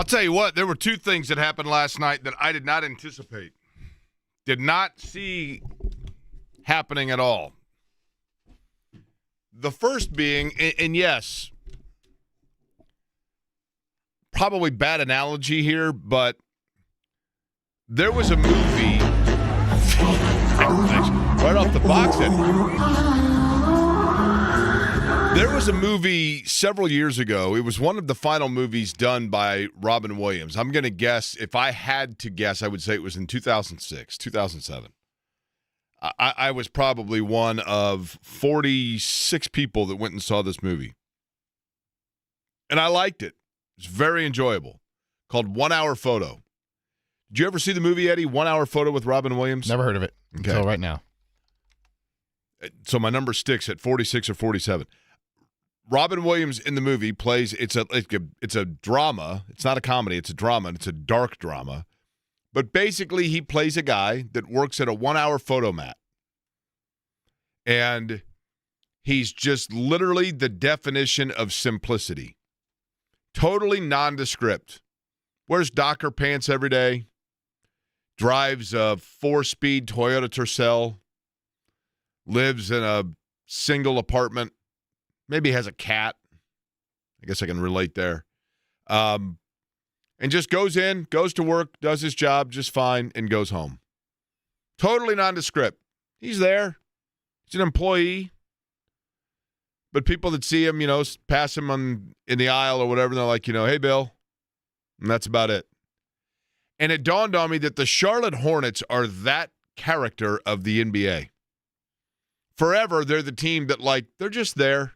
I'll tell you what, there were two things that happened last night that I did not anticipate. Did not see happening at all. The first being, and yes, probably bad analogy here, but there was a movie right off the box. There was a movie several years ago. It was one of the final movies done by Robin Williams. I'm going to guess, if I had to guess, I would say it was in 2006, 2007. I was probably one of 46 people that went and saw this movie. And I liked it. It's very enjoyable. Called 1 Hour Photo. Did you ever see the movie, Eddie? 1 Hour Photo with Robin Williams? Never heard of it until right now. So my number sticks at 46 or 47. Robin Williams in the movie plays, it's a drama. It's not a comedy. It's a drama. And it's a dark drama. But basically, he plays a guy that works at a 1 hour photo mat. And he's just literally the definition of simplicity. Totally nondescript. Wears Docker pants every day. Drives a 4-speed Toyota Tercel. Lives in a single apartment. Maybe has a cat. I guess I can relate there. And just goes in, goes to work, does his job just fine, and goes home. Totally nondescript. He's there. He's an employee. But people that see him, pass him in the aisle or whatever, they're like, hey, Bill. And that's about it. And it dawned on me that the Charlotte Hornets are that character of the NBA. Forever, they're the team that, they're just there.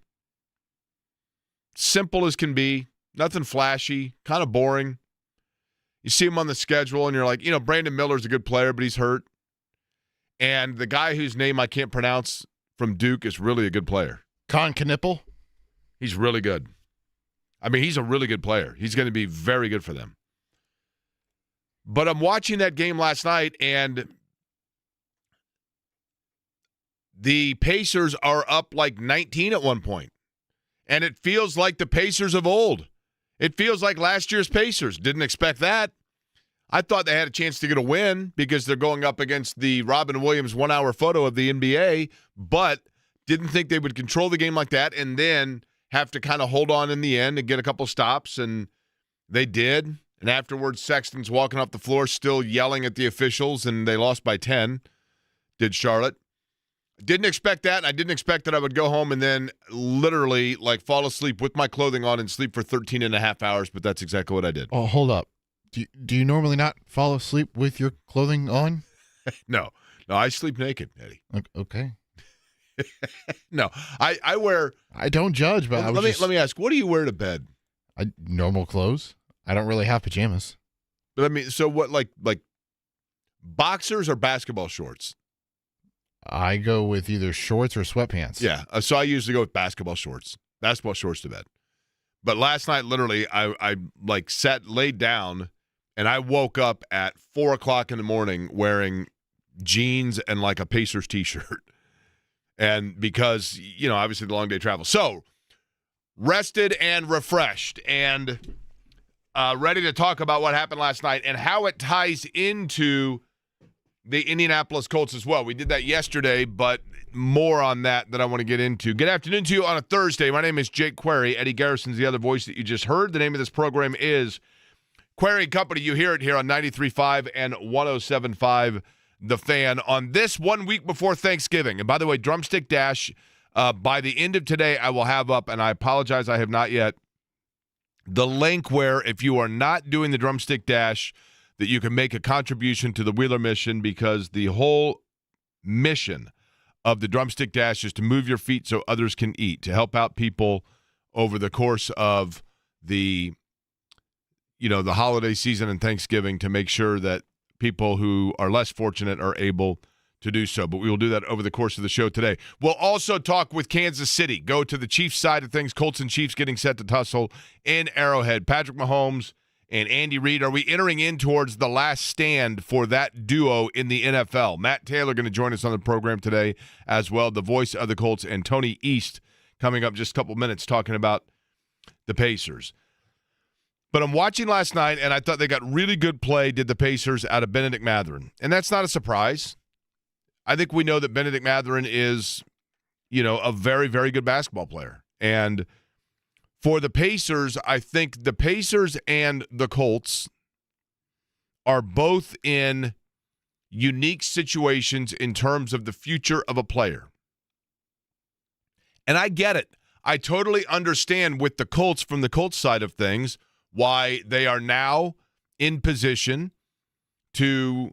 Simple as can be. Nothing flashy. Kind of boring. You see him on the schedule, and you're like, Brandon Miller's a good player, but he's hurt. And the guy whose name I can't pronounce from Duke is really a good player. Con Knippel? He's really good. I mean, he's a really good player. He's going to be very good for them. But I'm watching that game last night, and the Pacers are up 19 at one point. And it feels like the Pacers of old. It feels like last year's Pacers. Didn't expect that. I thought they had a chance to get a win because they're going up against the Robin Williams 1 hour photo of the NBA, but didn't think they would control the game like that and then have to kind of hold on in the end and get a couple stops, and they did. And afterwards, Sexton's walking off the floor still yelling at the officials, and they lost by 10, did Charlotte. Didn't expect that, and I didn't expect that I would go home and then literally fall asleep with my clothing on and sleep for 13 and a half hours, but that's exactly what I did. Oh, hold up. Do you normally not fall asleep with your clothing on? No, I sleep naked, Eddie. Okay. No, I wear... I don't judge, but let me ask, what do you wear to bed? Normal clothes. I don't really have pajamas. But so what, like boxers or basketball shorts? I go with either shorts or sweatpants. Yeah, so I usually go with basketball shorts to bed. But last night, literally, I laid down, and I woke up at 4 o'clock in the morning wearing jeans and a Pacers t-shirt. And because, obviously the long day travel. So, rested and refreshed and ready to talk about what happened last night and how it ties into the Indianapolis Colts as well. We did that yesterday, but more on that I want to get into. Good afternoon to you on a Thursday. My name is Jake Query. Eddie Garrison's the other voice that you just heard. The name of this program is Query Company. You hear it here on 93.5 and 107.5 The Fan on this 1 week before Thanksgiving. And by the way, Drumstick Dash, by the end of today, I will have up, and I apologize, I have not yet, the link where if you are not doing the Drumstick Dash, that you can make a contribution to the Wheeler mission, because the whole mission of the Drumstick Dash is to move your feet so others can eat, to help out people over the course of the holiday season and Thanksgiving, to make sure that people who are less fortunate are able to do so. But we will do that over the course of the show today. We'll also talk with Kansas City, go to the Chiefs side of things. Colts and Chiefs getting set to tussle in Arrowhead. Patrick Mahomes and Andy Reid, are we entering in towards the last stand for that duo in the NFL? Matt Taylor going to join us on the program today as well, the voice of the Colts, and Tony East coming up just a couple minutes talking about the Pacers. But I'm watching last night, and I thought they got really good play, did the Pacers, out of Benedict Mathurin. And that's not a surprise. I think we know that Benedict Mathurin is, a very, very good basketball player. And for the Pacers, I think the Pacers and the Colts are both in unique situations in terms of the future of a player. And I get it. I totally understand with the Colts, from the Colts side of things, why they are now in position to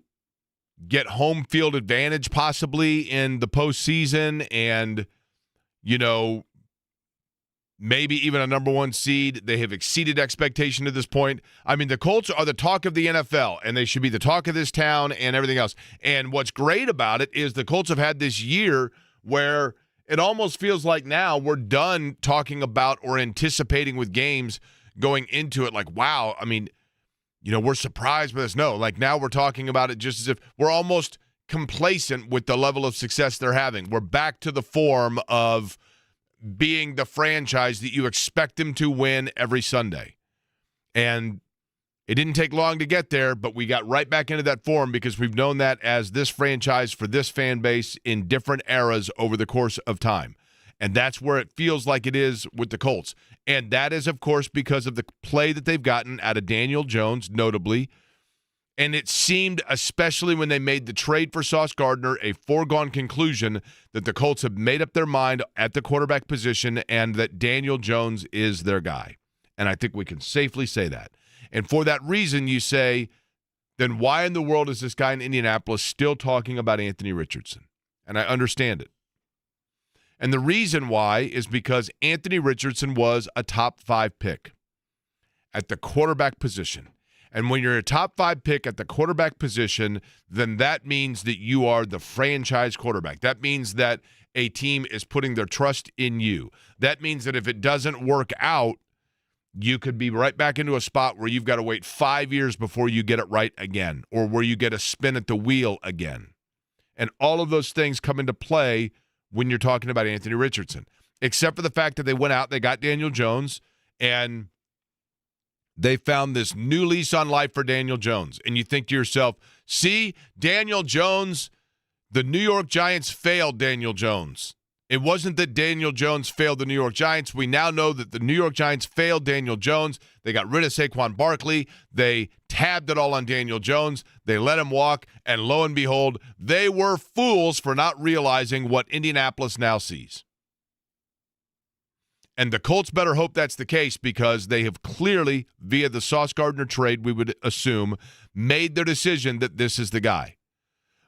get home field advantage possibly in the postseason and, maybe even a number one seed. They have exceeded expectation to this point. I mean, the Colts are the talk of the NFL, and they should be the talk of this town and everything else. And what's great about it is the Colts have had this year where it almost feels like now we're done talking about or anticipating with games going into it like, wow, I mean, we're surprised by this. No, like now we're talking about it just as if we're almost complacent with the level of success they're having. We're back to the form of being the franchise that you expect them to win every Sunday. And it didn't take long to get there, but we got right back into that form because we've known that as this franchise for this fan base in different eras over the course of time. And that's where it feels like it is with the Colts. And that is, of course, because of the play that they've gotten out of Daniel Jones, notably. And it seemed, especially when they made the trade for Sauce Gardner, a foregone conclusion that the Colts have made up their mind at the quarterback position and that Daniel Jones is their guy. And I think we can safely say that. And for that reason, you say, then why in the world is this guy in Indianapolis still talking about Anthony Richardson? And I understand it. And the reason why is because Anthony Richardson was a top 5 pick at the quarterback position. And when you're a top 5 pick at the quarterback position, then that means that you are the franchise quarterback. That means that a team is putting their trust in you. That means that if it doesn't work out, you could be right back into a spot where you've got to wait 5 years before you get it right again, or where you get a spin at the wheel again. And all of those things come into play when you're talking about Anthony Richardson, except for the fact that they went out, they got Daniel Jones, and they found this new lease on life for Daniel Jones. And you think to yourself, see, Daniel Jones, the New York Giants failed Daniel Jones. It wasn't that Daniel Jones failed the New York Giants. We now know that the New York Giants failed Daniel Jones. They got rid of Saquon Barkley. They tabbed it all on Daniel Jones. They let him walk. And lo and behold, they were fools for not realizing what Indianapolis now sees. And the Colts better hope that's the case because they have clearly, via the Sauce Gardner trade, we would assume, made their decision that this is the guy.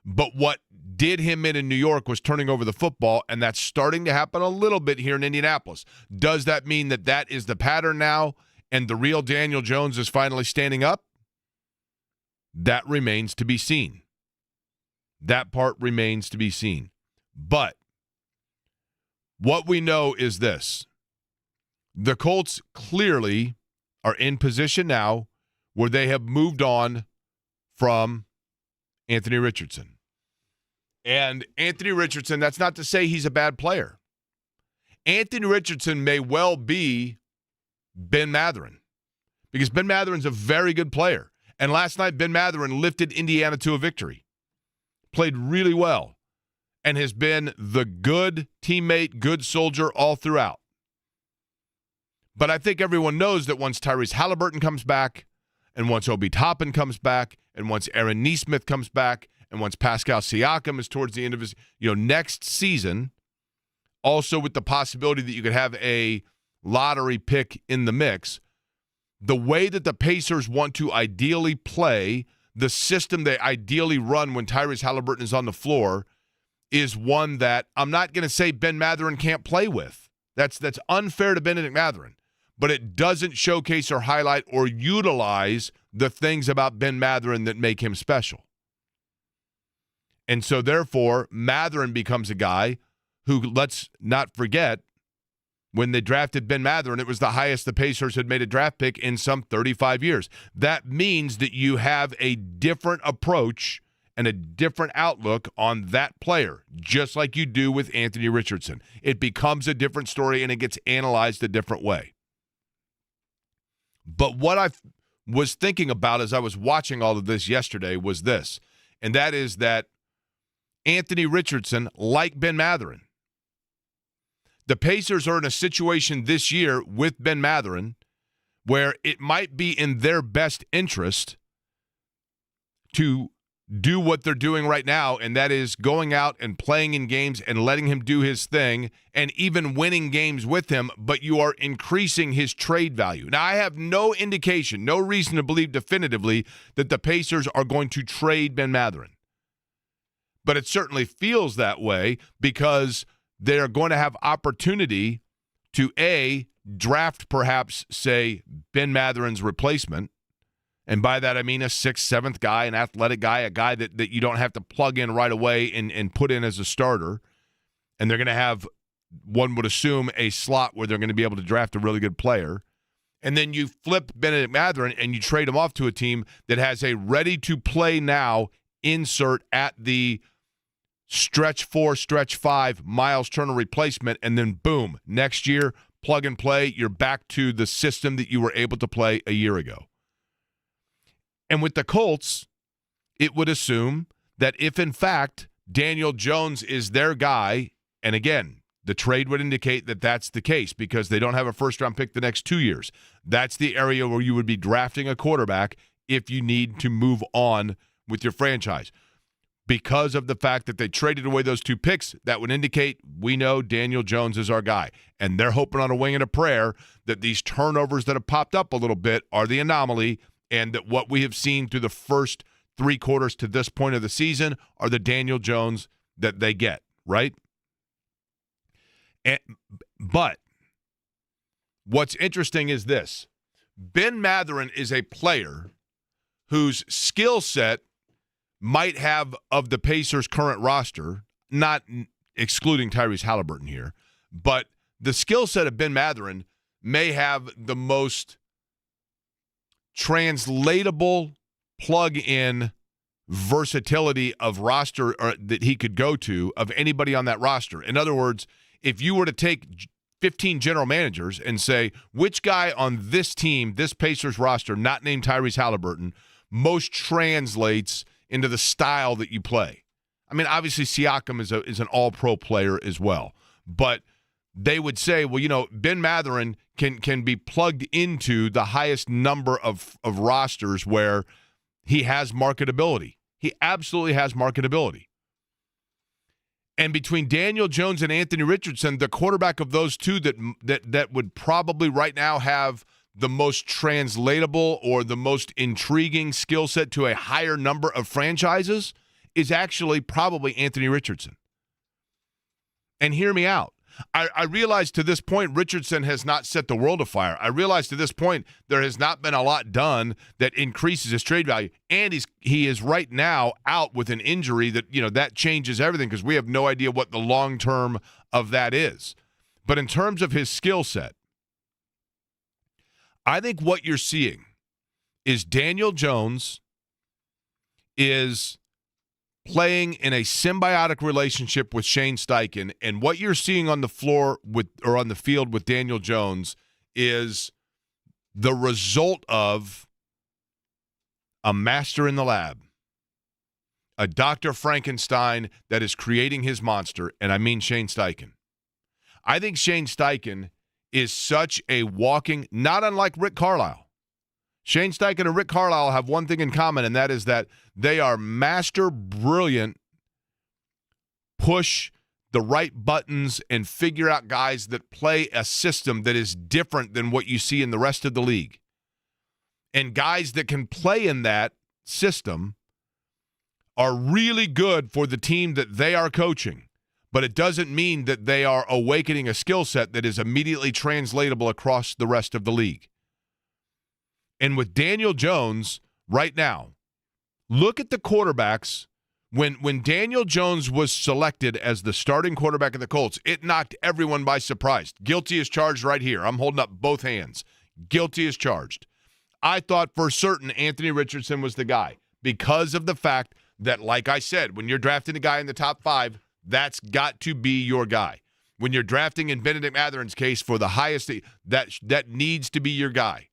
But what did him in New York was turning over the football, and that's starting to happen a little bit here in Indianapolis. Does that mean that that is the pattern now and the real Daniel Jones is finally standing up? That remains to be seen. That part remains to be seen. But what we know is this. The Colts clearly are in position now where they have moved on from Anthony Richardson. And Anthony Richardson, that's not to say he's a bad player. Anthony Richardson may well be Ben Mathurin because Ben Mathurin's a very good player. And last night, Ben Mathurin lifted Indiana to a victory. Played really well and has been the good teammate, good soldier all throughout. But I think everyone knows that once Tyrese Halliburton comes back, and once Obi Toppin comes back, and once Aaron Nesmith comes back, and once Pascal Siakam is towards the end of his, next season, also with the possibility that you could have a lottery pick in the mix, the way that the Pacers want to ideally play, the system they ideally run when Tyrese Halliburton is on the floor, is one that I'm not going to say Ben Mathurin can't play with. That's unfair to Benedict Mathurin. But it doesn't showcase or highlight or utilize the things about Ben Mathurin that make him special. And so, therefore, Mathurin becomes a guy who, let's not forget, when they drafted Ben Mathurin, it was the highest the Pacers had made a draft pick in some 35 years. That means that you have a different approach and a different outlook on that player, just like you do with Anthony Richardson. It becomes a different story, and it gets analyzed a different way. But what I was thinking about as I was watching all of this yesterday was this, and that is that Anthony Richardson, like Ben Mathurin, the Pacers are in a situation this year with Ben Mathurin where it might be in their best interest to do what they're doing right now, and that is going out and playing in games and letting him do his thing and even winning games with him, but you are increasing his trade value. Now, I have no indication, no reason to believe definitively that the Pacers are going to trade Ben Mathurin. But it certainly feels that way because they're going to have opportunity to, A, draft perhaps, say, Ben Mathurin's replacement. And by that, I mean a 6th, 7th guy, an athletic guy, a guy that you don't have to plug in right away and put in as a starter. And they're going to have, one would assume, a slot where they're going to be able to draft a really good player. And then you flip Benedict Mathurin and you trade him off to a team that has a ready-to-play now insert at the stretch 4, stretch 5, Miles Turner replacement, and then boom, next year, plug and play, you're back to the system that you were able to play a year ago. And with the Colts, it would assume that if, in fact, Daniel Jones is their guy, and again, the trade would indicate that that's the case because they don't have a first-round pick the next 2 years. That's the area where you would be drafting a quarterback if you need to move on with your franchise. Because of the fact that they traded away those 2 picks, that would indicate we know Daniel Jones is our guy. And they're hoping on a wing and a prayer that these turnovers that have popped up a little bit are the anomaly, and that what we have seen through the first 3 quarters to this point of the season are the Daniel Jones that they get, right? But what's interesting is this. Ben Mathurin is a player whose skill set might have, of the Pacers' current roster, not excluding Tyrese Halliburton here, but the skill set of Ben Mathurin may have the most translatable plug-in versatility of roster that he could go to of anybody on that roster. In other words, if you were to take 15 general managers and say, which guy on this team, this Pacers roster, not named Tyrese Halliburton, most translates into the style that you play. I mean, obviously Siakam is an all-pro player as well, but they would say, well, you know, Ben Mathurin can be plugged into the highest number of rosters where he has marketability. He absolutely has marketability. And between Daniel Jones and Anthony Richardson, the quarterback of those two that would probably right now have the most translatable or the intriguing intriguing skill set to a higher number of franchises is actually probably Anthony Richardson. And hear me out. I realize to this point Richardson has not set the world afire. I realize to this point there has not been a lot done that increases his trade value. And he is right now out with an injury that changes everything because we have no idea what the long term of that is. But in terms of his skill set, I think what you're seeing is Daniel Jones is playing in a symbiotic relationship with Shane Steichen, and what you're seeing on the floor on the field with Daniel Jones is the result of a master in the lab, a Dr. Frankenstein that is creating his monster, and I mean Shane Steichen. I think Shane Steichen is such a walking, not unlike Rick Carlisle. Shane Steichen and Rick Carlisle have one thing in common, and that is that they are master brilliant, push the right buttons and figure out guys that play a system that is different than what you see in the rest of the league. And guys that can play in that system are really good for the team that they are coaching. But it doesn't mean that they are awakening a skill set that is immediately translatable across the rest of the league. And with Daniel Jones right now, look at the quarterbacks. When Daniel Jones was selected as the starting quarterback of the Colts, it knocked everyone by surprise. Guilty as charged right here. I'm holding up both hands. Guilty as charged. I thought for certain Anthony Richardson was the guy because of the fact that, like I said, when you're drafting a guy in the top 5, that's got to be your guy. When you're drafting in Benedict Mathurin's case for the highest, that needs to be your guy.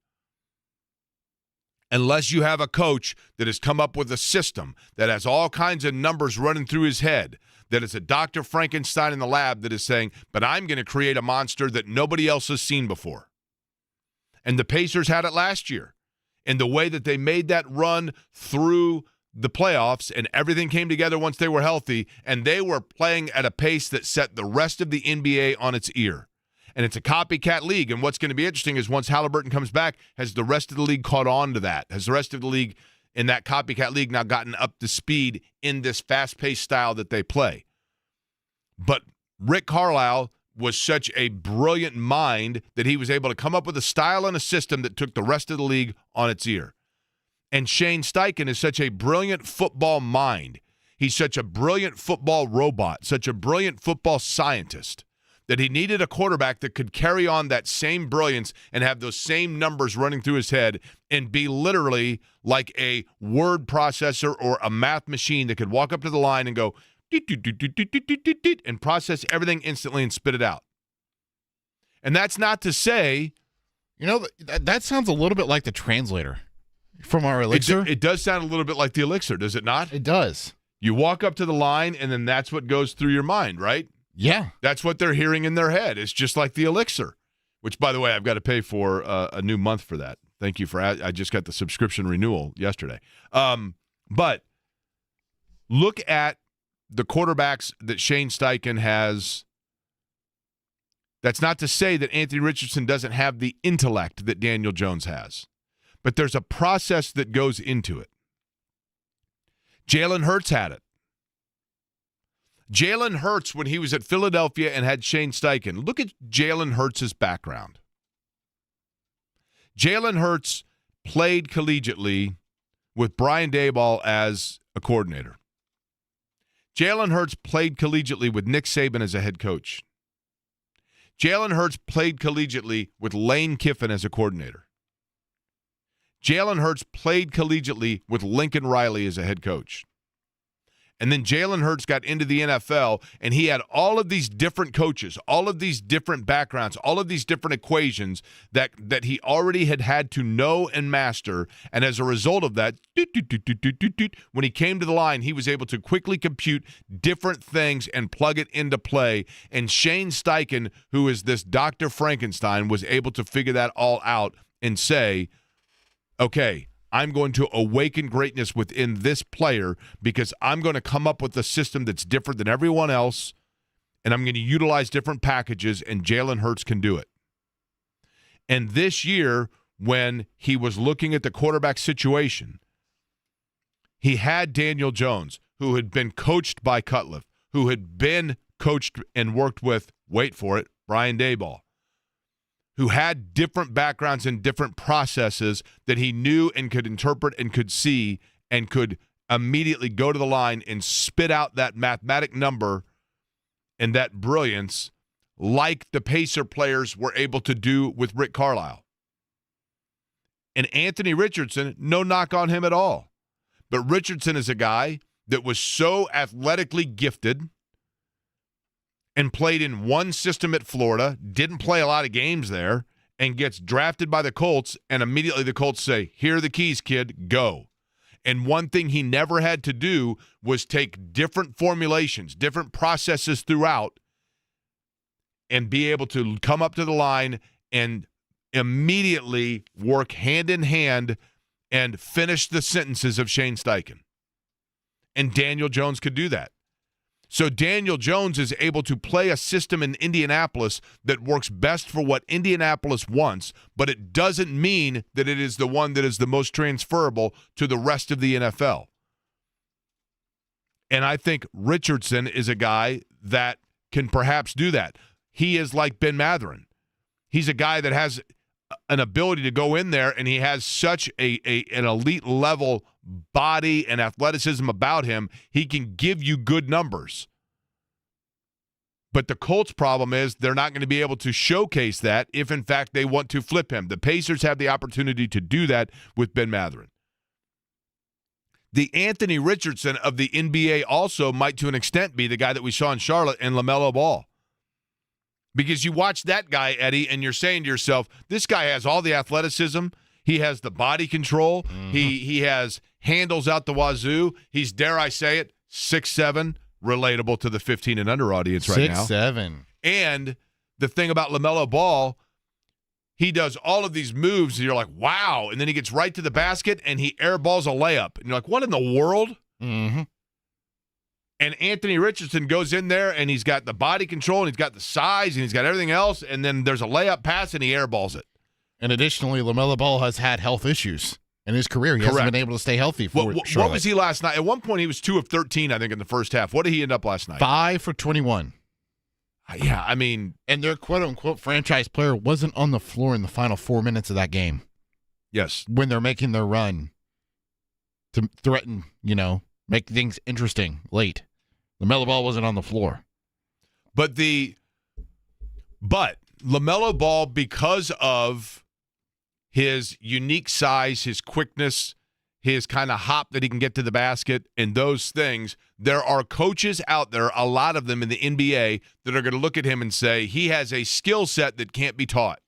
unless you have a coach that has come up with a system that has all kinds of numbers running through his head, that is a Dr. Frankenstein in the lab that is saying, but I'm going to create a monster that nobody else has seen before. And the Pacers had it last year. And the way that they made that run through the playoffs and everything came together once they were healthy, and they were playing at a pace that set the rest of the NBA on its ear. And it's a copycat league. And what's going to be interesting is once Halliburton comes back, has the rest of the league caught on to that? Has the rest of the league in that copycat league now gotten up to speed in this fast-paced style that they play? But Rick Carlisle was such a brilliant mind that he was able to come up with a style and a system that took the rest of the league on its ear. And Shane Steichen is such a brilliant football mind. He's such a brilliant football robot, such a brilliant football scientist, that he needed a quarterback that could carry on that same brilliance and have those same numbers running through his head and be literally like a word processor or a math machine that could walk up to the line and go, and process everything instantly and spit it out. And that's not to say... that sounds a little bit like the translator from our elixir. It does sound a little bit like the elixir, does it not? It does. You walk up to the line, and then that's what goes through your mind, right? Yeah. That's what they're hearing in their head. It's just like the elixir, which, by the way, I've got to pay for a new month for that. Thank you for I just got the subscription renewal yesterday. But look at the quarterbacks that Shane Steichen has. That's not to say that Anthony Richardson doesn't have the intellect that Daniel Jones has, but there's a process that goes into it. Jalen Hurts had it. Jalen Hurts, when he was at Philadelphia and had Shane Steichen, look at Jalen Hurts' background. Jalen Hurts played collegiately with Brian Daboll as a coordinator. Jalen Hurts played collegiately with Nick Saban as a head coach. Jalen Hurts played collegiately with Lane Kiffin as a coordinator. Jalen Hurts played collegiately with Lincoln Riley as a head coach. And then Jalen Hurts got into the NFL, and he had all of these different coaches, all of these different backgrounds, all of these different equations that he already had to know and master. And as a result of that, when he came to the line, he was able to quickly compute different things and plug it into play. And Shane Steichen, who is this Dr. Frankenstein, was able to figure that all out and say, okay, I'm going to awaken greatness within this player because I'm going to come up with a system that's different than everyone else, and I'm going to utilize different packages, and Jalen Hurts can do it. And this year, when he was looking at the quarterback situation, he had Daniel Jones, who had been coached by Cutcliffe, who had been coached and worked with, wait for it, Brian Daboll, who had different backgrounds and different processes that he knew and could interpret and could see and could immediately go to the line and spit out that mathematic number and that brilliance like the Pacer players were able to do with Rick Carlisle. And Anthony Richardson, no knock on him at all. But Richardson is a guy that was so athletically gifted and played in one system at Florida, didn't play a lot of games there, and gets drafted by the Colts, and immediately the Colts say, here are the keys, kid, go. And one thing he never had to do was take different formulations, different processes throughout, and be able to come up to the line and immediately work hand in hand and finish the sentences of Shane Steichen. And Daniel Jones could do that. So Daniel Jones is able to play a system in Indianapolis that works best for what Indianapolis wants, but it doesn't mean that it is the one that is the most transferable to the rest of the NFL. And I think Richardson is a guy that can perhaps do that. He is like Ben Matherin. He's a guy that has an ability to go in there, and he has such an elite level body and athleticism about him, he can give you good numbers. But the Colts' problem is they're not going to be able to showcase that if, in fact, they want to flip him. The Pacers have the opportunity to do that with Ben Matherin. The Anthony Richardson of the NBA also might, to an extent, be the guy that we saw in Charlotte and LaMelo Ball. Because you watch that guy, Eddie, and you're saying to yourself, this guy has all the athleticism. He has the body control. Mm-hmm. He has handles out the wazoo. He's, dare I say it, 6'7", relatable to the 15 and under audience right now. 6'7". And the thing about LaMelo Ball, he does all of these moves, and you're like, wow. And then he gets right to the basket, and he airballs a layup. And you're like, what in the world? Mm-hmm. And Anthony Richardson goes in there, and he's got the body control, and he's got the size, and he's got everything else. And then there's a layup pass, and he airballs it. And additionally, LaMelo Ball has had health issues in his career. He hasn't been able to stay healthy for What was he last night? At one point, he was 2 of 13, I think, in the first half. What did he end up last night? 5 for 21. Yeah, I mean. And their quote-unquote franchise player wasn't on the floor in the final 4 minutes of that game. Yes. When they're making their run to threaten, make things interesting late. LaMelo Ball wasn't on the floor. But LaMelo Ball, because of his unique size, his quickness, his kind of hop that he can get to the basket, and those things, there are coaches out there, a lot of them in the NBA, that are going to look at him and say, he has a skill set that can't be taught.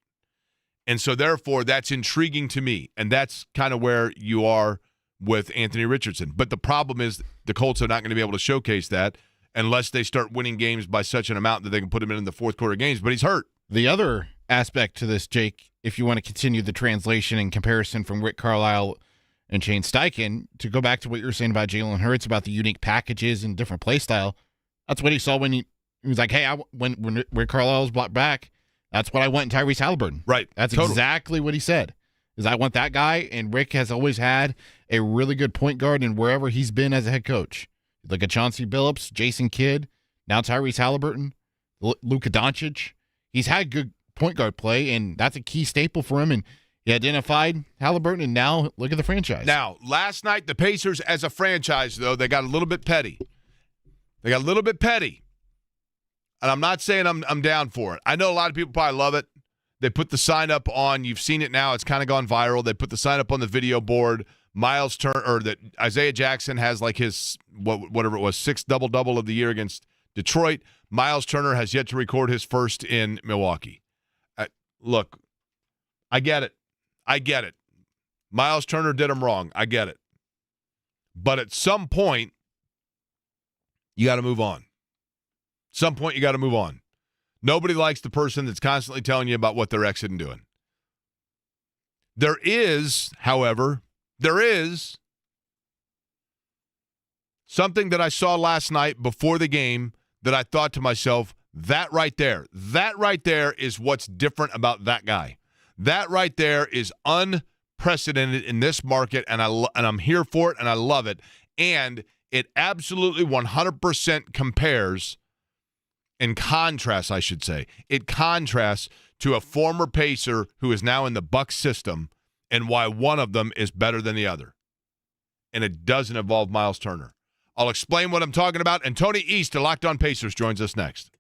And so, therefore, that's intriguing to me. And that's kind of where you are with Anthony Richardson. But the problem is the Colts are not going to be able to showcase that unless they start winning games by such an amount that they can put him in the fourth quarter games. But he's hurt. The other aspect to this, Jake, if you want to continue the translation and comparison from Rick Carlisle and Shane Steichen, to go back to what you were saying about Jalen Hurts, about the unique packages and different play style, that's what he saw when he was like, hey, when Rick Carlisle was brought back, that's what I want in Tyrese Halliburton. Right. That's exactly what he said, is I want that guy, and Rick has always had a really good point guard in wherever he's been as a head coach. Like a Chauncey Billups, Jason Kidd, now Tyrese Halliburton, Luka Doncic. He's had good point guard play, and that's a key staple for him, and he identified Halliburton, and now look at the franchise. Now, last night, the Pacers, as a franchise, though, they got a little bit petty. And I'm not saying I'm down for it. I know a lot of people probably love it. They put the sign up on, you've seen it now, it's kind of gone viral. They put the sign up on the video board. Miles Turner, or that Isaiah Jackson has like his, whatever it was, 6th double-double of the year against Detroit. Miles Turner has yet to record his first in Milwaukee. Look, I get it. Miles Turner did him wrong. I get it. But at some point, you got to move on. Nobody likes the person that's constantly telling you about what they're exiting doing. There is something that I saw last night before the game that I thought to myself, that right there is what's different about that guy. That right there is unprecedented in this market, and I'm here for it, and I love it. And it absolutely 100% compares, in contrast, I should say, it contrasts to a former Pacer who is now in the Bucs system, and why one of them is better than the other. And it doesn't involve Miles Turner. I'll explain what I'm talking about, and Tony East of Locked On Pacers joins us next.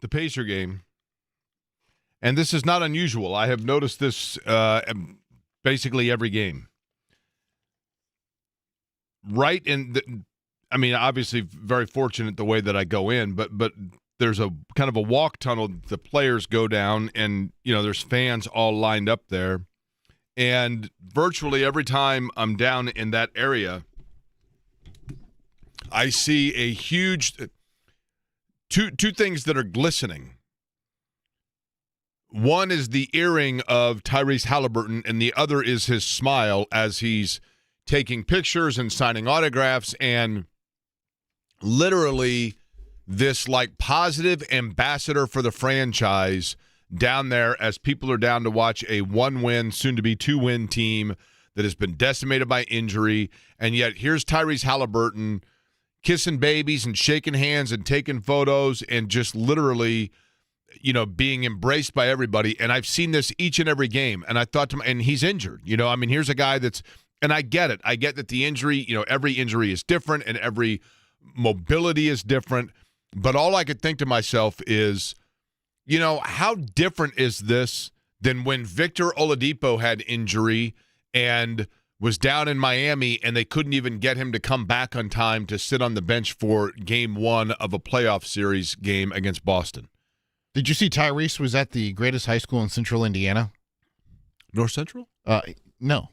the Pacer game, and this is not unusual. I have noticed this basically every game. Right obviously very fortunate the way that I go in, but there's a kind of a walk tunnel the players go down, and there's fans all lined up there. And virtually every time I'm down in that area, I see a huge two things that are glistening. One is the earring of Tyrese Halliburton, and the other is his smile as he's taking pictures and signing autographs, and literally this like positive ambassador for the franchise down there as people are down to watch a 1-win, soon-to-be 2-win team that has been decimated by injury. And yet here's Tyrese Halliburton kissing babies and shaking hands and taking photos and just literally, being embraced by everybody. And I've seen this each and every game. And I thought and he's injured. Here's a guy that's, and I get it. I get that the injury, every injury is different and every mobility is different. But all I could think to myself is, how different is this than when Victor Oladipo had injury and was down in Miami and they couldn't even get him to come back on time to sit on the bench for game 1 of a playoff series game against Boston. Did you see Tyrese was at the greatest high school in Central Indiana? North Central? No.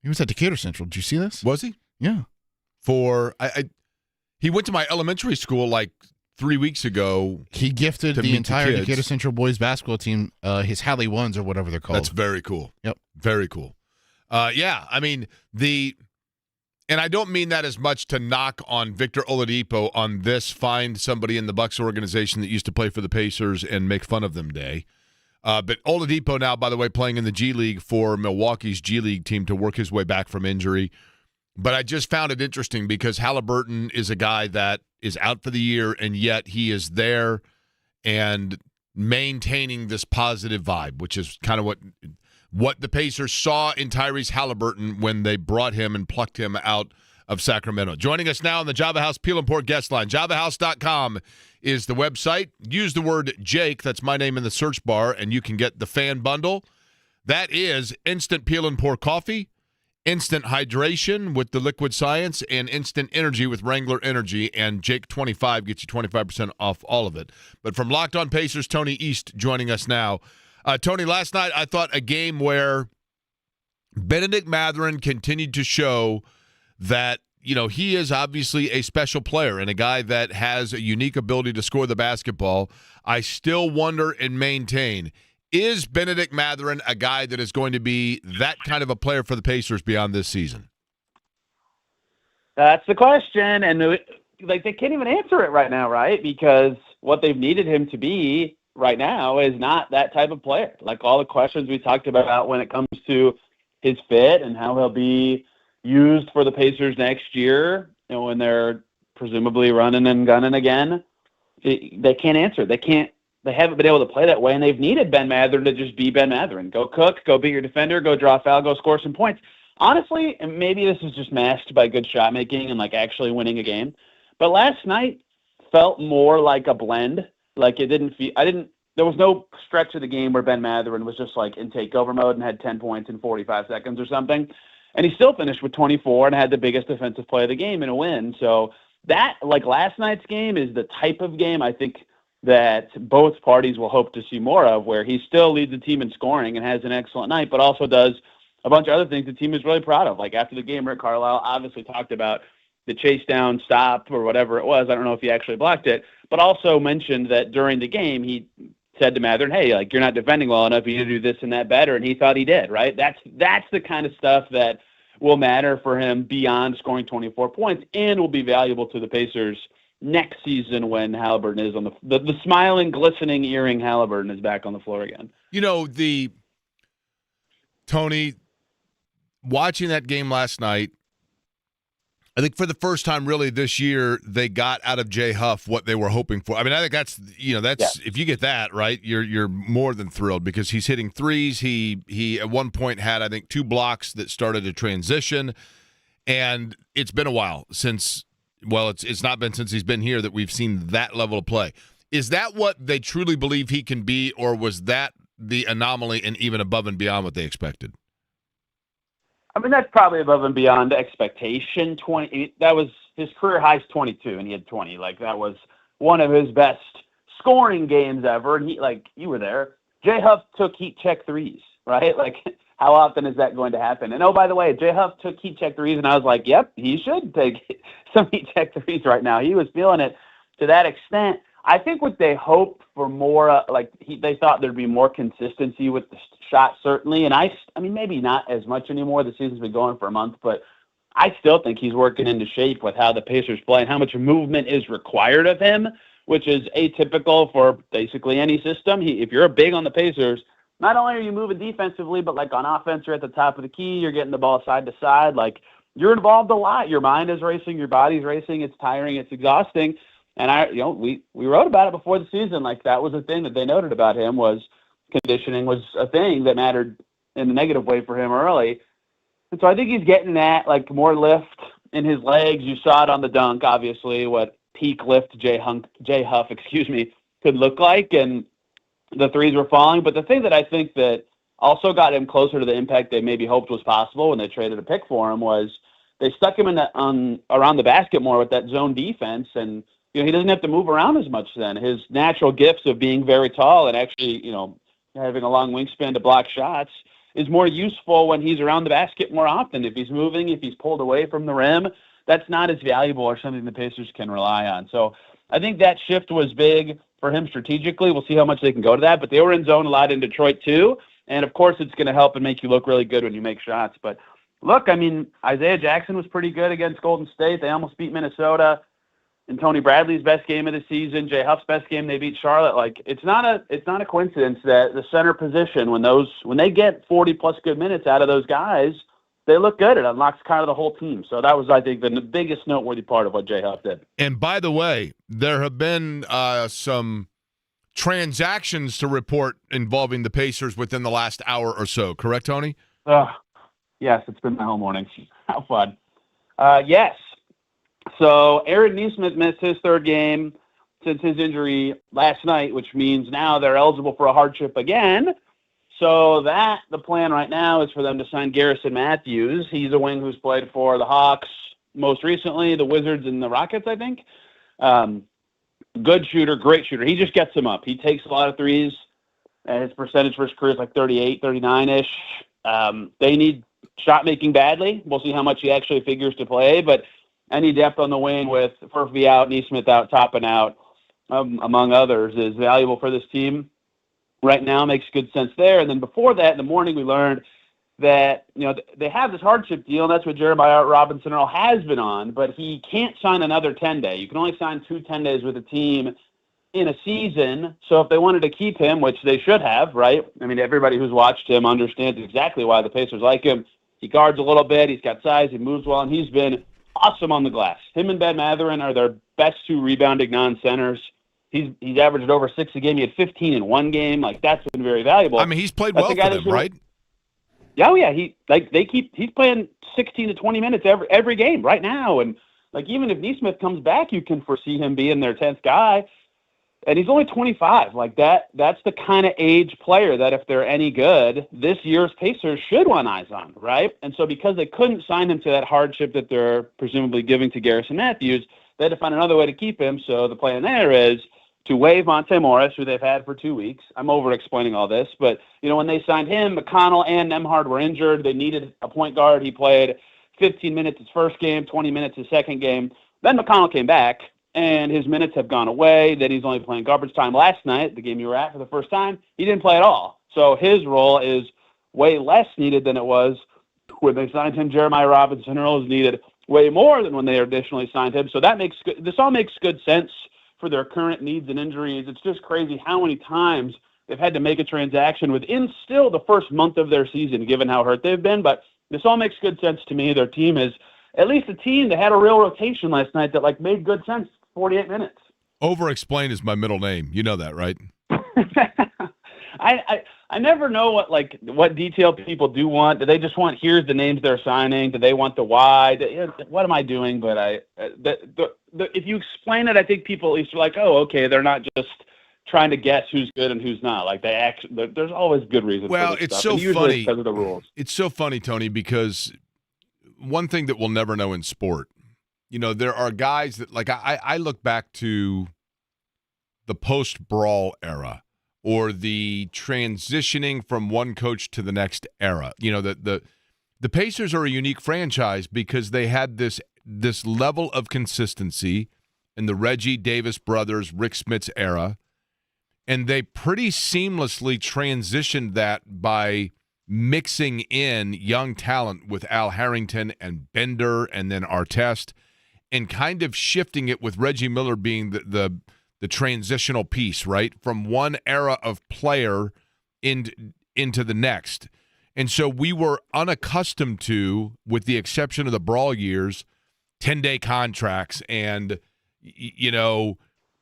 He was at Decatur Central. Did you see this? Was he? Yeah. He went to my elementary school like 3 weeks ago. He gifted the entire Decatur Central boys basketball team his Hallie Ones or whatever they're called. That's very cool. Yep. Very cool. And I don't mean that as much to knock on Victor Oladipo on this find somebody in the Bucks organization that used to play for the Pacers and make fun of them day. But Oladipo now, by the way, playing in the G League for Milwaukee's G League team to work his way back from injury. But I just found it interesting because Halliburton is a guy that is out for the year, and yet he is there and maintaining this positive vibe, which is kind of what the Pacers saw in Tyrese Halliburton when they brought him and plucked him out of Sacramento. Joining us now on the Java House Peel and Port guest line. JavaHouse.com is the website. Use the word Jake, that's my name in the search bar, and you can get the fan bundle. That is instant peel and pour coffee, instant hydration with the liquid science, and instant energy with Wrangler Energy. And Jake 25 gets you 25% off all of it. But from Locked On Pacers, Tony East joining us now. Tony, last night I thought a game where Benedict Mathurin continued to show that, he is obviously a special player and a guy that has a unique ability to score the basketball. I still wonder and maintain, is Benedict Mathurin a guy that is going to be that kind of a player for the Pacers beyond this season? That's the question, and they can't even answer it right now, right? Because what they've needed him to be right now is not that type of player. Like all the questions we talked about when it comes to his fit and how he'll be used for the Pacers next year, when they're presumably running and gunning again, they can't answer. They haven't been able to play that way, and they've needed Ben Mathurin to just be Ben Mathurin. Go cook, go be your defender, go draw a foul, go score some points. Honestly, and maybe this is just masked by good shot making and actually winning a game, but last night felt more like a blend. Like it didn't feel, there was no stretch of the game where Ben Mathurin was just in takeover mode and had 10 points in 45 seconds or something. And he still finished with 24 and had the biggest defensive play of the game in a win. So that, last night's game, is the type of game I think that both parties will hope to see more of, where he still leads the team in scoring and has an excellent night, but also does a bunch of other things the team is really proud of. After the game, Rick Carlisle obviously talked about the chase down stop or whatever it was. I don't know if he actually blocked it, but also mentioned that during the game, he said to Mathurin, hey, you're not defending well enough. You need to do this and that better. And he thought he did, right? That's the kind of stuff that will matter for him beyond scoring 24 points and will be valuable to the Pacers next season when Halliburton is on the smiling, glistening, earring Halliburton is back on the floor again. Tony, watching that game last night, I think for the first time really this year, they got out of Jay Huff what they were hoping for. I mean, I think that's if you get that, right, you're more than thrilled because he's hitting threes. He at one point had, I think, 2 blocks that started a transition, and it's been a while since, it's not been since he's been here that we've seen that level of play. Is that what they truly believe he can be, or was that the anomaly and even above and beyond what they expected? I mean, that's probably above and beyond expectation. That was his career high's 22, and he had 20. Like, that was one of his best scoring games ever. And you were there. Jay Huff took heat check threes, right? Like, how often is that going to happen? And oh, by the way, Jay Huff took heat check threes, and I was like, yep, he should take some heat check threes right now. He was feeling it to that extent. I think what they hoped for more, they thought there'd be more consistency with the shot, certainly. And I mean, maybe not as much anymore. The season's been going for a month, but I still think he's working into shape with how the Pacers play and how much movement is required of him, which is atypical for basically any system. If you're a big on the Pacers, not only are you moving defensively, but like on offense, you're at the top of the key. You're getting the ball side to side. Like, you're involved a lot. Your mind is racing. Your body's racing. It's tiring. It's exhausting. And we wrote about it before the season. Like, that was a thing that they noted about him, was conditioning was a thing that mattered in a negative way for him early. And so I think he's getting that, like, more lift in his legs. You saw it on the dunk, obviously, what peak lift Jay Huff, could look like. And the threes were falling. But the thing that I think that also got him closer to the impact they maybe hoped was possible when they traded a pick for him was they stuck him around the basket more with that zone defense. And he doesn't have to move around as much then. His natural gifts of being very tall and actually, having a long wingspan to block shots is more useful when he's around the basket more often. If he's moving, if he's pulled away from the rim, that's not as valuable or something the Pacers can rely on. So I think that shift was big for him strategically. We'll see how much they can go to that. But they were in zone a lot in Detroit too. And, of course, it's going to help and make you look really good when you make shots. But, look, I mean, Isaiah Jackson was pretty good against Golden State. They almost beat Minnesota. And Tony Bradley's best game of the season, Jay Huff's best game, they beat Charlotte. Like, it's not a coincidence that the center position, when they get 40+ good minutes out of those guys, they look good. It unlocks kind of the whole team. So that was, I think, the biggest noteworthy part of what Jay Huff did. And by the way, there have been some transactions to report involving the Pacers within the last hour or so. Correct, Tony? Yes, it's been my whole morning. How fun. Yes. So Aaron Nesmith missed his third game since his injury last night, which means now they're eligible for a hardship again. So the plan right now is for them to sign Garrison Matthews. He's a wing who's played for the Hawks most recently, the Wizards and the Rockets, I think. Good shooter, great shooter. He just gets them up. He takes a lot of threes, and his percentage for his career is like 38, 39-ish. They need shot making badly. We'll see how much he actually figures to play, but any depth on the wing with Furphy out, Nesmith out, Toppin out, among others, is valuable for this team right now. Makes good sense there. And then before that, in the morning, we learned that they have this hardship deal, and that's what Jeremiah Robinson Earl has been on, but he can't sign another 10-day. You can only sign 2 10-days with a team in a season. So if they wanted to keep him, which they should have, right? I mean, everybody who's watched him understands exactly why the Pacers like him. He guards a little bit. He's got size. He moves well, and he's been awesome on the glass. Him and Ben Mathurin are their best 2 rebounding non-centers. He's averaged over 6 a game. He had 15 in one game. Like, that's been very valuable. I mean, he's played well for them, right? Yeah, he's playing 16 to 20 minutes every game right now. And like, even if Nesmith comes back, you can foresee him being their 10th guy. And he's only 25. Like, that's the kind of age player that if they're any good, this year's Pacers should want eyes on, right? And so because they couldn't sign him to that hardship that they're presumably giving to Garrison Matthews, they had to find another way to keep him. So the plan there is to waive Monte Morris, who they've had for 2 weeks. I'm over-explaining all this. But, when they signed him, McConnell and Nembhard were injured. They needed a point guard. He played 15 minutes his first game, 20 minutes his second game. Then McConnell came back, and his minutes have gone away. Then he's only playing garbage time. Last night, the game you were at for the first time, he didn't play at all. So his role is way less needed than it was when they signed him. Jeremiah Robinson Earl is needed way more than when they additionally signed him. So this all makes good sense for their current needs and injuries. It's just crazy how many times they've had to make a transaction within still the first month of their season, given how hurt they've been. But this all makes good sense to me. Their team is at least a team that had a real rotation last night that made good sense. 48 minutes. Over-explain is my middle name. You know that, right? I never know what detail people do want. Do they just want, here's the names they're signing? Do they want the why? What am I doing? But if you explain it, I think people at least are like, oh, okay, they're not just trying to guess who's good and who's not. Like there's always good reasons. Well, for this it's stuff. so And usually funny it's because of the rules. It's so funny, Tony, because one thing that we'll never know in sport, there are guys that, like, I look back to the post-brawl era or the transitioning from one coach to the next era. The Pacers are a unique franchise because they had this level of consistency in the Reggie Davis brothers, Rick Smits era, and they pretty seamlessly transitioned that by mixing in young talent with Al Harrington and Bender and then Artest, and kind of shifting it with Reggie Miller being the transitional piece, right, from one era of player into the next. And so we were unaccustomed to, with the exception of the brawl years, 10-day contracts and,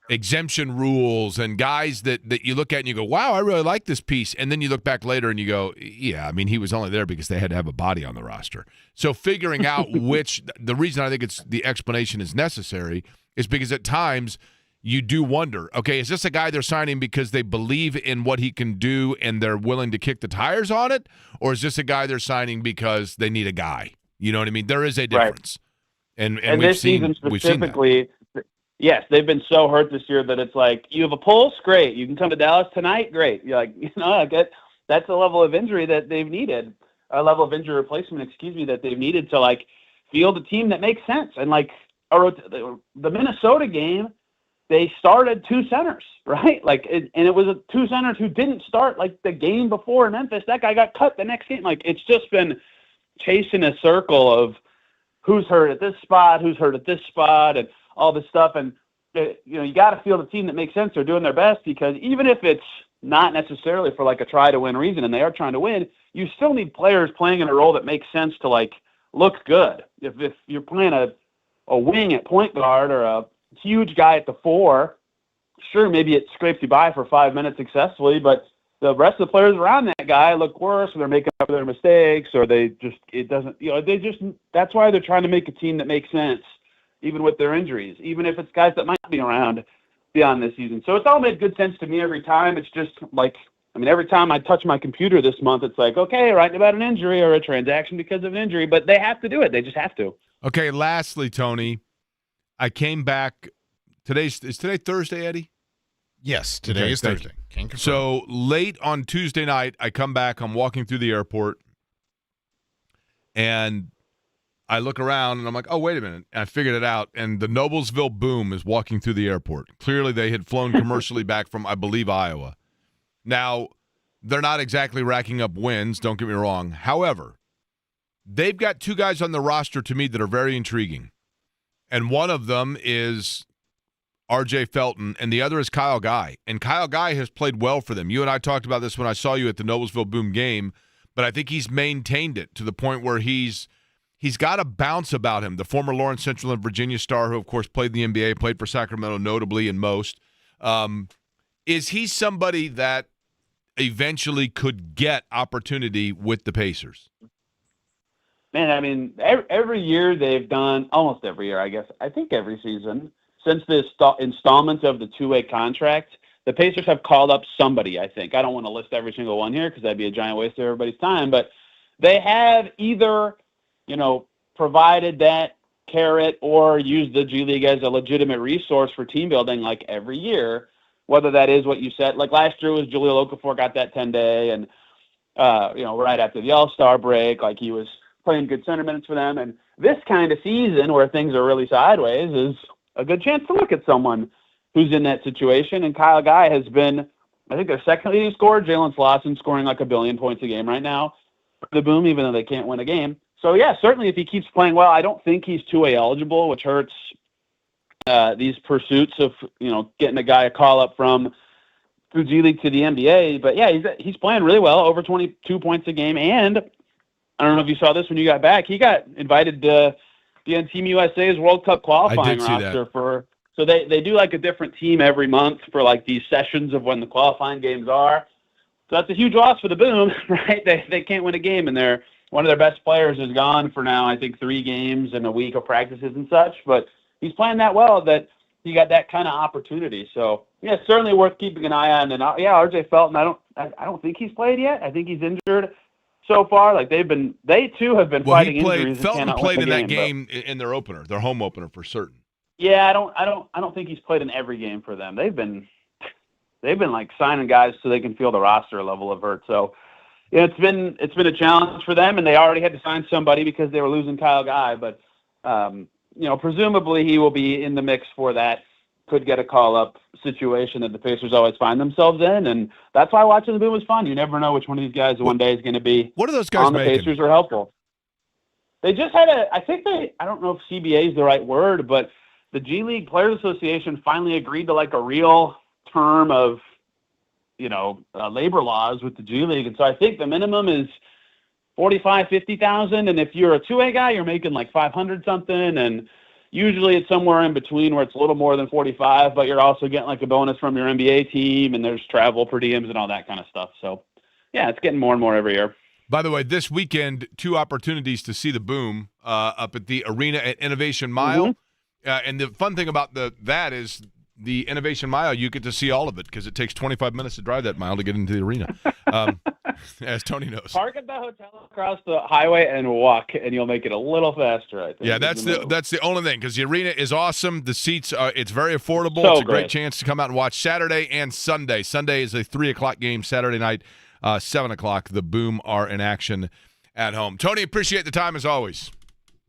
exemption rules and guys that you look at and you go, wow, I really like this piece. And then you look back later and you go, yeah, I mean, he was only there because they had to have a body on the roster. So figuring out the reason I think the explanation is necessary is because at times you do wonder, okay, is this a guy they're signing because they believe in what he can do and they're willing to kick the tires on it? Or is this a guy they're signing because they need a guy? You know what I mean? There is a difference. Right. And this season specifically, yes, they've been so hurt this year that it's like, you have a pulse, great. You can come to Dallas tonight, great. You're like, that's a level of injury that they've needed, a level of injury replacement, that they've needed to, like, field a team that makes sense. And, like, the Minnesota game, they started two centers, right? And it was two centers who didn't start, like, the game before in Memphis. That guy got cut the next game. Like, it's just been chasing a circle of who's hurt at this spot, and all this stuff. And, you got to field a team that makes sense. They're doing their best, because even if it's not necessarily for, like, a try-to-win reason, and they are trying to win, you still need players playing in a role that makes sense to, like, look good. If you're playing a wing at point guard or a huge guy at the 4, sure, maybe it scrapes you by for 5 minutes successfully, but the rest of the players around that guy look worse, or they're making up their mistakes, or that's why they're trying to make a team that makes sense, even with their injuries, even if it's guys that might be around beyond this season. So it's all made good sense to me every time. It's just like, every time I touch my computer this month, it's like, okay, writing about an injury or a transaction because of an injury, but they have to do it. They just have to. Okay, lastly, Tony, I came back. Is today Thursday, Eddie? Yes, today is Thursday. So late on Tuesday night, I come back. I'm walking through the airport, and I look around, and I'm like, oh, wait a minute. And I figured it out, and the Noblesville Boom is walking through the airport. Clearly, they had flown commercially back from, I believe, Iowa. Now, they're not exactly racking up wins, don't get me wrong. However, they've got two guys on the roster to me that are very intriguing. And one of them is R.J. Felton, and the other is Kyle Guy. And Kyle Guy has played well for them. You and I talked about this when I saw you at the Noblesville Boom game, but I think he's maintained it to the point where he's got a bounce about him. The former Lawrence Central and Virginia star who, of course, played in the NBA, played for Sacramento notably and most. Is he somebody that eventually could get opportunity with the Pacers? Man, every year they've done, almost every year, I guess, I think every season, since the installments of the two-way contract, the Pacers have called up somebody, I think. I don't want to list every single one here because that'd be a giant waste of everybody's time, but they have either, provided that carrot or used the G League as a legitimate resource for team building, like, every year, whether that is what you said. Like last year was Jahlil Okafor got that 10-day, and, right after the All-Star break, like, he was playing good center minutes for them. And this kind of season where things are really sideways is a good chance to look at someone who's in that situation. And Kyle Guy has been, I think, their second leading scorer. Jalen Slauson scoring like 1 billion points a game right now for the Boom, even though they can't win a game. So, yeah, certainly if he keeps playing well, I don't think he's two-way eligible, which hurts these pursuits of, getting a guy a call up from through G League to the NBA. But, yeah, he's playing really well, over 22 points a game. And I don't know if you saw this when you got back. He got invited to be on Team USA's World Cup qualifying roster so they do like a different team every month for like these sessions of when the qualifying games are. So that's a huge loss for the Boom, right? They can't win a game, and one of their best players is gone for now, I think, 3 games and a week of practices and such. But he's playing that well that he got that kind of opportunity. So, yeah, certainly worth keeping an eye on. And, RJ Felton, I don't think he's played yet. I think he's injured so far. Like, they too have been fighting injuries. Felton played in that game but, in their opener, their home opener for certain. Yeah, I don't think he's played in every game for them. They've been like signing guys so they can feel the roster level of hurt. So yeah, it's been a challenge for them, and they already had to sign somebody because they were losing Kyle Guy. But presumably he will be in the mix for that. Could get a call up situation that the Pacers always find themselves in, and that's why watching the Boom was fun. You never know which one of these guys one day is going to be. What are those guys on the making? Pacers are helpful. They just had I don't know if CBA is the right word, but the G League Players Association finally agreed to like a real term of, labor laws with the G League. And so I think the minimum is 45, 50,000. And if you're a 2A guy, you're making like 500 something. And usually it's somewhere in between where it's a little more than 45, but you're also getting like a bonus from your NBA team, and there's travel per diems and all that kind of stuff. So yeah, it's getting more and more every year. By the way, this weekend, 2 opportunities to see the Boom up at the arena at Innovation Mile. Mm-hmm. And the fun thing about that is the Innovation Mile, you get to see all of it because it takes 25 minutes to drive that mile to get into the arena, as Tony knows. Park at the hotel across the highway and walk, and you'll make it a little faster, I think. Yeah, that's the only thing, because the arena is awesome. The seats, it's very affordable. So it's a great great chance to come out and watch Saturday and Sunday. Sunday is a 3 o'clock game. Saturday night, 7 o'clock. The Boom are in action at home. Tony, appreciate the time as always.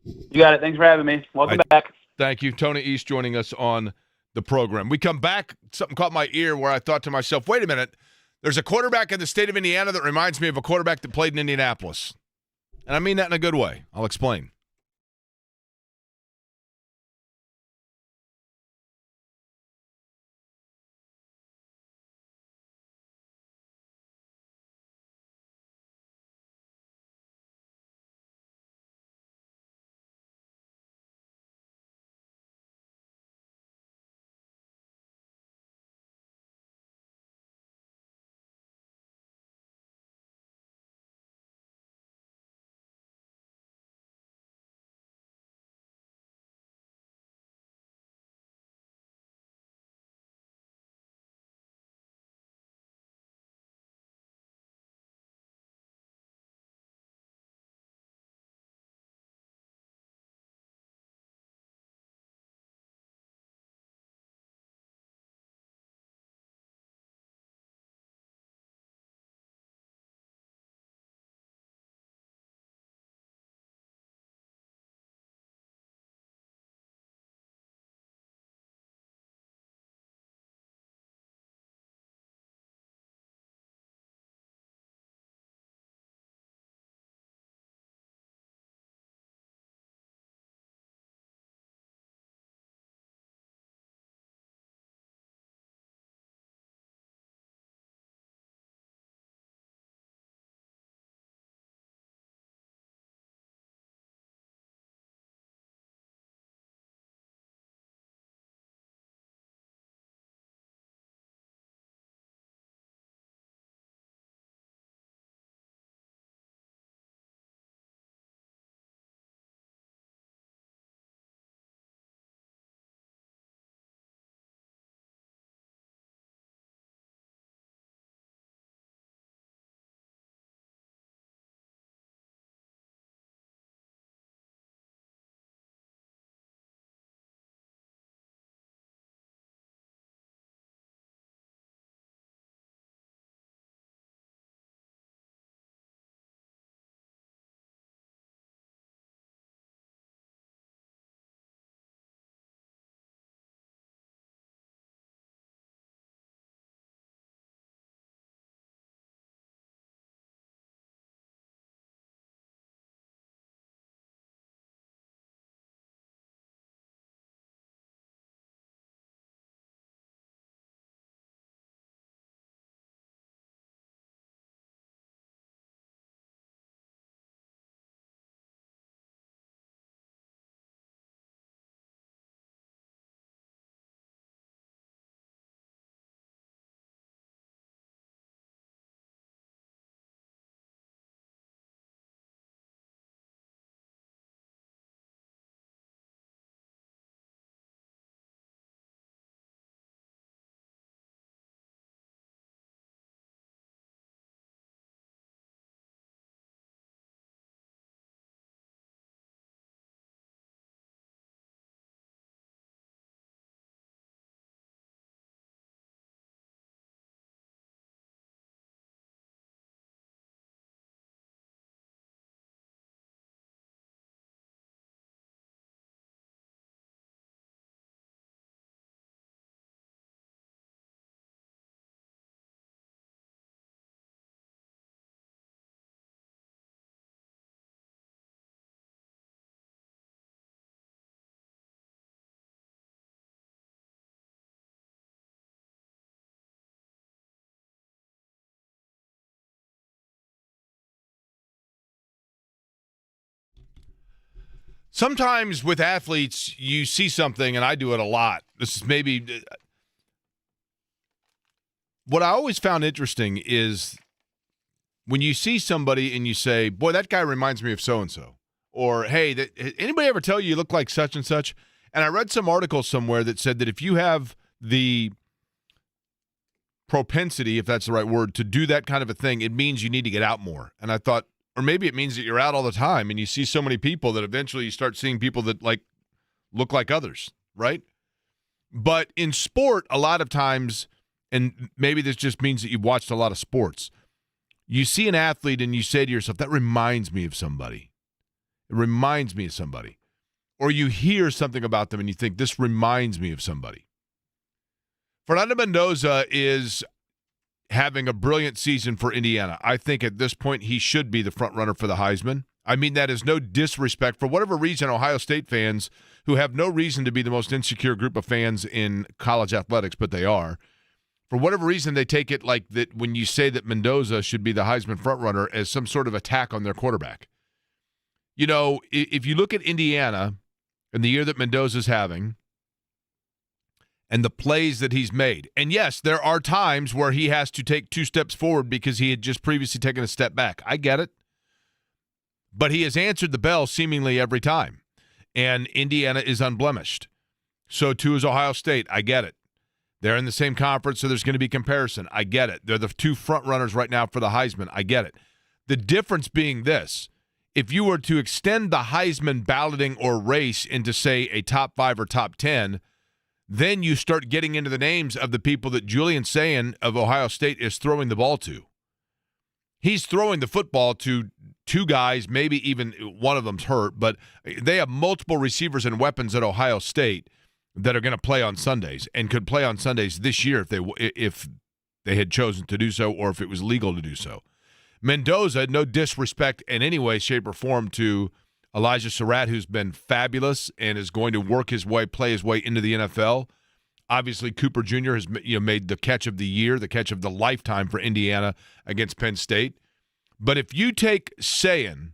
You got it. Thanks for having me. Welcome back. Thank you. Tony East joining us on the program. We come back. Something caught my ear where I thought to myself, wait a minute. There's a quarterback in the state of Indiana that reminds me of a quarterback that played in Indianapolis. And I mean that in a good way. I'll explain. Sometimes with athletes, you see something, and I do it a lot. This is maybe what I always found interesting is when you see somebody and you say, boy, that guy reminds me of so-and-so. Or, hey, anybody ever tell you look like such and such? And I read some article somewhere that said that if you have the propensity, if that's the right word, to do that kind of a thing, it means you need to get out more. And I thought, or maybe it means that you're out all the time and you see so many people that eventually you start seeing people that like look like others, right? But in sport, a lot of times, and maybe this just means that you've watched a lot of sports, you see an athlete and you say to yourself, that reminds me of somebody. It reminds me of somebody. Or you hear something about them and you think, this reminds me of somebody. Fernando Mendoza is having a brilliant season for Indiana. I think at this point he should be the front runner for the Heisman. I mean, that is no disrespect. For whatever reason, Ohio State fans, who have no reason to be the most insecure group of fans in college athletics, but they are, for whatever reason, they take it like that when you say that Mendoza should be the Heisman front runner as some sort of attack on their quarterback. You know, if you look at Indiana and the year that Mendoza's having and the plays that he's made, and yes, there are times where he has to take 2 steps forward because he had just previously taken a step back. I get it. But he has answered the bell seemingly every time, and Indiana is unblemished. So too is Ohio State. I get it. They're in the same conference, so there's going to be comparison. I get it. They're the 2 front runners right now for the Heisman. I get it. The difference being this: if you were to extend the Heisman balloting or race into, say, a top 5 or top 10, then you start getting into the names of the people that Julian Sayin of Ohio State is throwing the ball to. He's throwing the football to 2 guys, maybe even one of them's hurt, but they have multiple receivers and weapons at Ohio State that are going to play on Sundays and could play on Sundays this year if they had chosen to do so or if it was legal to do so. Mendoza, no disrespect in any way, shape, or form to Elijah Surratt, who's been fabulous and is going to work his way, play his way into the NFL. Obviously, Cooper Jr. has made the catch of the year, the catch of the lifetime for Indiana against Penn State. But if you take Sayin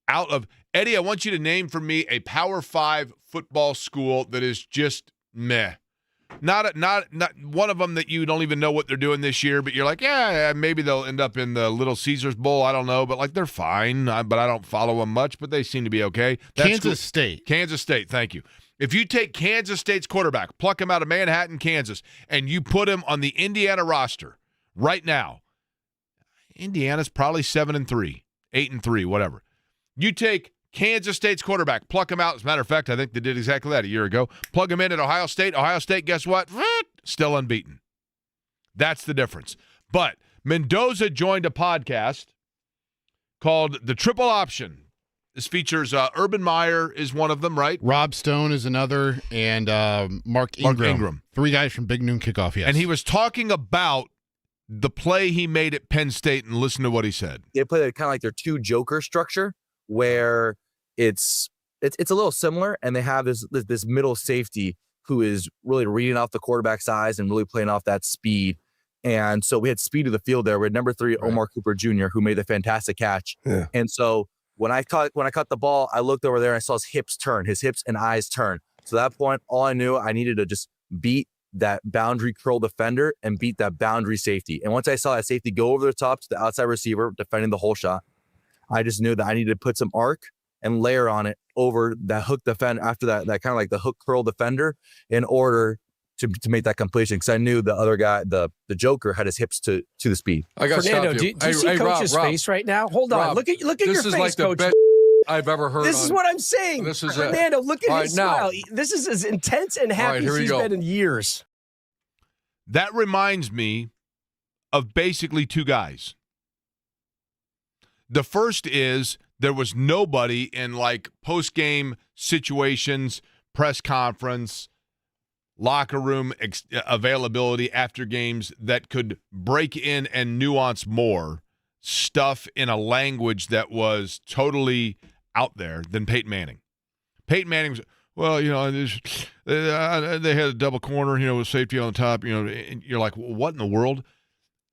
out of – Eddie, I want you to name for me a Power 5 football school that is just meh. Not one of them that you don't even know what they're doing this year, but you're like, yeah, maybe they'll end up in the Little Caesars Bowl. I don't know, but like they're fine. But I don't follow them much, but they seem to be okay. Kansas State. Kansas State, thank you. If you take Kansas State's quarterback, pluck him out of Manhattan, Kansas, and you put him on the Indiana roster right now, Indiana's probably 7-3, 8-3, whatever. You take Kansas State's quarterback, pluck him out. As a matter of fact, I think they did exactly that a year ago. Plug him in at Ohio State. Ohio State, guess what? Still unbeaten. That's the difference. But Mendoza joined a podcast called The Triple Option. This features Urban Meyer is one of them, right? Rob Stone is another, and Mark Ingram. 3 guys from Big Noon Kickoff, yes. And he was talking about the play he made at Penn State, and listen to what he said. They play kind of like their 2 joker structure, where it's a little similar, and they have this middle safety who is really reading off the quarterback's eyes and really playing off that speed. And so we had speed of the field there. We had number 3, Omar Cooper Jr., who made the fantastic catch. Yeah. And so when I caught the ball, I looked over there and I saw his hips and eyes turn. So at that point, all I knew, I needed to just beat that boundary curl defender and beat that boundary safety. And once I saw that safety go over the top to the outside receiver defending the whole shot, I just knew that I needed to put some arc and layer on it over that hook defender after that kind of like the hook curl defender in order to make that completion. Because I knew the other guy, the Joker, had his hips to the speed. I got Fernando, do you see Coach's face right now? Hold on. Look at your face, This is like the Coach. best I've ever heard. This is what I'm saying. This is Fernando, look at All his right, now. smile. This is as intense and happy as he's been in years. That reminds me of basically 2 guys. The first is there was nobody in like post-game situations, press conference, locker room availability after games that could break in and nuance more stuff in a language that was totally out there than Peyton Manning. Peyton Manning was, well, they had a double corner, with safety on the top, and you're like, well, what in the world?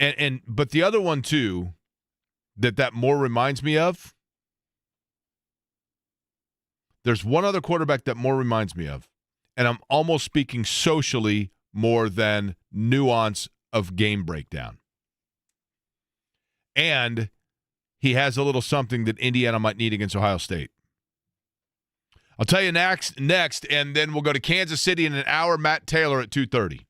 But the other one too, that more reminds me of, There's one other quarterback that more reminds me of, and I'm almost speaking socially more than nuance of game breakdown. And he has a little something that Indiana might need against Ohio State. I'll tell you next, and then we'll go to Kansas City in an hour. Matt Taylor at 2:30.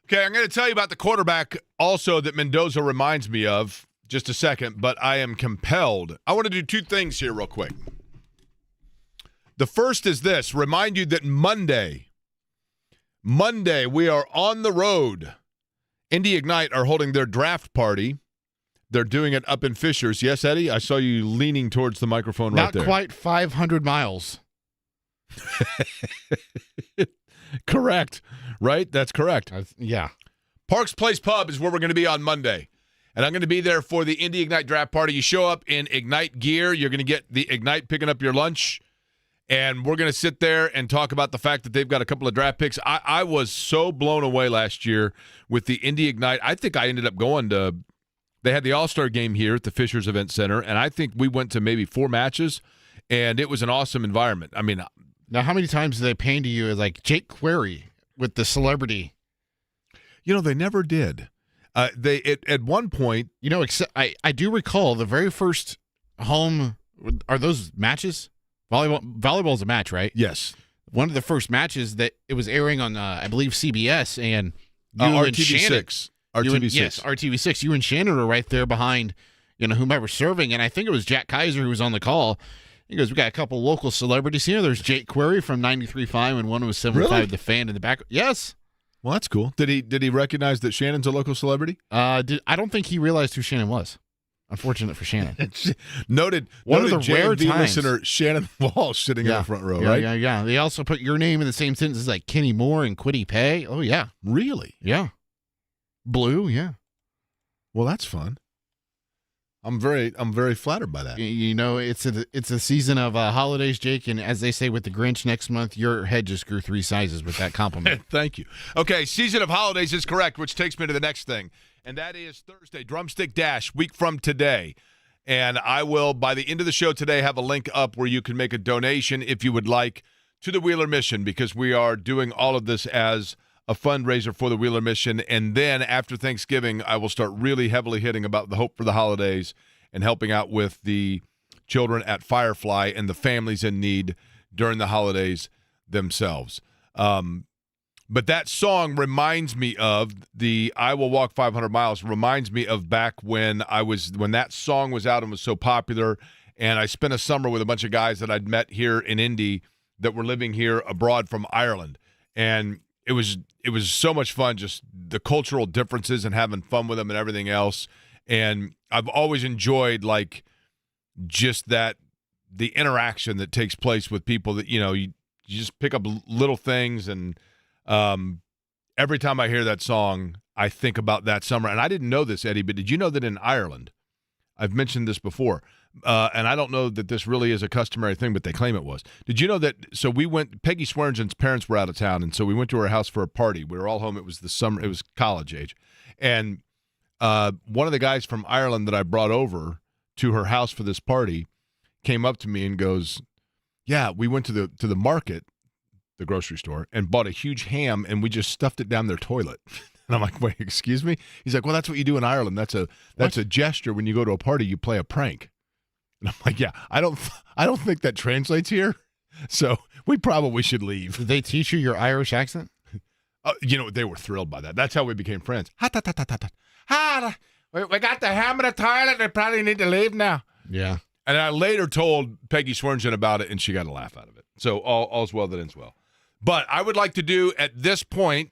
Okay, I'm going to tell you about the quarterback also that Mendoza reminds me of just a second, but I am compelled. I want to do two things here real quick. The first is this. Remind you that Monday, we are on the road. Indy Ignite are holding their draft party. They're doing it up in Fishers. Yes, Eddie? I saw you leaning towards the microphone right there. Not quite 500 miles. Correct. Right? That's correct. Yeah. Parks Place Pub is where we're going to be on Monday. And I'm going to be there for the Indy Ignite draft party. You show up in Ignite gear. You're going to get the Ignite picking up your lunch. And we're going to sit there and talk about the fact that they've got a couple of draft picks. I was so blown away last year with the Indy Ignite. I think I ended up going to – they had the All-Star game here at the Fishers Event Center, and I think we went to maybe 4 matches, and it was an awesome environment. I mean – Now, how many times do they paint to you as like Jake Query with the celebrity? You know, they never did. They at one point – You know, except I do recall the very first home – are those matches? Volleyball's a match, right? Yes. One of the first matches that it was airing on, I believe, CBS, and you and Shannon. RTV6. Yes, RTV6. You and Shannon were right there behind, whomever's serving, and I think it was Jack Kaiser who was on the call. He goes, we got a couple local celebrities here. There's Jake Query from 93.5, and one was 7.5, Really? The Fan in the back. Yes. Well, that's cool. Did he recognize that Shannon's a local celebrity? I don't think he realized who Shannon was. Unfortunate for Shannon. noted One of the rare J&B times. listener Shannon Walsh sitting in the front row, right? Yeah. They also put your name in the same sentence as like Kenny Moore and Quiddy Pay. Oh, yeah. Really? Yeah. Blue, yeah. Well, that's fun. I'm very flattered by that. It's a season of holidays, Jake, and as they say with the Grinch next month, your head just grew 3 sizes with that compliment. Thank you. Okay, season of holidays is correct, which takes me to the next thing, and that is Thursday, Drumstick Dash, week from today. And I will, by the end of the show today, have a link up where you can make a donation if you would like to the Wheeler Mission, because we are doing all of this as a fundraiser for the Wheeler Mission. And then after Thanksgiving, I will start really heavily hitting about the Hope for the Holidays and helping out with the children at Firefly and the families in need during the holidays themselves. But that song reminds me of the I Will Walk 500 Miles, reminds me of back when that song was out and was so popular, and I spent a summer with a bunch of guys that I'd met here in Indy that were living here abroad from Ireland. And it was so much fun, just the cultural differences and having fun with them and everything else. And I've always enjoyed just that the interaction that takes place with people that you just pick up little things. And every time I hear that song, I think about that summer. And I didn't know this, Eddie, but did you know that in Ireland, I've mentioned this before, and I don't know that this really is a customary thing, but they claim it was. Did you know that? So we went. Peggy Swearingen's parents were out of town, and so we went to her house for a party. We were all home. It was the summer. It was college age, and one of the guys from Ireland that I brought over to her house for this party came up to me and goes, "Yeah, we went to the market, the grocery store, and bought a huge ham, and we just stuffed it down their toilet." And I'm like, "Wait, excuse me?" He's like, "Well, that's what you do in Ireland. That's a gesture when you go to a party. You play a prank." And I'm like, "Yeah, I don't think that translates here. So we probably should leave." Did they teach you your Irish accent? They were thrilled by that. That's how we became friends. We got the ham in the toilet. We probably need to leave now. Yeah. And I later told Peggy Swearingen about it, and she got a laugh out of it. So all's well that ends well. But I would like to do at this point,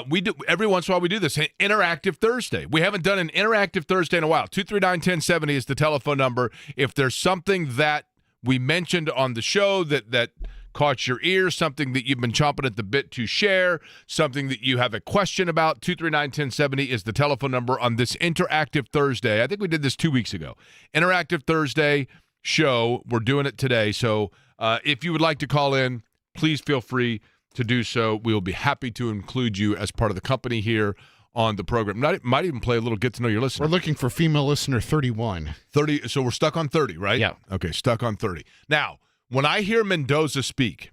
we do every once in a while we do this, an interactive Thursday. We haven't done an interactive Thursday in a while. 239-1070 is the telephone number. If there's something that we mentioned on the show that caught your ear, something that you've been chomping at the bit to share, something that you have a question about, 239-1070 is the telephone number on this interactive Thursday. I think we did this 2 weeks ago. Interactive Thursday show. We're doing it today. So if you would like to call in, please feel free to do so. We will be happy to include you as part of the company here on the program. Might even play a little get to know your listener. We're looking for female listener 31. 30. So we're stuck on 30, right? Yeah. Okay, stuck on 30. Now, when I hear Mendoza speak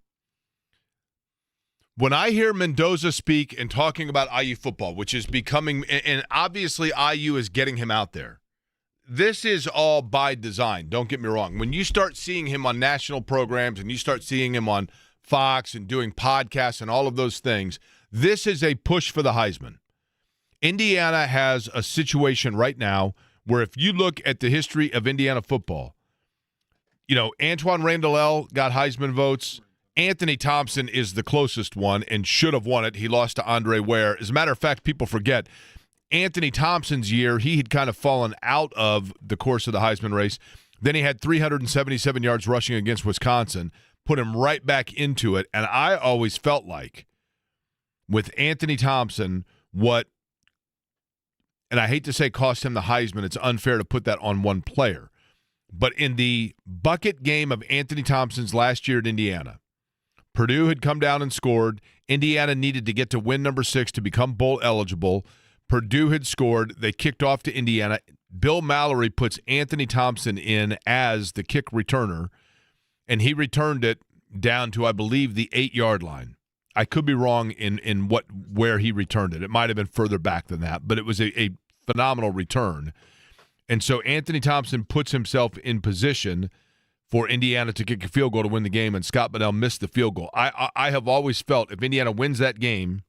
and talking about IU football, which is becoming, and obviously IU is getting him out there. This is all by design. Don't get me wrong. When you start seeing him on national programs and you start seeing him on Fox and doing podcasts and all of those things, This is a push for the Heisman. Indiana has a situation right now where if you look at the history of Indiana football, Antoine Randall got Heisman votes. Anthony Thompson is the closest one and should have won it. He lost to Andre Ware. As a matter of fact, people forget Anthony Thompson's year, he had kind of fallen out of the course of the Heisman race. Then he had 377 yards rushing against Wisconsin, put him right back into it. And I always felt like with Anthony Thompson, and I hate to say cost him the Heisman, it's unfair to put that on one player. But in the bucket game of Anthony Thompson's last year at Indiana, Purdue had come down and scored. Indiana needed to get to win number 6 to become bowl eligible. Purdue had scored. They kicked off to Indiana. Bill Mallory puts Anthony Thompson in as the kick returner, and he returned it down to, I believe, the 8-yard line. I could be wrong in where he returned it. It might have been further back than that, but it was a phenomenal return. And so Anthony Thompson puts himself in position for Indiana to kick a field goal to win the game, and Scott Bedell missed the field goal. I have always felt if Indiana wins that game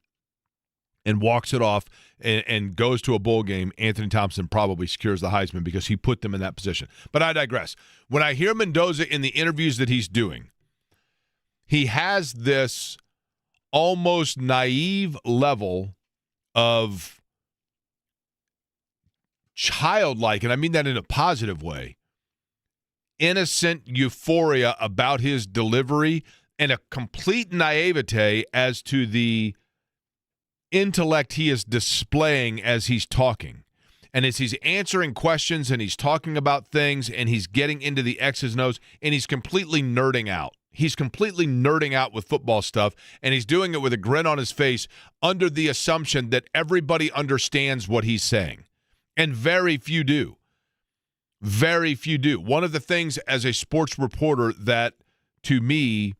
and walks it off and goes to a bowl game, Anthony Thompson probably secures the Heisman because he put them in that position. But I digress. When I hear Mendoza in the interviews that he's doing, he has this almost naive level of childlike, and I mean that in a positive way, innocent euphoria about his delivery and a complete naivete as to the intellect he is displaying as he's talking. And as he's answering questions and he's talking about things and he's getting into the X's and O's and he's completely nerding out. He's completely nerding out with football stuff, and he's doing it with a grin on his face under the assumption that everybody understands what he's saying. And very few do. Very few do. One of the things as a sports reporter that, to me,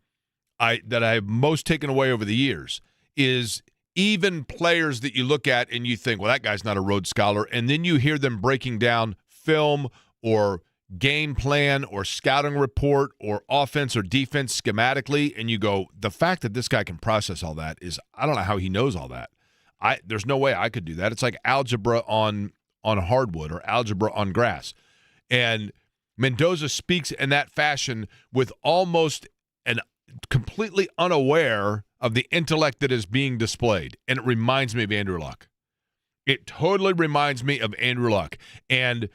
I have most taken away over the years is even players that you look at and you think, well, that guy's not a Rhodes Scholar, and then you hear them breaking down film or game plan or scouting report or offense or defense schematically, and you go, the fact that this guy can process all that is, I don't know how he knows all that. There's no way I could do that. It's like algebra on hardwood or algebra on grass. And Mendoza speaks in that fashion with almost an completely unaware of the intellect that is being displayed. And it reminds me of Andrew Luck. It totally reminds me of Andrew Luck. And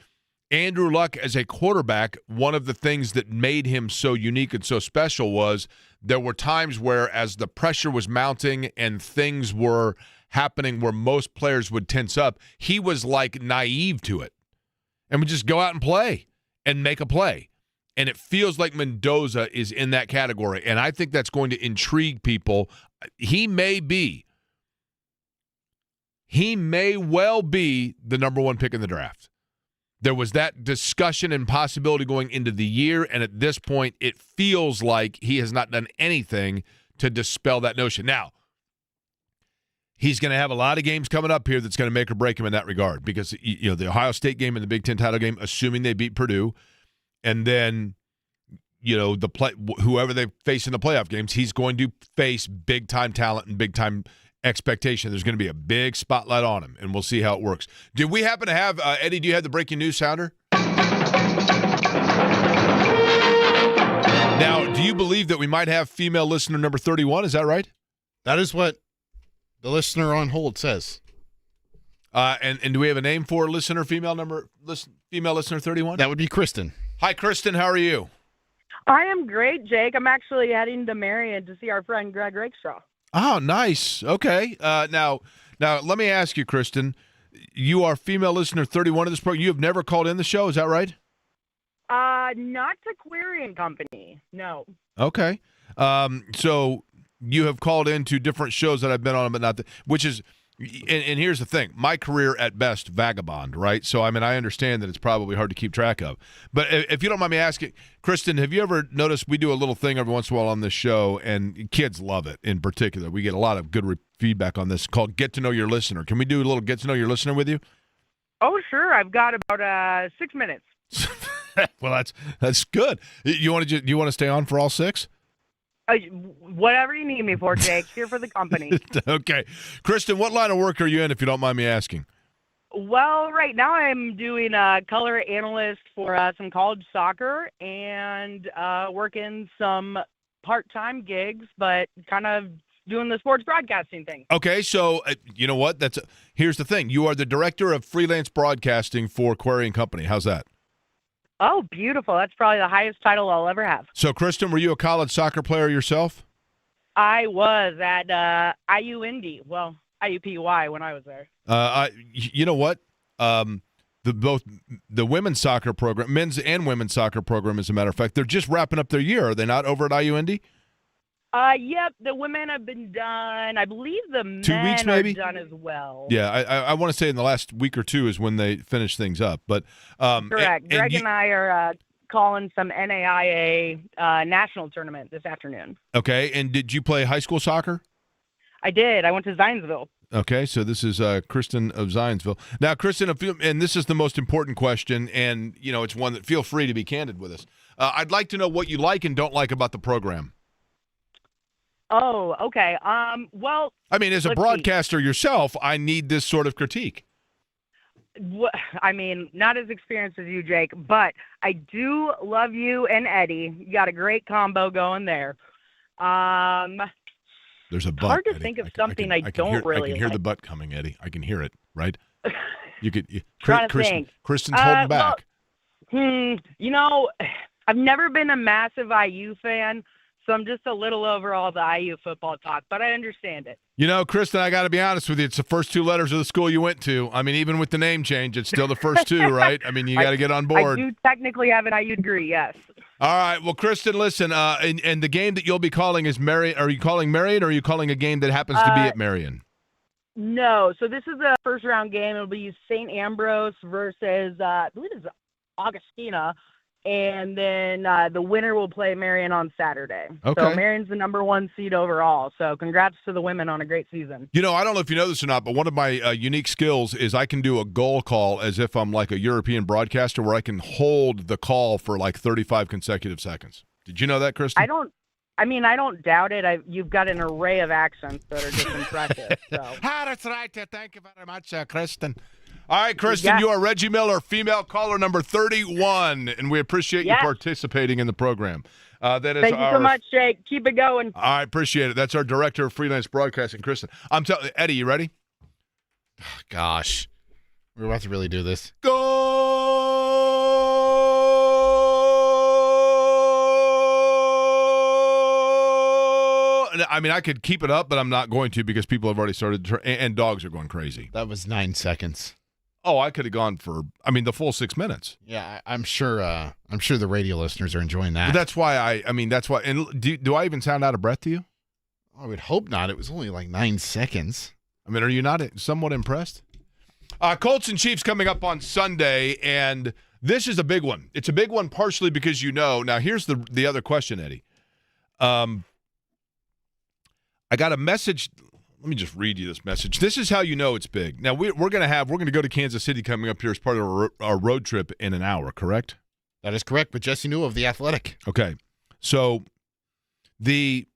Andrew Luck as a quarterback, one of the things that made him so unique and so special was there were times where as the pressure was mounting and things were happening where most players would tense up, he was like naive to it and would just go out and play and make a play. And it feels like Mendoza is in that category. And I think that's going to intrigue people. He may well be the number 1 pick in the draft. There was that discussion and possibility going into the year, and at this point, it feels like he has not done anything to dispel that notion. Now, he's going to have a lot of games coming up here that's going to make or break him in that regard because, the Ohio State game and the Big Ten title game, assuming they beat Purdue, and then, whoever they face in the playoff games, he's going to face big-time talent and big-time expectation. There's going to be a big spotlight on him, and we'll see how it works. Did we happen to have, Eddie, do you have the breaking news sounder? Now, do you believe that we might have female listener number 31? Is that right? That is what the listener on hold says. And do we have a name for female listener 31? That would be Kristen. Hi, Kristen. How are you? I am great, Jake. I'm actually heading to Marion to see our friend Greg Rakestraw. Oh, nice. Okay. Now, let me ask you, Kristen. You are female listener 31 of this program. You have never called in the show. Is that right? Not to Query & Company. No. Okay. So you have called into different shows that I've been on, but not which is. And here's the thing. My career, at best, vagabond, right? So, I understand that it's probably hard to keep track of. But if you don't mind me asking, Kristen, have you ever noticed we do a little thing every once in a while on this show, and kids love it in particular. We get a lot of good feedback on this called Get to Know Your Listener. Can we do a little Get to Know Your Listener with you? Oh, sure. I've got about 6 minutes. Well, that's good. You want to stay on for all 6? Whatever you need me for, Jake. Here for the company. Okay. Kristen, what line of work are you in, if you don't mind me asking? Well, right now I'm doing a color analyst for some college soccer and working some part-time gigs, but kind of doing the sports broadcasting thing. Okay, so you know what? Here's the thing. You are the director of freelance broadcasting for Query & Company. How's that? Oh, beautiful. That's probably the highest title I'll ever have. So, Kristen, were you a college soccer player yourself? I was at IU Indy. Well, IUPY when I was there. You know what? Both the women's soccer program, men's and women's soccer program, as a matter of fact, they're just wrapping up their year. Are they not over at IU Indy? Yep. The women have been done. I believe the men 2 weeks, maybe? are done as well. Yeah, I want to say in the last week or two is when they finish things up. But correct. Greg and I are calling some NAIA national tournament this afternoon. Okay, and did you play high school soccer? I did. I went to Zionsville. Okay, so this is Kristen of Zionsville. Now, Kristen, and this is the most important question, and it's one that feel free to be candid with us. I'd like to know what you like and don't like about the program. Oh, okay. Well, I mean, as a broadcaster yourself, I need this sort of critique. I mean, not as experienced as you, Jake, but I do love you and Eddie. You got a great combo going there. There's a butt. Hard to Eddie. think of something I don't really like. I can hear the butt coming, Eddie. I can hear it, right? You could. Trying to think. Kristen's holding back. Well, I've never been a massive IU fan, so I'm just a little over all the IU football talk, but I understand it. Kristen, I got to be honest with you. It's the first two letters of the school you went to. I mean, even with the name change, it's still the first two, right? I mean, you got to get on board. I do technically have an IU degree, yes. All right. Well, Kristen, listen, and the game that you'll be calling is Marion. Are you calling Marion, or are you calling a game that happens to be at Marion? No. So this is a first-round game. It'll be St. Ambrose versus, I believe it's Augustina. And then the winner will play Marion on Saturday. Okay. So Marion's the number 1 seed overall. So congrats to the women on a great season. I don't know if you know this or not, but one of my unique skills is I can do a goal call as if I'm like a European broadcaster, where I can hold the call for like 35 consecutive seconds. Did you know that, Kristen? I don't doubt it. You've got an array of accents that are just impressive. So. That's right. Thank you very much, Kristen. All right, Kristen, you are Reggie Miller, female caller number 31, and we appreciate you participating in the program. Thank you so much, Jake. Keep it going. I appreciate it. That's our director of freelance broadcasting, Kristen. I'm telling Eddie, you ready? Oh, gosh. We're about to really do this. Go! I mean, I could keep it up, but I'm not going to because people have already started, and dogs are going crazy. That was 9 seconds. Oh, I could have gone for, the full 6 minutes. Yeah, I'm sure the radio listeners are enjoying that. But that's why that's why. And do I even sound out of breath to you? I would hope not. It was only like 9 seconds. I mean, are you not somewhat impressed? Colts and Chiefs coming up on Sunday, and this is a big one. It's a big one partially because now here's the other question, Eddie. I got a message. Let me just read you this message. This is how you know it's big. Now we're going to go to Kansas City coming up here as part of our road trip in an hour, correct? That is correct, but Jesse knew of The Athletic. Okay. So it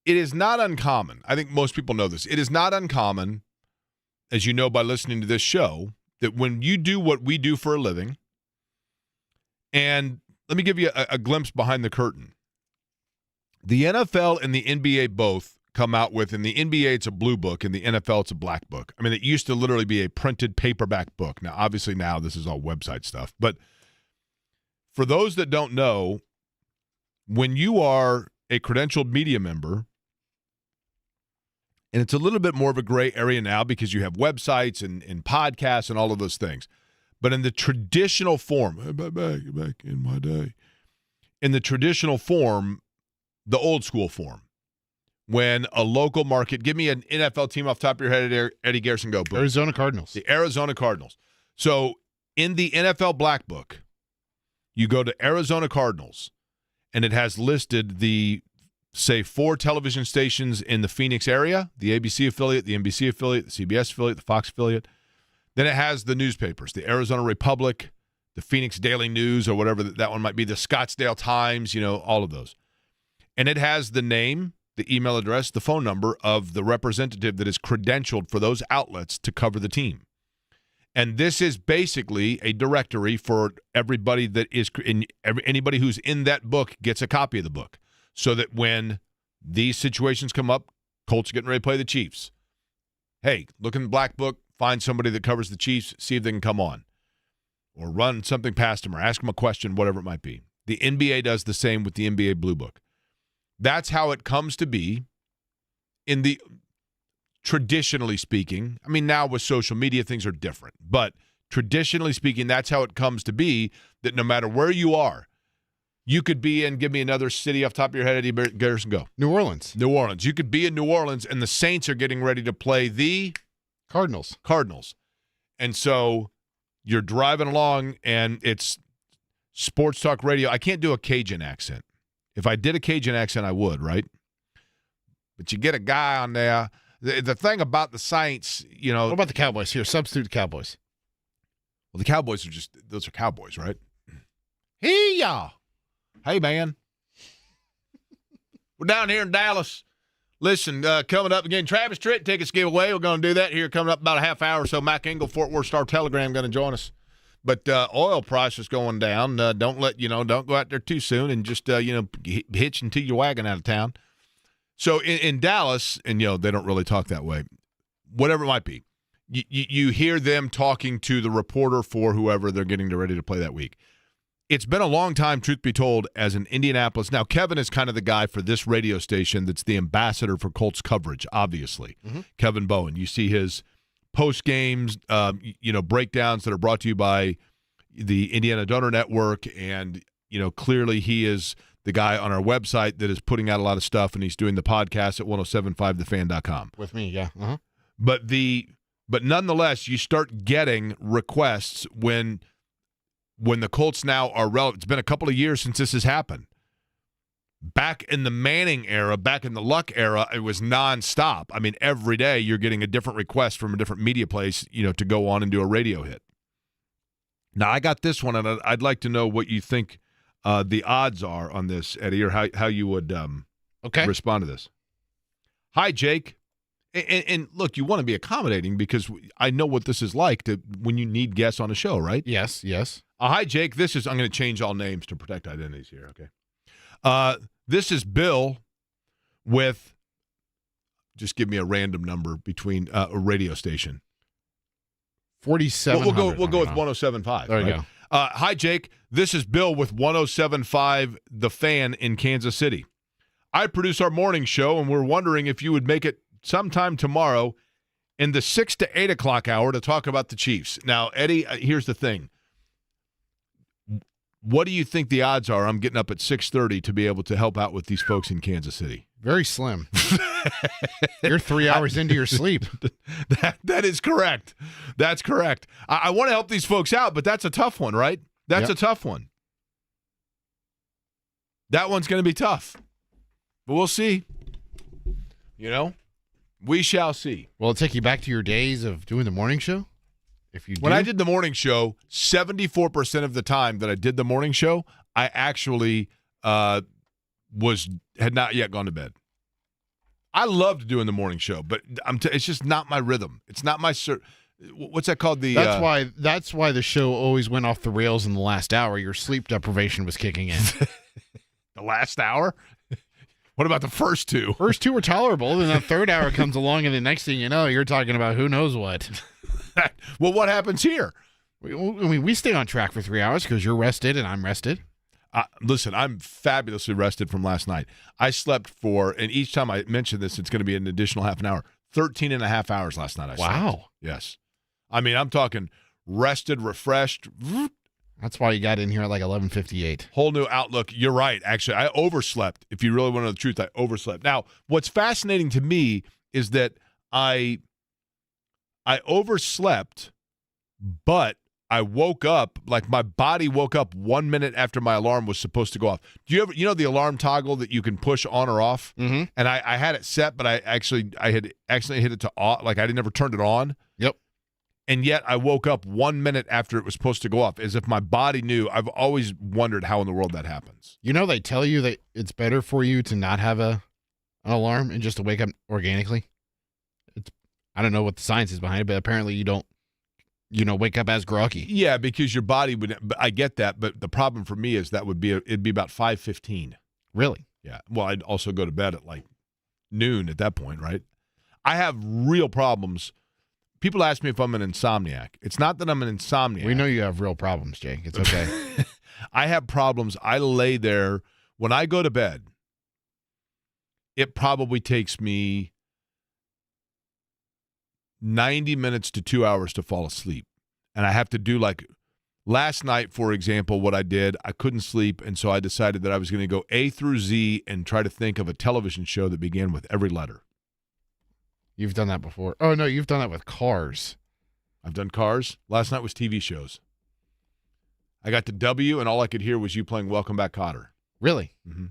is not uncommon. I think most people know this. It is not uncommon, as you know by listening to this show, that when you do what we do for a living, and let me give you a glimpse behind the curtain. The NFL and the NBA both come out with, in the NBA it's a blue book, in the NFL it's a black book. I mean, it used to literally be a printed paperback book. Now, obviously now this is all website stuff. But for those that don't know, when you are a credentialed media member, and it's a little bit more of a gray area now because you have websites and podcasts and all of those things. But in the traditional form, back in my day, in the traditional form, the old school form, when a local market, give me an NFL team off the top of your head, Eddie Garrison, go. Boom. Arizona Cardinals. The Arizona Cardinals. So in the NFL Black Book, you go to Arizona Cardinals, and it has listed the, say, 4 television stations in the Phoenix area, the ABC affiliate, the NBC affiliate, the CBS affiliate, the Fox affiliate. Then it has the newspapers, the Arizona Republic, the Phoenix Daily News, or whatever that one might be, the Scottsdale Times, all of those. And it has the name, the email address, the phone number of the representative that is credentialed for those outlets to cover the team. And this is basically a directory for everybody that is anybody who's in that book gets a copy of the book, so that when these situations come up, Colts getting ready to play the Chiefs. Hey, look in the black book, find somebody that covers the Chiefs, see if they can come on, or run something past them, or ask them a question, whatever it might be. The NBA does the same with the NBA Blue Book. That's how it comes to be in the traditionally speaking. I mean, now with social media, things are different. But traditionally speaking, that's how it comes to be, that no matter where you are, you could be in, give me another city off the top of your head, Eddie Garrison, go. New Orleans. New Orleans. You could be in New Orleans, and the Saints are getting ready to play the Cardinals. And so you're driving along, and it's sports talk radio. I can't do a Cajun accent. If I did a Cajun accent, I would, right? But you get a guy on there. The thing about the Saints, you know. What about the Cowboys here? Substitute Cowboys. Well, the Cowboys are those are Cowboys, right? Hey, y'all. Hey, man. We're down here in Dallas. Listen, coming up again, Travis Tritt tickets giveaway. We're going to do that here coming up about a half hour or so. Mac Engel, Fort Worth Star-Telegram, going to join us. But oil price is going down. Don't go out there too soon and just, hitch into your wagon out of town. So in Dallas, and, they don't really talk that way, whatever it might be, you hear them talking to the reporter for whoever they're getting ready to play that week. It's been a long time, truth be told, as an Indianapolis. Now, Kevin is kind of the guy for this radio station that's the ambassador for Colts coverage, obviously. Mm-hmm. Kevin Bowen. You see his post-games, breakdowns that are brought to you by the Indiana Donor Network, and, clearly he is the guy on our website that is putting out a lot of stuff, and he's doing the podcast at 1075thefan.com. With me, yeah. Uh-huh. But nonetheless, you start getting requests when the Colts now are relevant. It's been a couple of years since this has happened. Back in the Manning era, back in the Luck era, it was nonstop. I mean, every day you're getting a different request from a different media place, to go on and do a radio hit. Now, I got this one, and I'd like to know what you think the odds are on this, Eddie, or how you would respond to this. Hi, Jake. And look, you want to be accommodating because I know what this is like when you need guests on a show, right? Yes. Hi, Jake. I'm going to change all names to protect identities here, okay? This is Bill with, just give me a random number between a radio station. 47. We'll go with 107.5. There you go. Hi, Jake. This is Bill with 107.5 The Fan in Kansas City. I produce our morning show, and we're wondering if you would make it sometime tomorrow in the 6 to 8 o'clock hour to talk about the Chiefs. Now, Eddie, here's the thing. What do you think the odds are I'm getting up at 6:30 to be able to help out with these folks in Kansas City? Very slim. You're 3 hours into your sleep. That is correct. That's correct. I want to help these folks out, but that's a tough one, right? That's a tough one. That one's going to be tough. But we'll see. We shall see. Will it take you back to your days of doing the morning show? When I did the morning show, 74% of the time that I did the morning show, I actually had not yet gone to bed. I loved doing the morning show, but it's just not my rhythm. It's not my what's that called? That's why the show always went off the rails in the last hour. Your sleep deprivation was kicking in. The last hour? What about the first two? First two were tolerable, then the third hour comes along, and the next thing you know, you're talking about who knows what. Well, what happens here? We stay on track for 3 hours because you're rested and I'm rested. Listen, I'm fabulously rested from last night. I slept and each time I mention this, it's going to be an additional half an hour. 13 and a half hours last night I slept. Wow. Yes. I mean, I'm talking rested, refreshed. That's why you got in here at like 11:58. Whole new outlook. You're right. Actually, I overslept. If you really want to know the truth, I overslept. Now, what's fascinating to me is that I overslept, but I woke up, like my body woke up 1 minute after my alarm was supposed to go off. Do you ever, the alarm toggle that you can push on or off? Mm-hmm. And I had it set, but I had accidentally hit it to off. Like I never turned it on. Yep. And yet I woke up 1 minute after it was supposed to go off, as if my body knew. I've always wondered how in the world that happens. You know, they tell you that it's better for you to not have an alarm and just to wake up organically. I don't know what the science is behind it, but apparently you don't, wake up as groggy. Yeah, because your body would. I get that, but the problem for me is it'd be about 5:15. Really? Yeah. Well, I'd also go to bed at like noon at that point, right? I have real problems. People ask me if I'm an insomniac. It's not that I'm an insomniac. We know you have real problems, Jake. It's okay. I have problems. I lay there. When I go to bed, it probably takes me 90 minutes to 2 hours to fall asleep. And I have to do like last night, for example, what I did, I couldn't sleep. And so I decided that I was going to go A through Z and try to think of a television show that began with every letter. You've done that before. Oh, no, you've done that with Cars. I've done Cars. Last night was TV shows. I got to W, and all I could hear was you playing Welcome Back, Kotter. Really? Mm-hmm.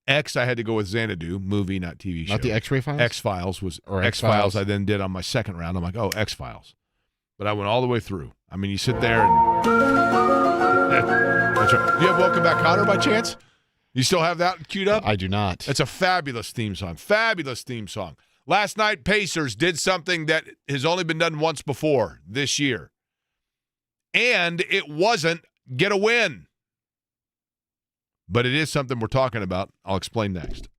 X, I had to go with Xanadu, movie, not TV show. Not the X-Ray Files? X-Files was or X-Files I then did on my second round. I'm like, oh, X-Files. But I went all the way through. I mean, you sit there and... That's right. Do you have Welcome Back, Kotter by chance? You still have that queued up? I do not. It's a fabulous theme song. Fabulous theme song. Last night, Pacers did something that has only been done once before this year. And it wasn't get a win. But it is something we're talking about. I'll explain next.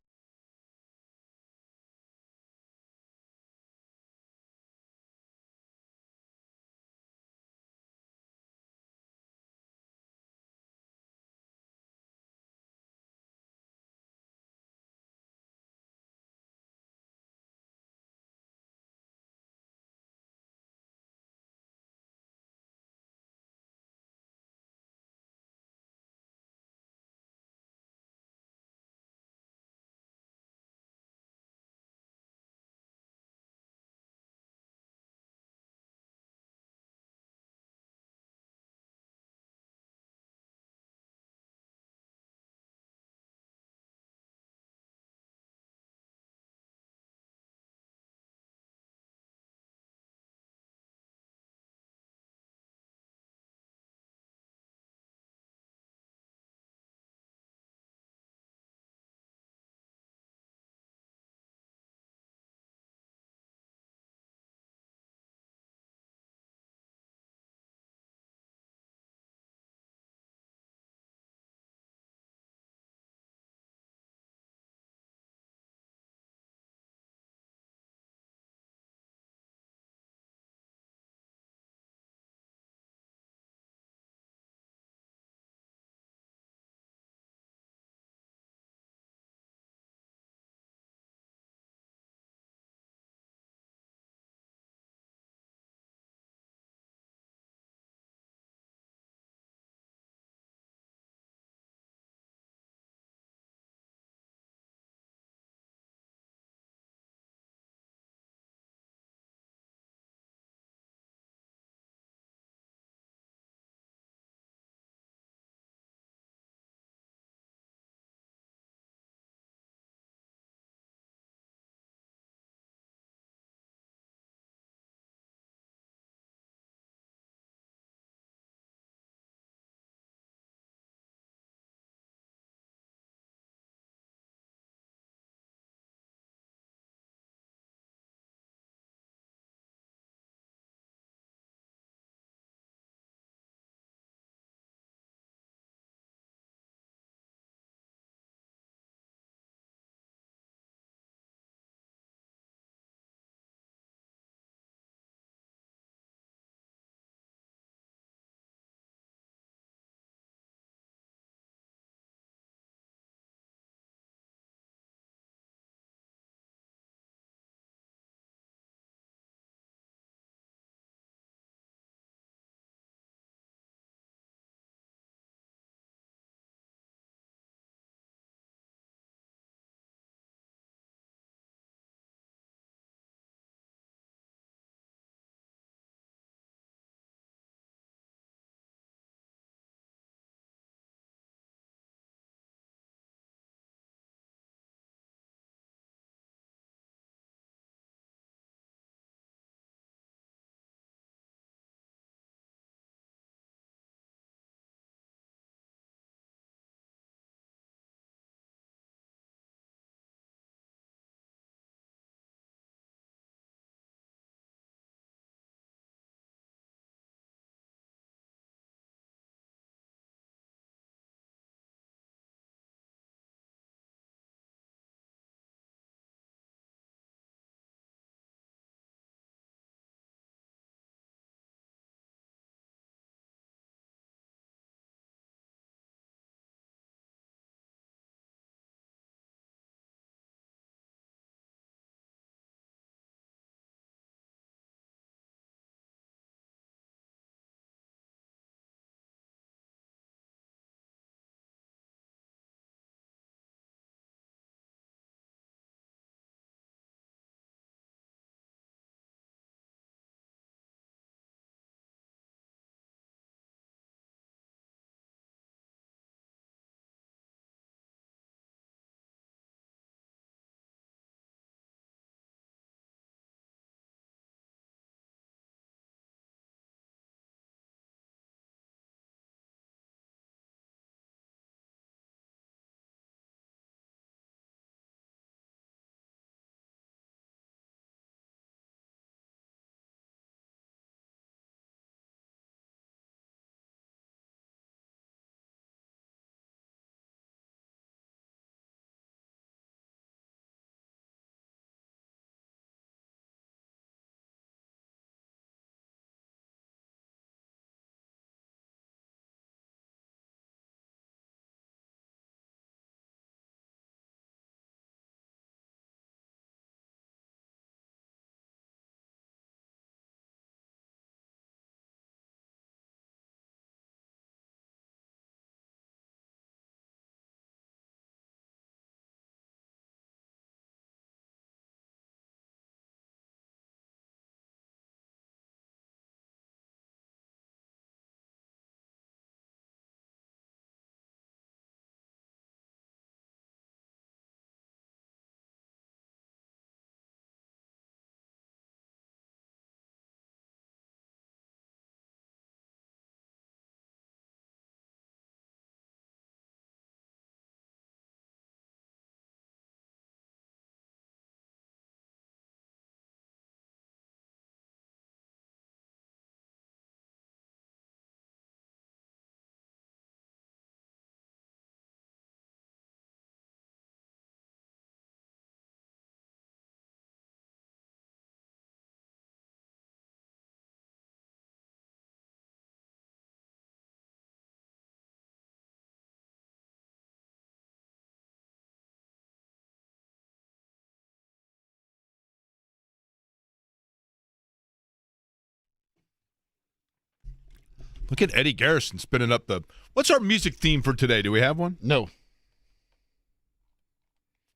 Look at Eddie Garrison spinning up the. What's our music theme for today? Do we have one? No.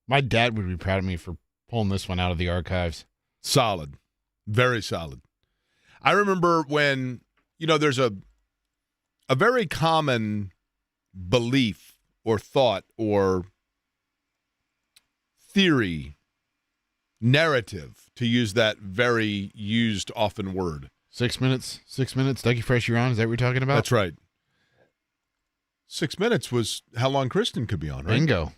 My dad would be proud of me for pulling this one out of the archives. Solid. Very solid. I remember when, there's a very common belief or thought or theory, narrative, to use that very used often word. 6 minutes. Dougie Fresh, you're on. Is that what you're talking about? That's right. 6 minutes was how long Kristen could be on, right? Bingo.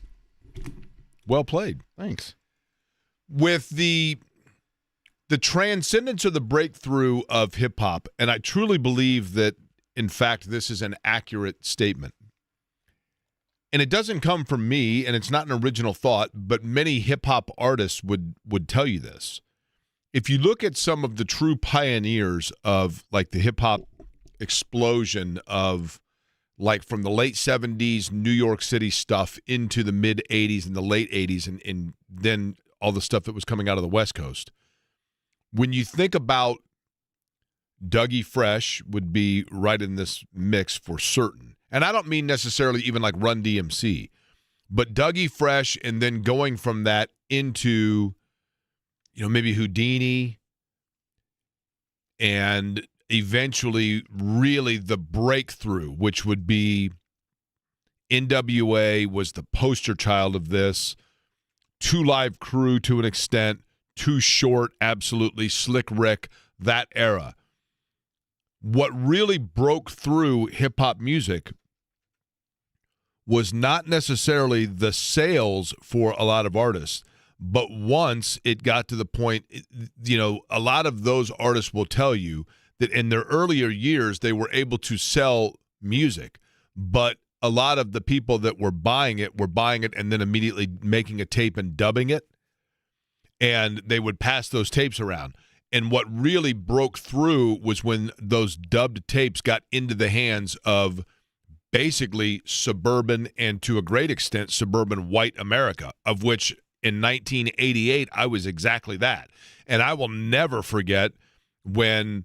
Well played. Thanks. With the transcendence or the breakthrough of hip-hop, and I truly believe that, in fact, this is an accurate statement. And it doesn't come from me, and it's not an original thought, but many hip-hop artists would tell you this. If you look at some of the true pioneers of, like, the hip-hop explosion of, like, from the late 70s New York City stuff into the mid-'80s and the late 80s and then all the stuff that was coming out of the West Coast, when you think about Dougie Fresh would be right in this mix for certain. And I don't mean necessarily even like Run DMC, but Dougie Fresh and then going from that into, maybe Houdini and eventually really the breakthrough, which would be NWA was the poster child of this, Two Live Crew to an extent, Too Short, absolutely, Slick Rick, that era. What really broke through hip-hop music was not necessarily the sales for a lot of artists, but once it got to the point, a lot of those artists will tell you that in their earlier years, they were able to sell music, but a lot of the people that were buying it and then immediately making a tape and dubbing it, and they would pass those tapes around. And what really broke through was when those dubbed tapes got into the hands of basically suburban and to a great extent suburban white America, of which in 1988 I was exactly that. And I will never forget when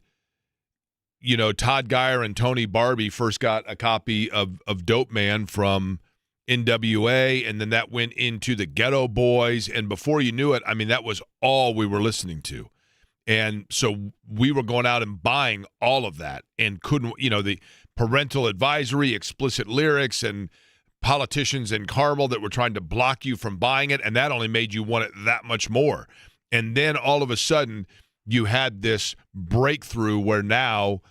Todd Geyer and Tony Barbie first got a copy of Dope Man from NWA, and then that went into the Ghetto Boys, and before you knew it, that was all we were listening to. And so we were going out and buying all of that and couldn't, the parental advisory, explicit lyrics, and politicians in Carmel that were trying to block you from buying it, and that only made you want it that much more. And then all of a sudden, you had this breakthrough where now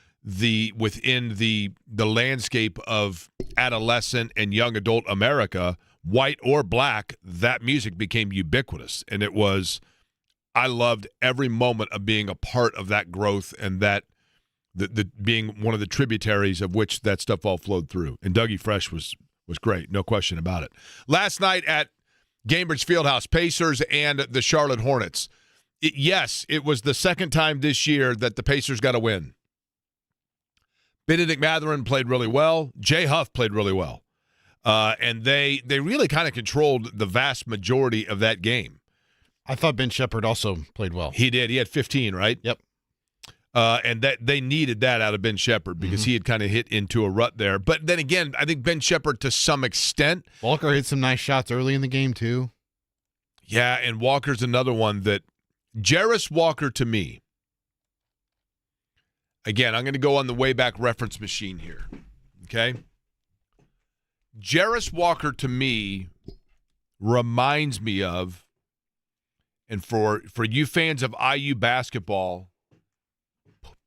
within the landscape of adolescent and young adult America, white or black, that music became ubiquitous. And I loved every moment of being a part of that growth and that the being one of the tributaries of which that stuff all flowed through. And Dougie Fresh was great, no question about it. Last night at Gainbridge Fieldhouse, Pacers and the Charlotte Hornets. It was the second time this year that the Pacers got a win. Benedict Mathurin played really well. Jay Huff played really well. And they really kind of controlled the vast majority of that game. I thought Ben Shepherd also played well. He did. He had 15, right? Yep. And that they needed that out of Ben Shepherd because he had kind of hit into a rut there. But then again, I think Ben Shepherd to some extent. Walker hit some nice shots early in the game too. Yeah, and Walker's another one that Jarris Walker to me. Again, I'm going to go on the Wayback Reference machine here. Okay? Jarris Walker to me reminds me of, and for you fans of IU basketball,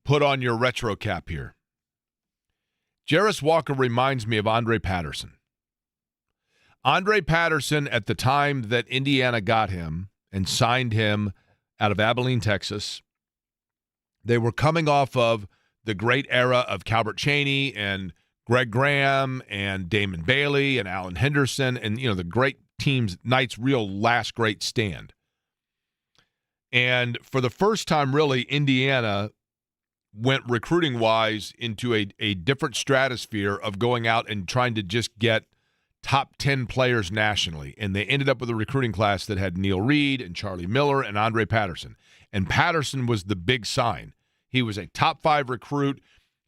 put on your retro cap here. Jarris Walker reminds me of Andre Patterson. Andre Patterson, at the time that Indiana got him and signed him out of Abilene, Texas, they were coming off of the great era of Calbert Chaney and Greg Graham and Damon Bailey and Alan Henderson and, the great teams, Knight's real last great stand. And for the first time, really, Indiana went recruiting-wise into a different stratosphere of going out and trying to just get top 10 players nationally. And they ended up with a recruiting class that had Neil Reed and Charlie Miller and Andre Patterson. And Patterson was the big sign. He was a top 5 recruit.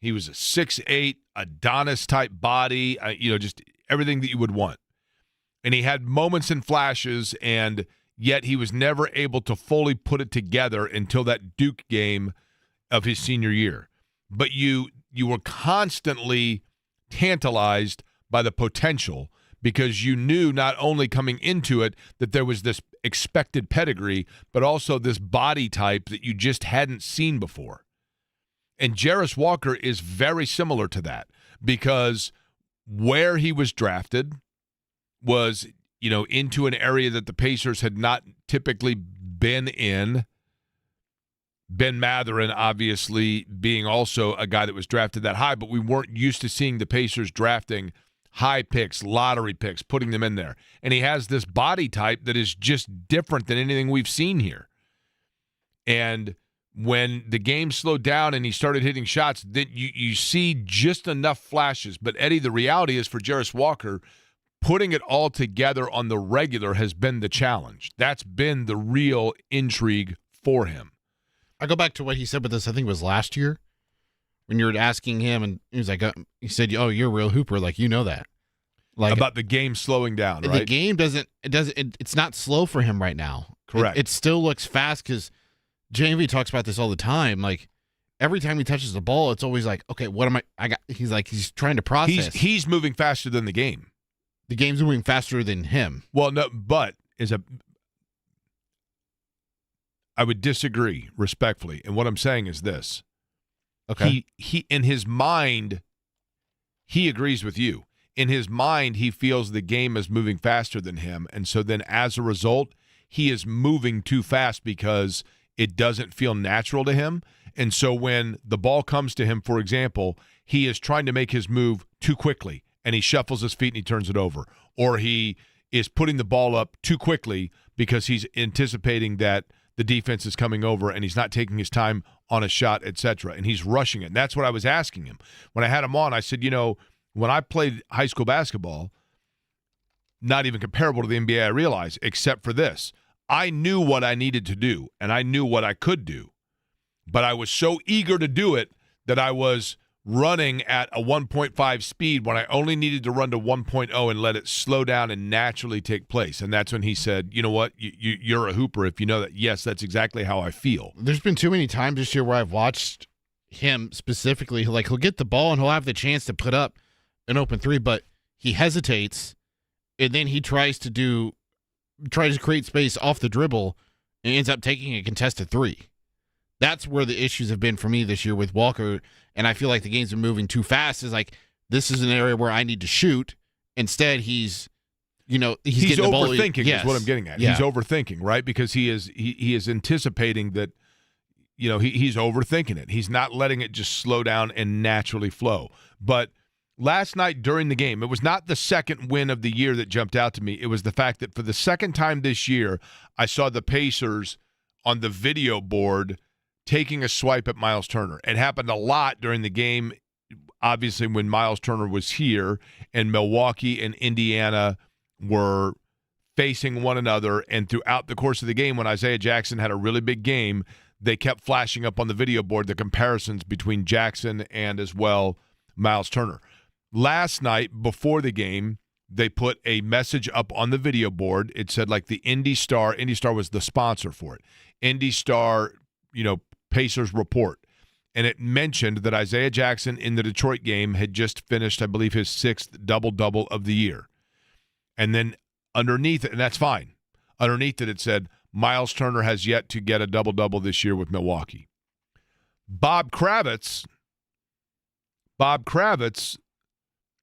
He was a 6'8", Adonis-type body, just everything that you would want. And he had moments and flashes, and yet he was never able to fully put it together until that Duke game of his senior year. But you were constantly tantalized by the potential because you knew not only coming into it that there was this expected pedigree, but also this body type that you just hadn't seen before. And Jarris Walker is very similar to that because where he was drafted was, into an area that the Pacers had not typically been in. Ben Mathurin, obviously, being also a guy that was drafted that high, but we weren't used to seeing the Pacers drafting high picks, lottery picks, putting them in there. And he has this body type that is just different than anything we've seen here. And when the game slowed down and he started hitting shots, then you see just enough flashes. But, Eddie, the reality is for Jarris Walker, putting it all together on the regular has been the challenge. That's been the real intrigue for him. I go back to what he said with this, I think it was last year, when you were asking him, and he was like, he said, "Oh, you're a real hooper, like you know that." Like about the game slowing down, right? The game it's not slow for him right now. Correct. It still looks fast because JV talks about this all the time. Like every time he touches the ball, it's always like, okay, what am I got? He's trying to process. He's moving faster than the game. The game's moving faster than him. Well, no, but I would disagree respectfully. And what I'm saying is this. Okay. He in his mind, he agrees with you. In his mind, he feels the game is moving faster than him. And so then as a result, he is moving too fast because it doesn't feel natural to him. And so when the ball comes to him, for example, he is trying to make his move too quickly and he shuffles his feet and he turns it over. Or he is putting the ball up too quickly because he's anticipating that the defense is coming over and he's not taking his time on a shot, etc. And he's rushing it. And that's what I was asking him. When I had him on, I said, when I played high school basketball, not even comparable to the NBA, I realize, except for this. I knew what I needed to do, and I knew what I could do. But I was so eager to do it that I was running at a 1.5 speed when I only needed to run to 1.0 and let it slow down and naturally take place. And that's when he said, you know what, you're a hooper if you know that. Yes, that's exactly how I feel. There's been too many times this year where I've watched him specifically, like he'll get the ball and he'll have the chance to put up an open three, but he hesitates, and then he tries to create space off the dribble and ends up taking a contested three. That's where the issues have been for me this year with Walker, and I feel like the game's been moving too fast. Is like, this is an area where I need to shoot. Instead, he's overthinking yes. is what I'm getting at. Yeah. He's overthinking, right? Because he is anticipating that, he's overthinking it. He's not letting it just slow down and naturally flow. But last night during the game, it was not the second win of the year that jumped out to me. It was the fact that for the second time this year, I saw the Pacers on the video board taking a swipe at Miles Turner. It happened a lot during the game, obviously, when Miles Turner was here and Milwaukee and Indiana were facing one another. And throughout the course of the game, when Isaiah Jackson had a really big game, they kept flashing up on the video board the comparisons between Jackson and as well Miles Turner. Last night, before the game, they put a message up on the video board. It said, like, the Indy Star was the sponsor for it. Indy Star, Pacers report. And it mentioned that Isaiah Jackson in the Detroit game had just finished, I believe, his 6th double-double of the year. And then underneath it, and that's fine, underneath it said, Miles Turner has yet to get a double-double this year with Milwaukee. Bob Kravitz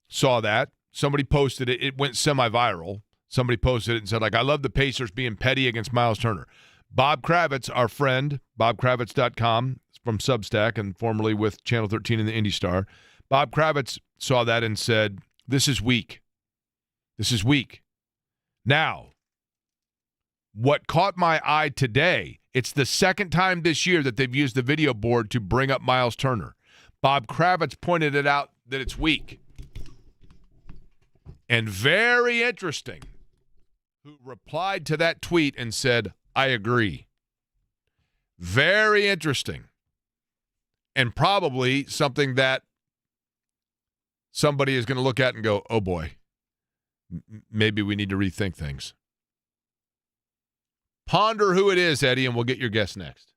saw that. Somebody posted it. It went semi-viral. Somebody posted it and said, like, I love the Pacers being petty against Miles Turner. Bob Kravitz, our friend, bobkravitz.com, from Substack and formerly with Channel 13 in the Indy Star. Bob Kravitz saw that and said, this is weak. This is weak. Now, what caught my eye today, it's the second time this year that they've used the video board to bring up Miles Turner. Bob Kravitz pointed it out that it's weak. And very interesting, who replied to that tweet and said, I agree. Very interesting. And probably something that somebody is going to look at and go, oh boy, maybe we need to rethink things. Ponder who it is, Eddie, and we'll get your guess next.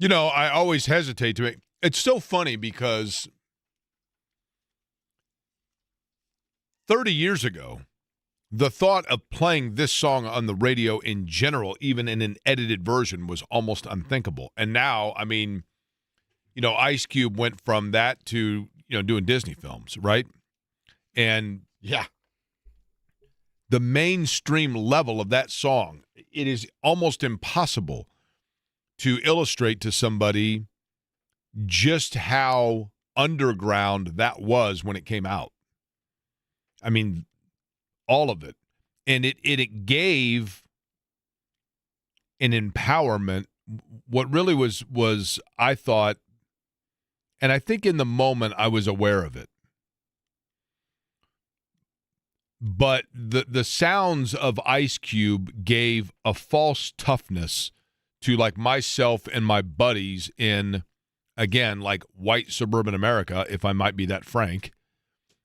I always hesitate to make – it's so funny because 30 years ago, the thought of playing this song on the radio in general, even in an edited version, was almost unthinkable. And now, I mean, Ice Cube went from that to, doing Disney films, right? And yeah, the mainstream level of that song, it is almost impossible to illustrate to somebody just how underground that was when it came out. I mean, all of it. And it gave an empowerment. What really was, I thought, and I think in the moment I was aware of it, but the sounds of Ice Cube gave a false toughness to like myself and my buddies in, again, like white suburban America, if I might be that frank.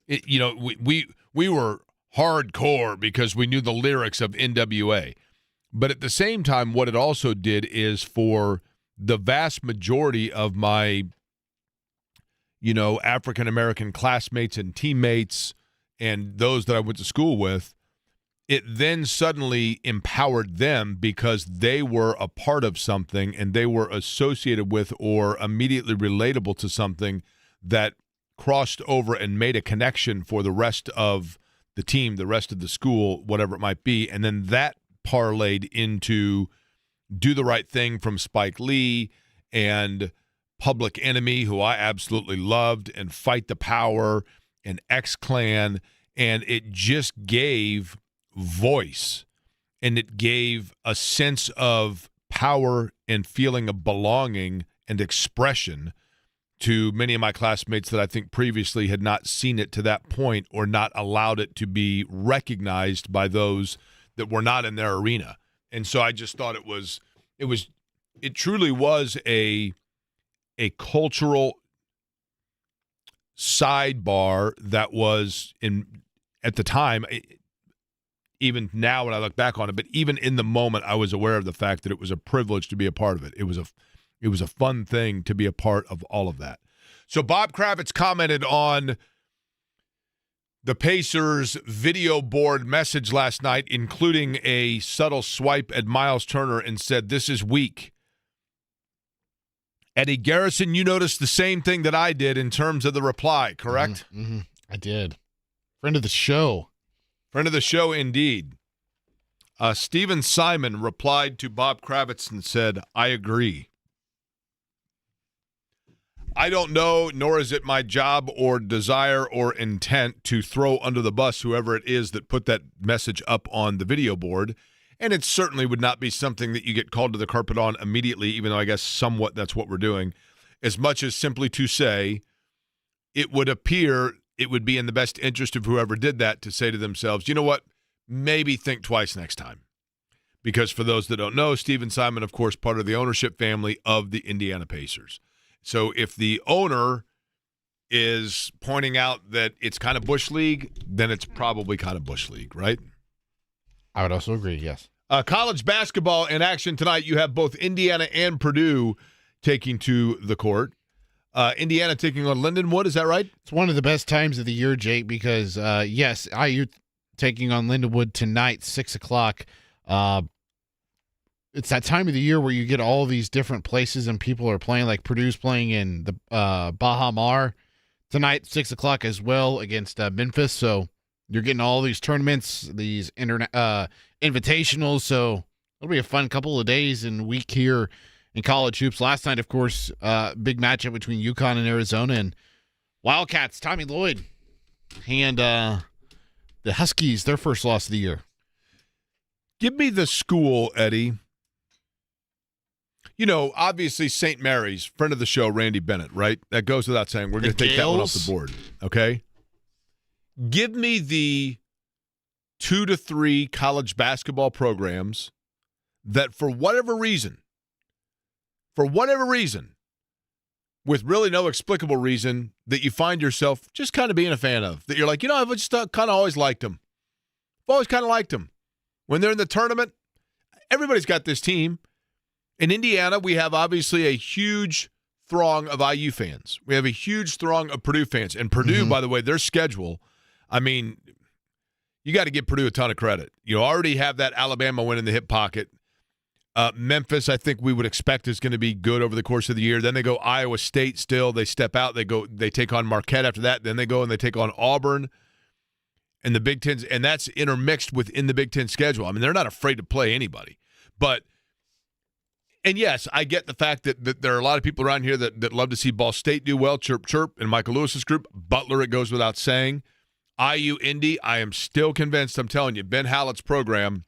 We were hardcore because we knew the lyrics of NWA. But at the same time, what it also did is for the vast majority of my, African-American classmates and teammates and those that I went to school with, it then suddenly empowered them because they were a part of something and they were associated with or immediately relatable to something that crossed over and made a connection for the rest of the team, the rest of the school, whatever it might be. And then that parlayed into Do the Right Thing from Spike Lee and Public Enemy, who I absolutely loved, and Fight the Power and X-Clan. And it just gave voice, and it gave a sense of power and feeling of belonging and expression to many of my classmates that I think previously had not seen it to that point or not allowed it to be recognized by those that were not in their arena. And so I just thought it truly was a cultural sidebar that was at the time, even now when I look back on it, but even in the moment, I was aware of the fact that it was a privilege to be a part of it. It was a fun thing to be a part of all of that. So Bob Kravitz commented on the Pacers video board message last night, including a subtle swipe at Miles Turner, and said, "This is weak." Eddie Garrison, you noticed the same thing that I did in terms of the reply, correct? Mm-hmm. I did. Friend of the show. Friend of the show, indeed. Stephen Simon replied to Bob Kravitz and said, "I agree. I don't know, nor is it my job or desire or intent to throw under the bus whoever it is that put that message up on the video board. And it certainly would not be something that you get called to the carpet on immediately, even though I guess somewhat that's what we're doing, as much as simply to say it would appear it would be in the best interest of whoever did that to say to themselves, you know what, maybe think twice next time." Because for those that don't know, Stephen Simon, of course, part of the ownership family of the Indiana Pacers. So if the owner is pointing out that it's kind of Bush League, then it's probably kind of Bush League, right? I would also agree, yes. College basketball in action tonight. You have both Indiana and Purdue taking to the court. Indiana taking on Lindenwood, is that right? It's one of the best times of the year, Jake, because, yes, IU taking on Lindenwood tonight, 6 o'clock. It's that time of the year where you get all these different places and people are playing, like Purdue's playing in the Baha Mar tonight, 6 o'clock as well against Memphis. So you're getting all these tournaments, these invitationals. So it'll be a fun couple of days and week here in college hoops. Last night, of course, big matchup between UConn and Arizona, and Wildcats, Tommy Lloyd, and the Huskies, their first loss of the year. Give me the school, Eddie. Obviously St. Mary's, friend of the show, Randy Bennett, right? That goes without saying. We're going to take that one off the board, okay? Give me the 2 to 3 college basketball programs that for whatever reason, with really no explicable reason, that you find yourself just kind of being a fan of, that you're like, I've just kind of always liked them. I've always kind of liked them. When they're in the tournament, everybody's got this team. In Indiana, we have obviously a huge throng of IU fans. We have a huge throng of Purdue fans. And Purdue, by the way, their schedule, I mean, you got to give Purdue a ton of credit. You already have that Alabama win in the hip pocket. Memphis, I think we would expect is going to be good over the course of the year. Then they go Iowa State still. They step out. They take on Marquette after that. Then they go and they take on Auburn and the Big Ten. And that's intermixed within the Big Ten schedule. I mean, they're not afraid to play anybody. And yes, I get the fact that there are a lot of people around here that love to see Ball State do well, chirp, chirp, in Michael Lewis's group. Butler, it goes without saying. IU, Indy, I am still convinced, I'm telling you, Ben Hallett's program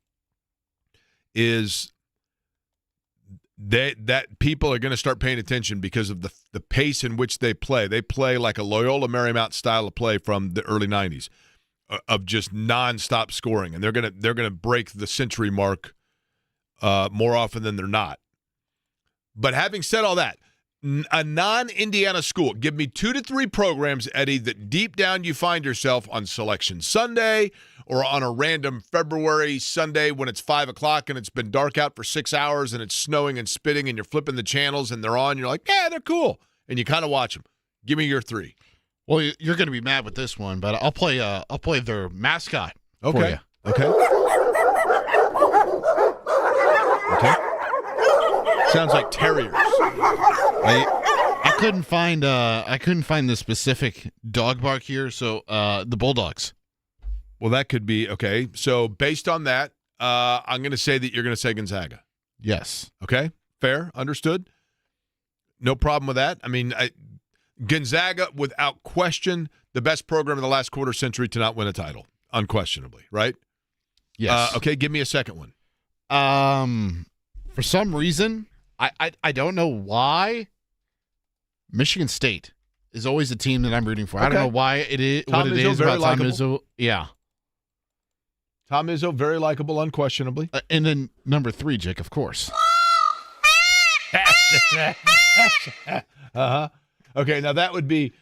is that people are going to start paying attention because of the pace in which they play. They play like a Loyola Marymount style of play from the early 90s of just nonstop scoring, and they're going to break the century mark more often than they're not. But having said all that, a non-Indiana school, give me 2 to 3 programs, Eddie, that deep down you find yourself on Selection Sunday or on a random February Sunday when it's 5 o'clock and it's been dark out for 6 hours and it's snowing and spitting and you're flipping the channels and they're on. You're like, yeah, they're cool. And you kind of watch them. Give me your 3. Well, you're going to be mad with this one, but I'll play their mascot for you. Okay. Okay. Sounds like terriers. I couldn't find the specific dog bark here, so the Bulldogs. Well, that could be okay. So based on that, I'm going to say that you're going to say Gonzaga. Yes. Okay. Fair. Understood. No problem with that. I mean, Gonzaga, without question, the best program in the last quarter century to not win a title, unquestionably. Right? Yes. Okay. Give me a second one. For some reason, I don't know why. Michigan State is always a team that I'm rooting for. Okay. I don't know why it is. Tom what it Izzo, is very about Tom likable. Izzo. Yeah. Tom Izzo, very likable, unquestionably. And then number 3, Jake, of course. Uh-huh. Okay, now that would be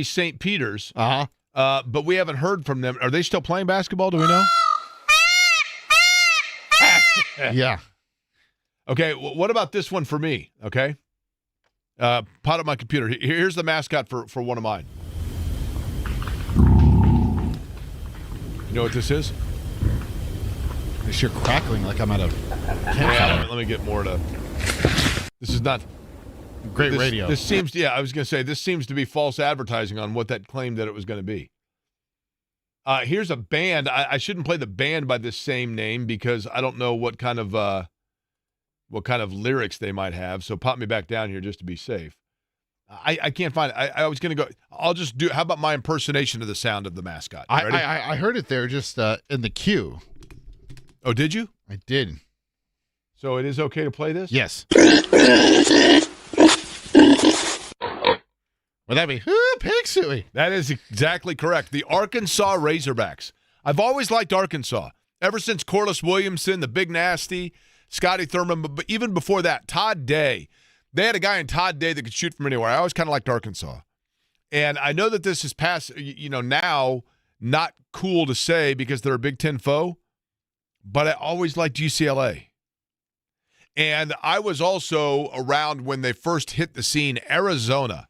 St. Peter's. Uh-huh. But we haven't heard from them. Are they still playing basketball? Do we know? Yeah. Okay, what about this one for me? Okay. Pot up my computer. Here's the mascot for one of mine. You know what this is? It's sure crackling like I'm at a campfire. Let me get more to. This is not great radio. This seems, I was going to say, this seems to be false advertising on what that claimed that it was going to be. Here's a band. I shouldn't play the band by this same name because I don't know what kind of lyrics they might have. So pop me back down here just to be safe. I can't find it. I was going to go. I'll just do. How about my impersonation of the sound of the mascot? Ready? I heard it there just in the queue. Oh, did you? I did. So it is okay to play this? Yes. Would that be pig suey? That is exactly correct. The Arkansas Razorbacks. I've always liked Arkansas. Ever since Corliss Williamson, the Big Nasty, Scotty Thurman, but even before that, Todd Day. They had a guy in Todd Day that could shoot from anywhere. I always kind of liked Arkansas. And I know that this is past, now not cool to say because they're a Big Ten foe, but I always liked UCLA. And I was also around when they first hit the scene. Arizona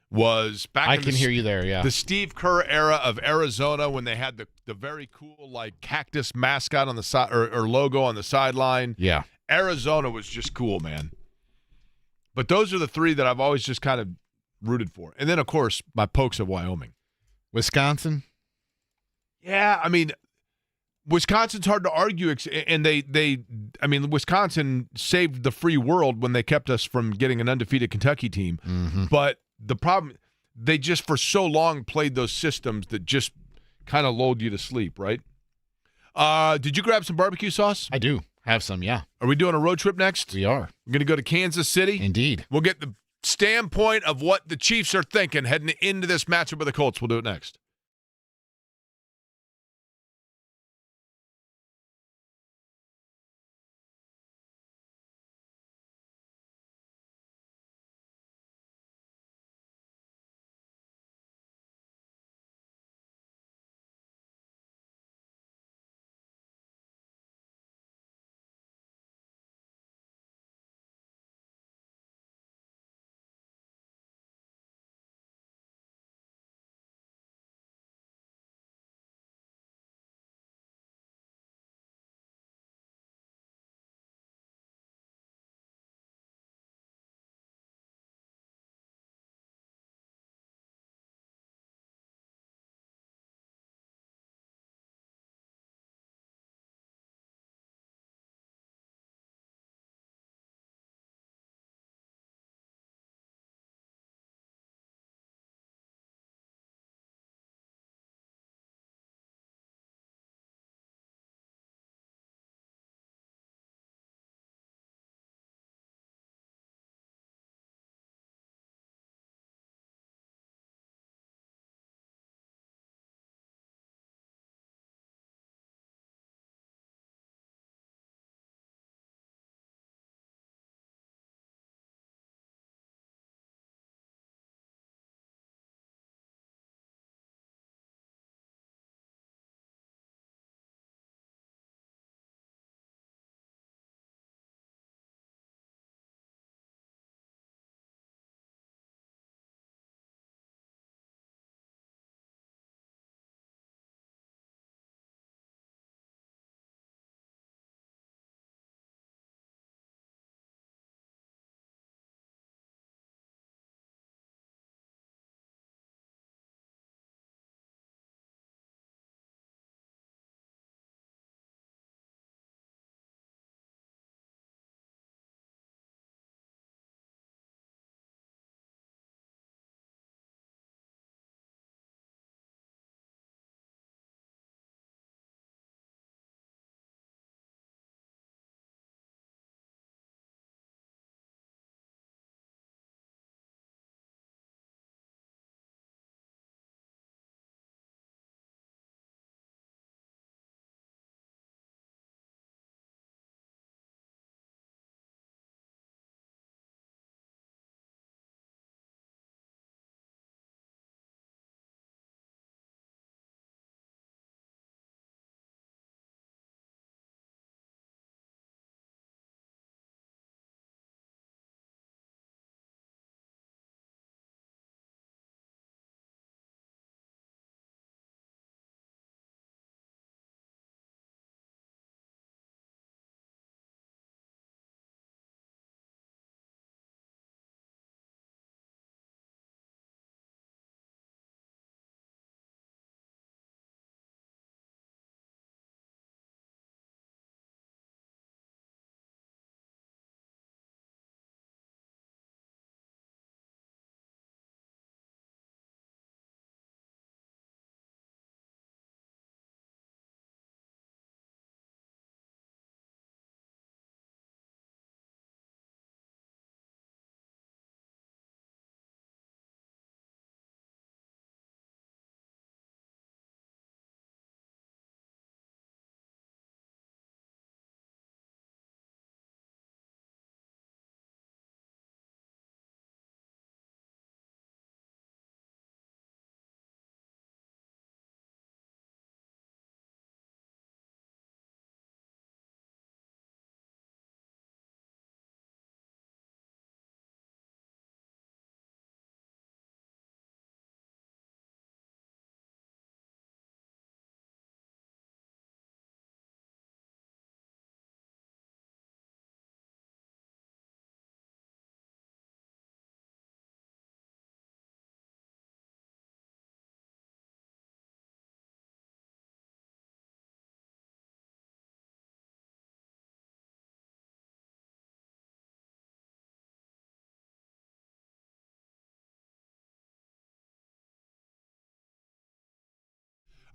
was back I in can hear you there, yeah. The Steve Kerr era of Arizona when they had the very cool cactus mascot on the side or logo on the sideline. Yeah. Arizona was just cool, man. But those are the 3 that I've always just kind of rooted for. And then, of course, my Pokes of Wyoming. Wisconsin? Yeah, I mean, Wisconsin's hard to argue. And Wisconsin saved the free world when they kept us from getting an undefeated Kentucky team. Mm-hmm. But the problem, they just for so long played those systems that just kind of lulled you to sleep, right? Did you grab some barbecue sauce? I do. Have some, yeah. Are we doing a road trip next? We are. We're going to go to Kansas City? Indeed. We'll get the standpoint of what the Chiefs are thinking heading into this matchup with the Colts. We'll do it next.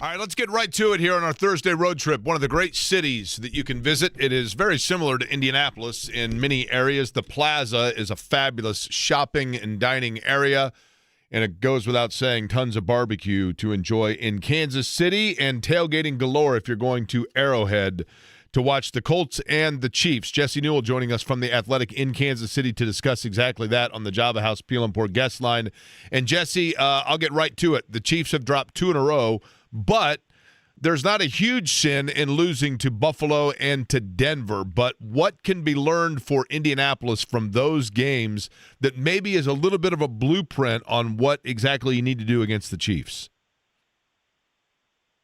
All right, let's get right to it here on our Thursday road trip. One of the great cities that you can visit. It is very similar to Indianapolis in many areas. The Plaza is a fabulous shopping and dining area, and it goes without saying, tons of barbecue to enjoy in Kansas City and tailgating galore if you're going to Arrowhead to watch the Colts and the Chiefs. Jesse Newell joining us from The Athletic in Kansas City to discuss exactly that on the Java House Peel and Pour guest line. And Jesse, I'll get right to it. The Chiefs have dropped 2 in a row, but there's not a huge sin in losing to Buffalo and to Denver. But what can be learned for Indianapolis from those games that maybe is a little bit of a blueprint on what exactly you need to do against the Chiefs?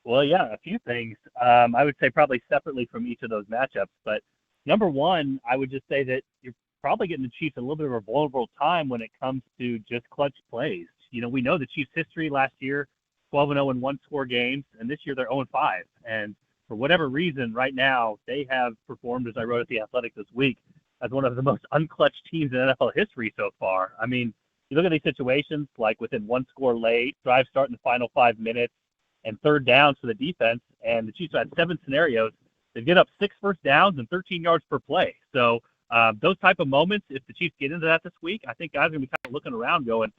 Well, yeah, a few things. I would say probably separately from each of those matchups. But number one, I would just say that you're probably getting the Chiefs a little bit of a vulnerable time when it comes to just clutch plays. You know, we know the Chiefs' history last year, 12-0 in one-score games, and this year they're 0-5. And for whatever reason, right now, they have performed, as I wrote at The Athletic this week, as one of the most unclutched teams in NFL history so far. I mean, you look at these situations, like within one score late, drive start in the final 5 minutes, and third downs for the defense, and the Chiefs had 7 scenarios. They get up 6 first downs and 13 yards per play. So those type of moments, if the Chiefs get into that this week, I think guys are going to be kind of looking around going,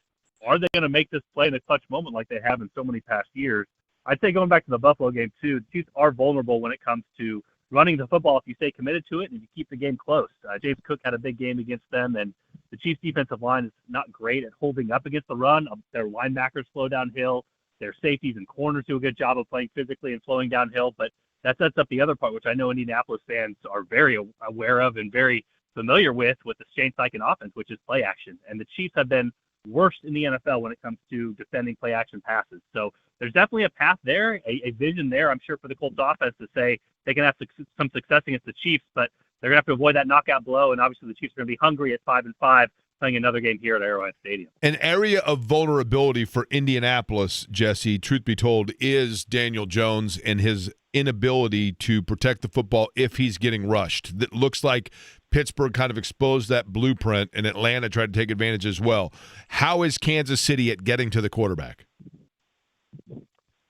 are they going to make this play in a clutch moment like they have in so many past years? I'd say going back to the Buffalo game, too, the Chiefs are vulnerable when it comes to running the football if you stay committed to it and you keep the game close. James Cook had a big game against them, and the Chiefs' defensive line is not great at holding up against the run. Their linebackers slow downhill. Their safeties and corners do a good job of playing physically and slowing downhill, but that sets up the other part, which I know Indianapolis fans are very aware of and very familiar with the Shane Steichen offense, which is play action. And the Chiefs have been worst in the NFL when it comes to defending play action passes. So there's definitely a path there, a vision there, I'm sure, for the Colts offense to say they can have some success against the Chiefs, but they're going to have to avoid that knockout blow, and obviously the Chiefs are going to be hungry at 5-5. Playing another game here at Arrowhead Stadium. An area of vulnerability for Indianapolis, Jesse, truth be told, is Daniel Jones and his inability to protect the football if he's getting rushed. That looks like Pittsburgh kind of exposed that blueprint, and Atlanta tried to take advantage as well. How is Kansas City at getting to the quarterback?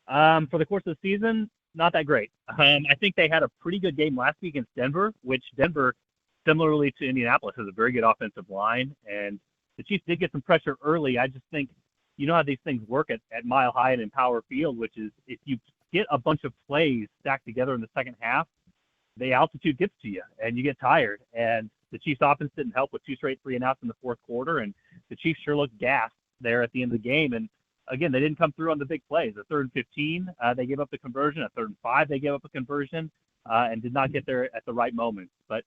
For the course of the season, not that great. I think they had a pretty good game last week against Denver, which Denver, similarly to Indianapolis, has a very good offensive line, and the Chiefs did get some pressure early. I just think, you know how these things work at Mile High and Empower Field, which is if you get a bunch of plays stacked together in the second half, the altitude gets to you, and you get tired. And the Chiefs' offense didn't help with 2 straight 3-and-outs in the fourth quarter, and the Chiefs sure looked gassed there at the end of the game. And again, they didn't come through on the big plays. A 3rd and 15, they gave up the conversion. A 3rd and 5, they gave up a conversion, and did not get there at the right moment. But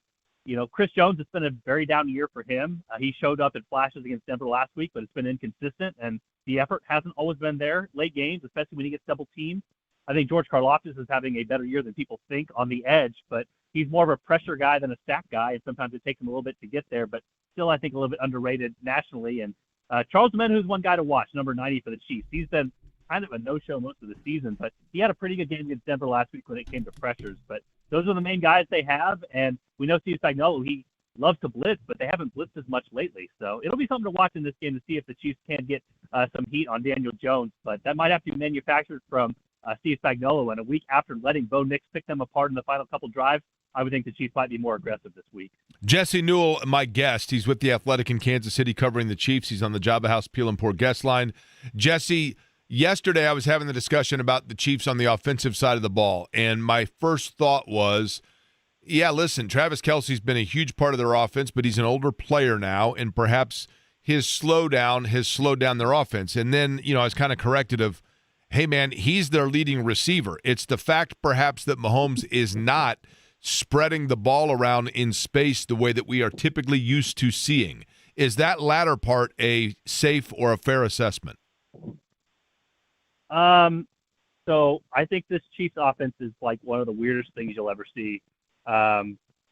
you know, Chris Jones, it's been a very down year for him. He showed up in flashes against Denver last week, but it's been inconsistent, and the effort hasn't always been there late games, especially when he gets double teamed. I think George Karlaftis is having a better year than people think on the edge, but he's more of a pressure guy than a sack guy, and sometimes it takes him a little bit to get there, but still I think a little bit underrated nationally. And Charles Omenihu is one guy to watch, number 90 for the Chiefs. He's been kind of a no-show most of the season, but he had a pretty good game against Denver last week when it came to pressures. But those are the main guys they have, and we know Steve Spagnuolo, he loves to blitz, but they haven't blitzed as much lately. So it'll be something to watch in this game to see if the Chiefs can get some heat on Daniel Jones, but that might have to be manufactured from Steve Spagnuolo, and a week after letting Bo Nix pick them apart in the final couple drives, I would think the Chiefs might be more aggressive this week. Jesse Newell, my guest. He's with The Athletic in Kansas City covering the Chiefs. He's on the Java House Peel and Pour guest line. Jesse, yesterday I was having the discussion about the Chiefs on the offensive side of the ball, and my first thought was, yeah, listen, Travis Kelce's been a huge part of their offense, but he's an older player now, and perhaps his slowdown has slowed down their offense. And then, I was kind of corrected of, hey, man, he's their leading receiver. It's the fact perhaps that Mahomes is not spreading the ball around in space the way that we are typically used to seeing. Is that latter part a safe or a fair assessment? So I think this Chiefs offense is like one of the weirdest things you'll ever see.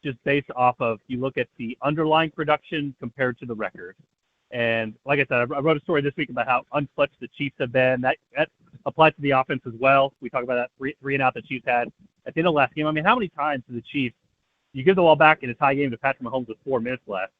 Just based off of, you look at the underlying production compared to the record. And like I said, I wrote a story this week about how unclutched the Chiefs have been. That applies to the offense as well. We talk about that three and out the Chiefs had at the end of last game. I mean, how many times do the Chiefs, you give the ball back in a tie game to Patrick Mahomes with 4 minutes left,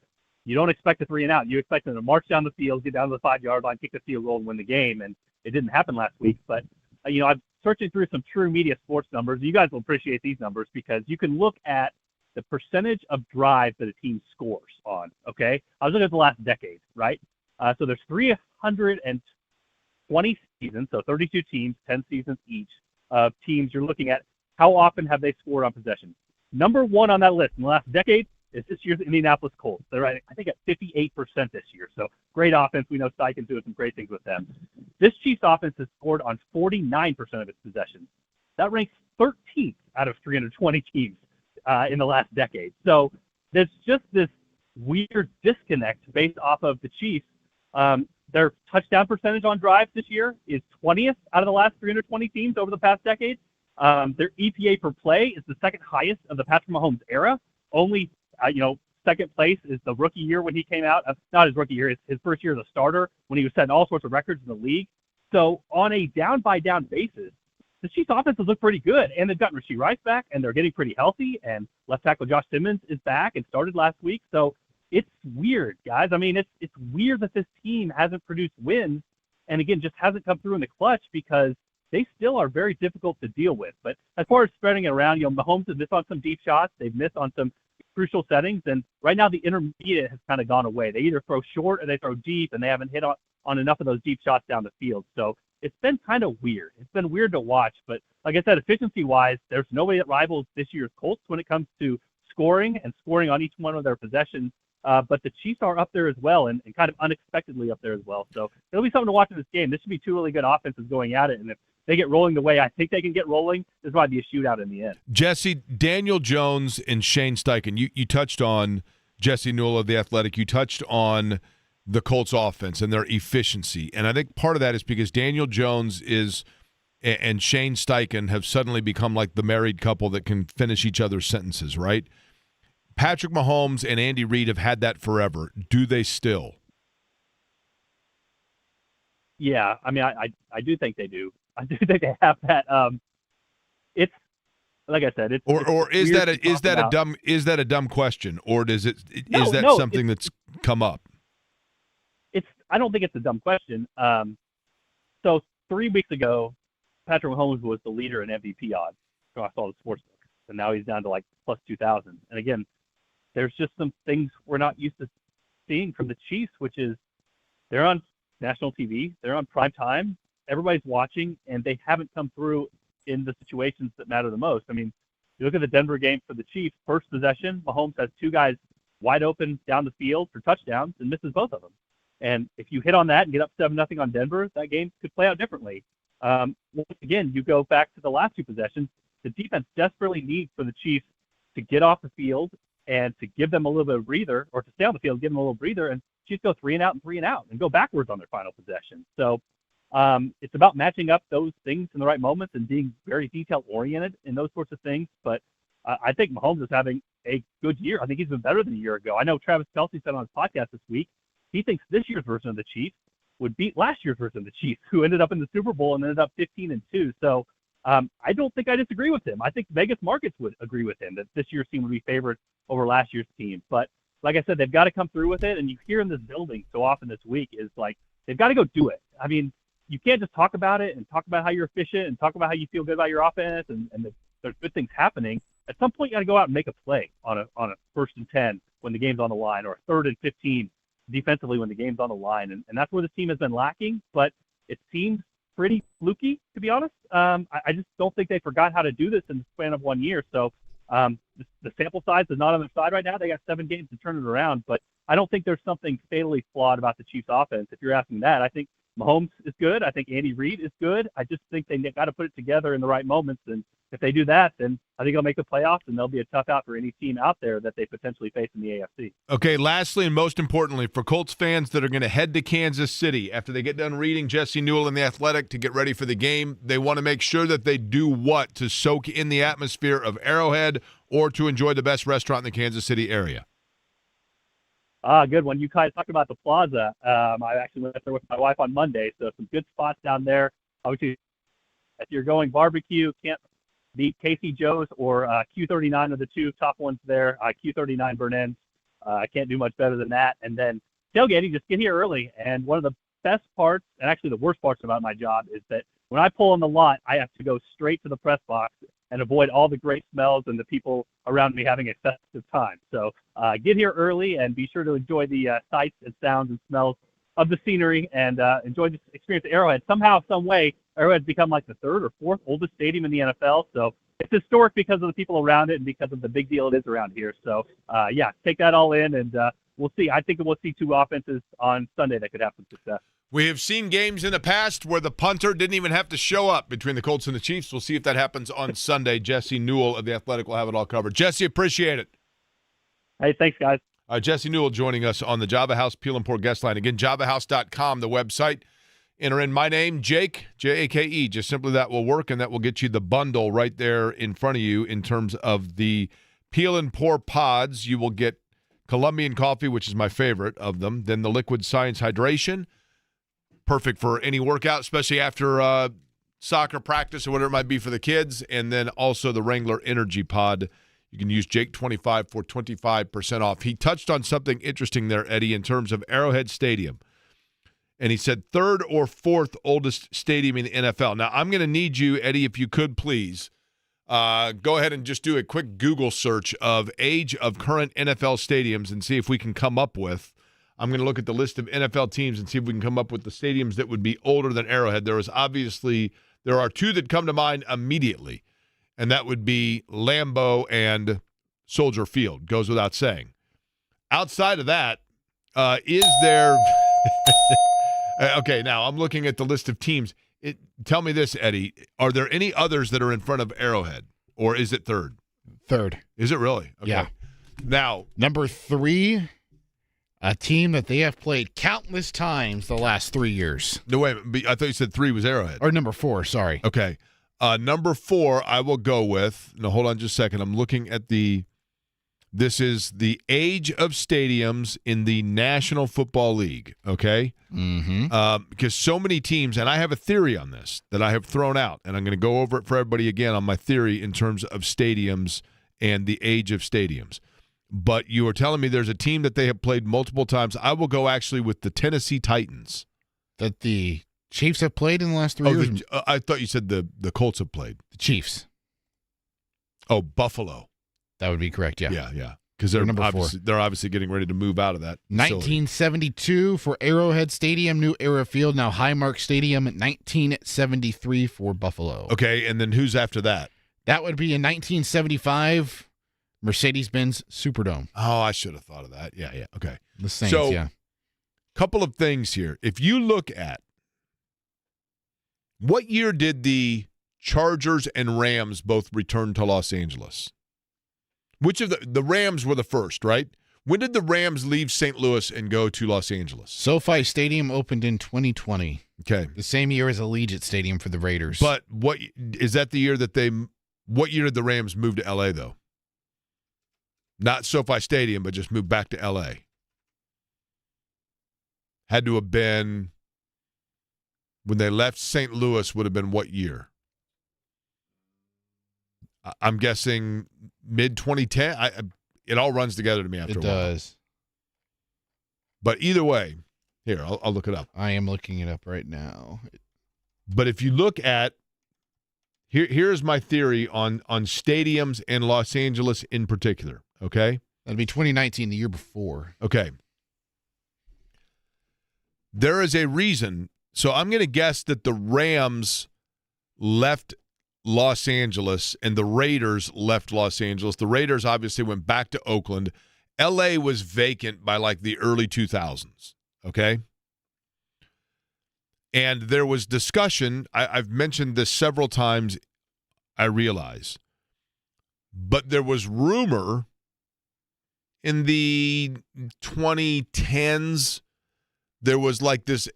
you don't expect a 3 and out. You expect them to march down the field, get down to the 5-yard line, kick the field goal, and win the game. And it didn't happen last week. But, I've searching through some True Media sports numbers. You guys will appreciate these numbers because you can look at the percentage of drives that a team scores on, okay? I was looking at the last decade, right? So there's 320 seasons, so 32 teams, 10 seasons each of teams. You're looking at how often have they scored on possession. Number one on that list in the last decade is this year's Indianapolis Colts. They're I think at 58% this year. So great offense. We know Steichen doing some great things with them. This Chiefs offense has scored on 49% of its possessions. That ranks 13th out of 320 teams in the last decade. So there's just this weird disconnect based off of the Chiefs. Their touchdown percentage on drives this year is 20th out of the last 320 teams over the past decade. Their EPA per play is the second highest of the Patrick Mahomes era. Only, second place is the rookie year when he came out. Not his rookie year, his first year as a starter when he was setting all sorts of records in the league. So on a down-by-down basis, the Chiefs' offenses look pretty good, and they've gotten Rashee Rice back, and they're getting pretty healthy, and left tackle Josh Simmons is back and started last week. So it's weird, guys. I mean, it's weird that this team hasn't produced wins, and again, just hasn't come through in the clutch because they still are very difficult to deal with. But as far as spreading it around, Mahomes has missed on some deep shots. They've missed on some crucial settings, and right now the intermediate has kind of gone away. They either throw short or they throw deep, and they haven't hit on enough of those deep shots down the field. So it's been kind of weird. It's been weird to watch. But like I said, efficiency-wise, there's nobody that rivals this year's Colts when it comes to scoring on each one of their possessions. But the Chiefs are up there as well, and kind of unexpectedly up there as well. So it'll be something to watch in this game. This should be two really good offenses going at it, and if they get rolling the way I think they can get rolling, this might be a shootout in the end. Jesse, Daniel Jones and Shane Steichen, you touched on Jesse Newell of The Athletic. You touched on the Colts offense and their efficiency. And I think part of that is because Daniel Jones and Shane Steichen have suddenly become like the married couple that can finish each other's sentences, right? Patrick Mahomes and Andy Reid have had that forever. Do they still? Yeah, I mean, I do think they do. I do think they have that. It's like I said, it's is that a dumb question, or is that something that's come up? I don't think it's a dumb question. So 3 weeks ago, Patrick Mahomes was the leader in MVP odds across all the sports books, and now he's down to like plus 2,000. And again, there's just some things we're not used to seeing from the Chiefs, which is they're on national TV, they're on prime time, everybody's watching, and they haven't come through in the situations that matter the most. I mean, you look at the Denver game for the Chiefs, first possession, Mahomes has two guys wide open down the field for touchdowns and misses both of them. And if you hit on that and get up 7-0 on Denver, that game could play out differently. Once again, you go back to the last two possessions, the defense desperately needs for the Chiefs to get off the field and to give them a little bit of breather, or to stay on the field, give them a little breather, and Chiefs go 3-and-out and go backwards on their final possession. So it's about matching up those things in the right moments and being very detail-oriented in those sorts of things. But I think Mahomes is having a good year. I think he's been better than a year ago. I know Travis Kelce said on his podcast this week, he thinks this year's version of the Chiefs would beat last year's version of the Chiefs, who ended up in the Super Bowl and ended up 15-2. So I don't think I disagree with him. I think Vegas markets would agree with him that this year's team would be favored over last year's team. But like I said, they've got to come through with it. And you hear in this building so often this week is like, they've got to go do it. I mean, you can't just talk about it and talk about how you're efficient and talk about how you feel good about your offense and there's good things happening. At some point, you got to go out and make a play on a 1st and 10 when the game's on the line, or a 3rd and 15 defensively when the game's on the line. And that's where the team has been lacking, but it seems pretty fluky, to be honest. I just don't think they forgot how to do this in the span of 1 year. So the sample size is not on their side right now. They got 7 games to turn it around, but I don't think there's something fatally flawed about the Chiefs offense. If you're asking that, I think Mahomes is good. I think Andy Reid is good. I just think they got to put it together in the right moments. And if they do that, then I think they'll make the playoffs, and they'll be a tough out for any team out there that they potentially face in the AFC. Okay, lastly and most importantly, for Colts fans that are going to head to Kansas City after they get done reading Jesse Newell in The Athletic to get ready for the game, they want to make sure that they do what to soak in the atmosphere of Arrowhead or to enjoy the best restaurant in the Kansas City area? Good one. You guys talked about the Plaza. I actually went there with my wife on Monday, so some good spots down there. Obviously, if you're going barbecue, can't beat Casey Joe's or Q39 are the two top ones there. Q39 burn ends. I can't do much better than that. And then tailgating, just get here early. And one of the best parts, and actually the worst parts about my job, is that when I pull in the lot, I have to go straight to the press box and avoid all the great smells and the people around me having a festive time. So get here early and be sure to enjoy the sights and sounds and smells of the scenery and enjoy this experience at Arrowhead. Somehow, some way, Arrowhead's become like the third or fourth oldest stadium in the NFL. So it's historic because of the people around it and because of the big deal it is around here. So, take that all in, and we'll see. I think we'll see two offenses on Sunday that could have some success. We have seen games in the past where the punter didn't even have to show up between the Colts and the Chiefs. We'll see if that happens on Sunday. Jesse Newell of The Athletic will have it all covered. Jesse, appreciate it. Hey, thanks, guys. Jesse Newell joining us on the Java House Peel and Pour guest line. Again, javahouse.com, the website. Enter in my name, Jake, Jake. Just simply that will work, and that will get you the bundle right there in front of you in terms of the Peel and Pour pods. You will get Colombian coffee, which is my favorite of them. Then the Liquid Science Hydration, perfect for any workout, especially after soccer practice or whatever it might be for the kids. And then also the Wrangler Energy Pod. You can use Jake25 for 25% off. He touched on something interesting there, Eddie, in terms of Arrowhead Stadium. And he said third or fourth oldest stadium in the NFL. Now, I'm going to need you, Eddie, if you could please, go ahead and just do a quick Google search of age of current NFL stadiums and see if we can come up with. I'm going to look at the list of NFL teams and see if we can come up with the stadiums that would be older than Arrowhead. There are two that come to mind immediately, and that would be Lambeau and Soldier Field. Goes without saying. Outside of that, is there – okay, now I'm looking at the list of teams. Tell me this, Eddie. Are there any others that are in front of Arrowhead, or is it third? Third. Is it really? Okay. Yeah. Now, number 3, a team that they have played countless times the last 3 years. No, wait. I thought you said 3 was Arrowhead. Or number 4, sorry. Okay. Number 4, I will go with. No, hold on just a second. I'm looking at this is the age of stadiums in the National Football League, okay? Mm-hmm. Because so many teams, and I have a theory on this that I have thrown out, and I'm going to go over it for everybody again on my theory in terms of stadiums and the age of stadiums. But you are telling me there's a team that they have played multiple times. I will go actually with the Tennessee Titans. That the Chiefs have played in the last 3 years? I thought you said the Colts have played. The Chiefs. Oh, Buffalo. That would be correct, yeah. Yeah. Because they're obviously getting ready to move out of that facility. 1972 for Arrowhead Stadium, New Era Field, now Highmark Stadium. 1973 for Buffalo. Okay, and then who's after that? That would be in 1975, Mercedes-Benz Superdome. Oh, I should have thought of that. Yeah. Okay. The Saints, yeah. Couple of things here. If you look at what year did the Chargers and Rams both return to Los Angeles? Which of the Rams were the first, right? When did the Rams leave St. Louis and go to Los Angeles? SoFi Stadium opened in 2020. Okay. The same year as Allegiant Stadium for the Raiders. But what is that the year that what year did the Rams move to L.A., though? Not SoFi Stadium, but just move back to L.A. Had to have been, when they left St. Louis, would have been what year? I'm guessing mid-2010. It all runs together to me after a while. It does. But either way, here, I'll look it up. I am looking it up right now. But if you look at, here's my theory on stadiums in Los Angeles in particular, okay? That'd be 2019, the year before. Okay. There is a reason. So I'm going to guess that the Rams left Los Angeles and the Raiders left Los Angeles. The Raiders obviously went back to Oakland. L.A. was vacant by like the early 2000s, okay? And there was discussion. I've mentioned this several times, I realize. But there was rumor in the 2010s, there was like this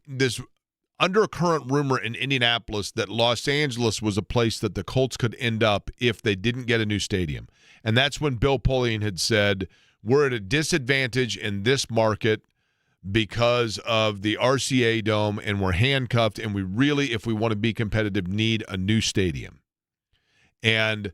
undercurrent rumor in Indianapolis that Los Angeles was a place that the Colts could end up if they didn't get a new stadium. And that's when Bill Polian had said, we're at a disadvantage in this market because of the RCA Dome, and we're handcuffed, and we really, if we want to be competitive, need a new stadium. And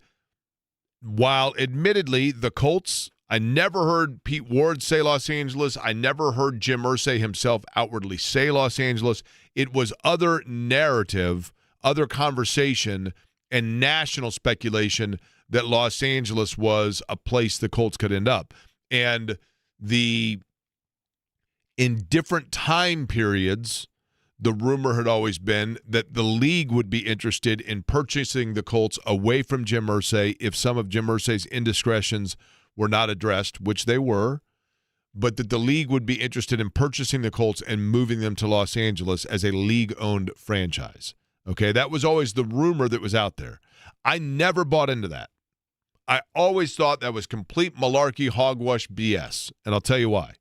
while admittedly the Colts, I never heard Pete Ward say Los Angeles. I never heard Jim Irsay himself outwardly say Los Angeles. It was other narrative other conversation and national speculation that Los Angeles was a place the Colts could end up. And in different time periods, the rumor had always been that the league would be interested in purchasing the Colts away from Jim Irsay if some of Jim Irsay's indiscretions were not addressed, which they were, but that the league would be interested in purchasing the Colts and moving them to Los Angeles as a league-owned franchise. Okay, that was always the rumor that was out there. I never bought into that. I always thought that was complete malarkey, hogwash BS, and I'll tell you why.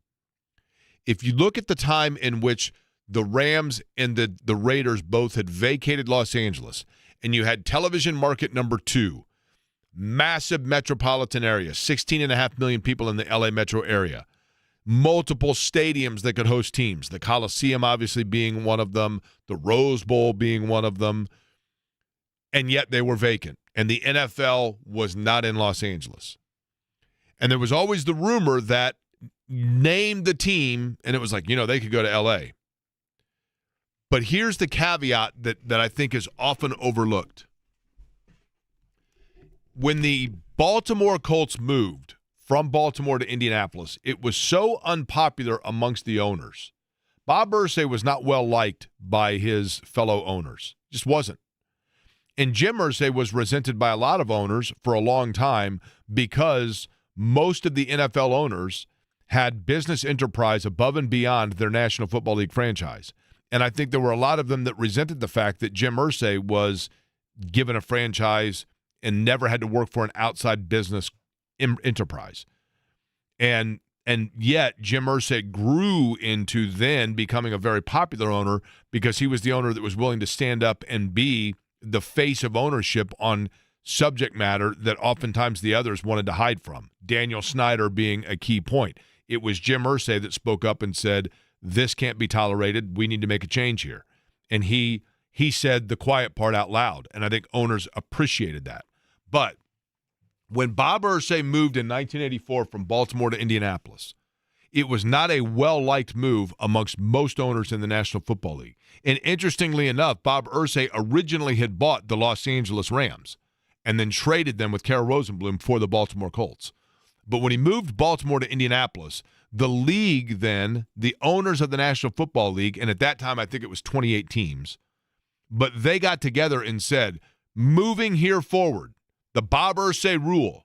If you look at the time in which the Rams and the Raiders both had vacated Los Angeles, and you had television market number 2, massive metropolitan area, 16.5 million people in the LA metro area, multiple stadiums that could host teams, the Coliseum obviously being one of them, the Rose Bowl being one of them, and yet they were vacant, and the NFL was not in Los Angeles. And there was always the rumor that named the team, and it was like, they could go to L.A. But here's the caveat that I think is often overlooked. When the Baltimore Colts moved from Baltimore to Indianapolis, it was so unpopular amongst the owners. Bob Irsay was not well liked by his fellow owners. Just wasn't. And Jim Irsay was resented by a lot of owners for a long time because most of the NFL owners had business enterprise above and beyond their National Football League franchise. And I think there were a lot of them that resented the fact that Jim Irsay was given a franchise and never had to work for an outside business enterprise. And yet Jim Irsay grew into then becoming a very popular owner because he was the owner that was willing to stand up and be the face of ownership on subject matter that oftentimes the others wanted to hide from. Daniel Snyder being a key point. It was Jim Irsay that spoke up and said, this can't be tolerated. We need to make a change here. And he said the quiet part out loud, and I think owners appreciated that. But when Bob Irsay moved in 1984 from Baltimore to Indianapolis, it was not a well-liked move amongst most owners in the National Football League. And interestingly enough, Bob Irsay originally had bought the Los Angeles Rams and then traded them with Carroll Rosenbloom for the Baltimore Colts. But when he moved Baltimore to Indianapolis, the league then, the owners of the National Football League, and at that time I think it was 28 teams, but they got together and said, moving here forward, the Bob Irsay rule,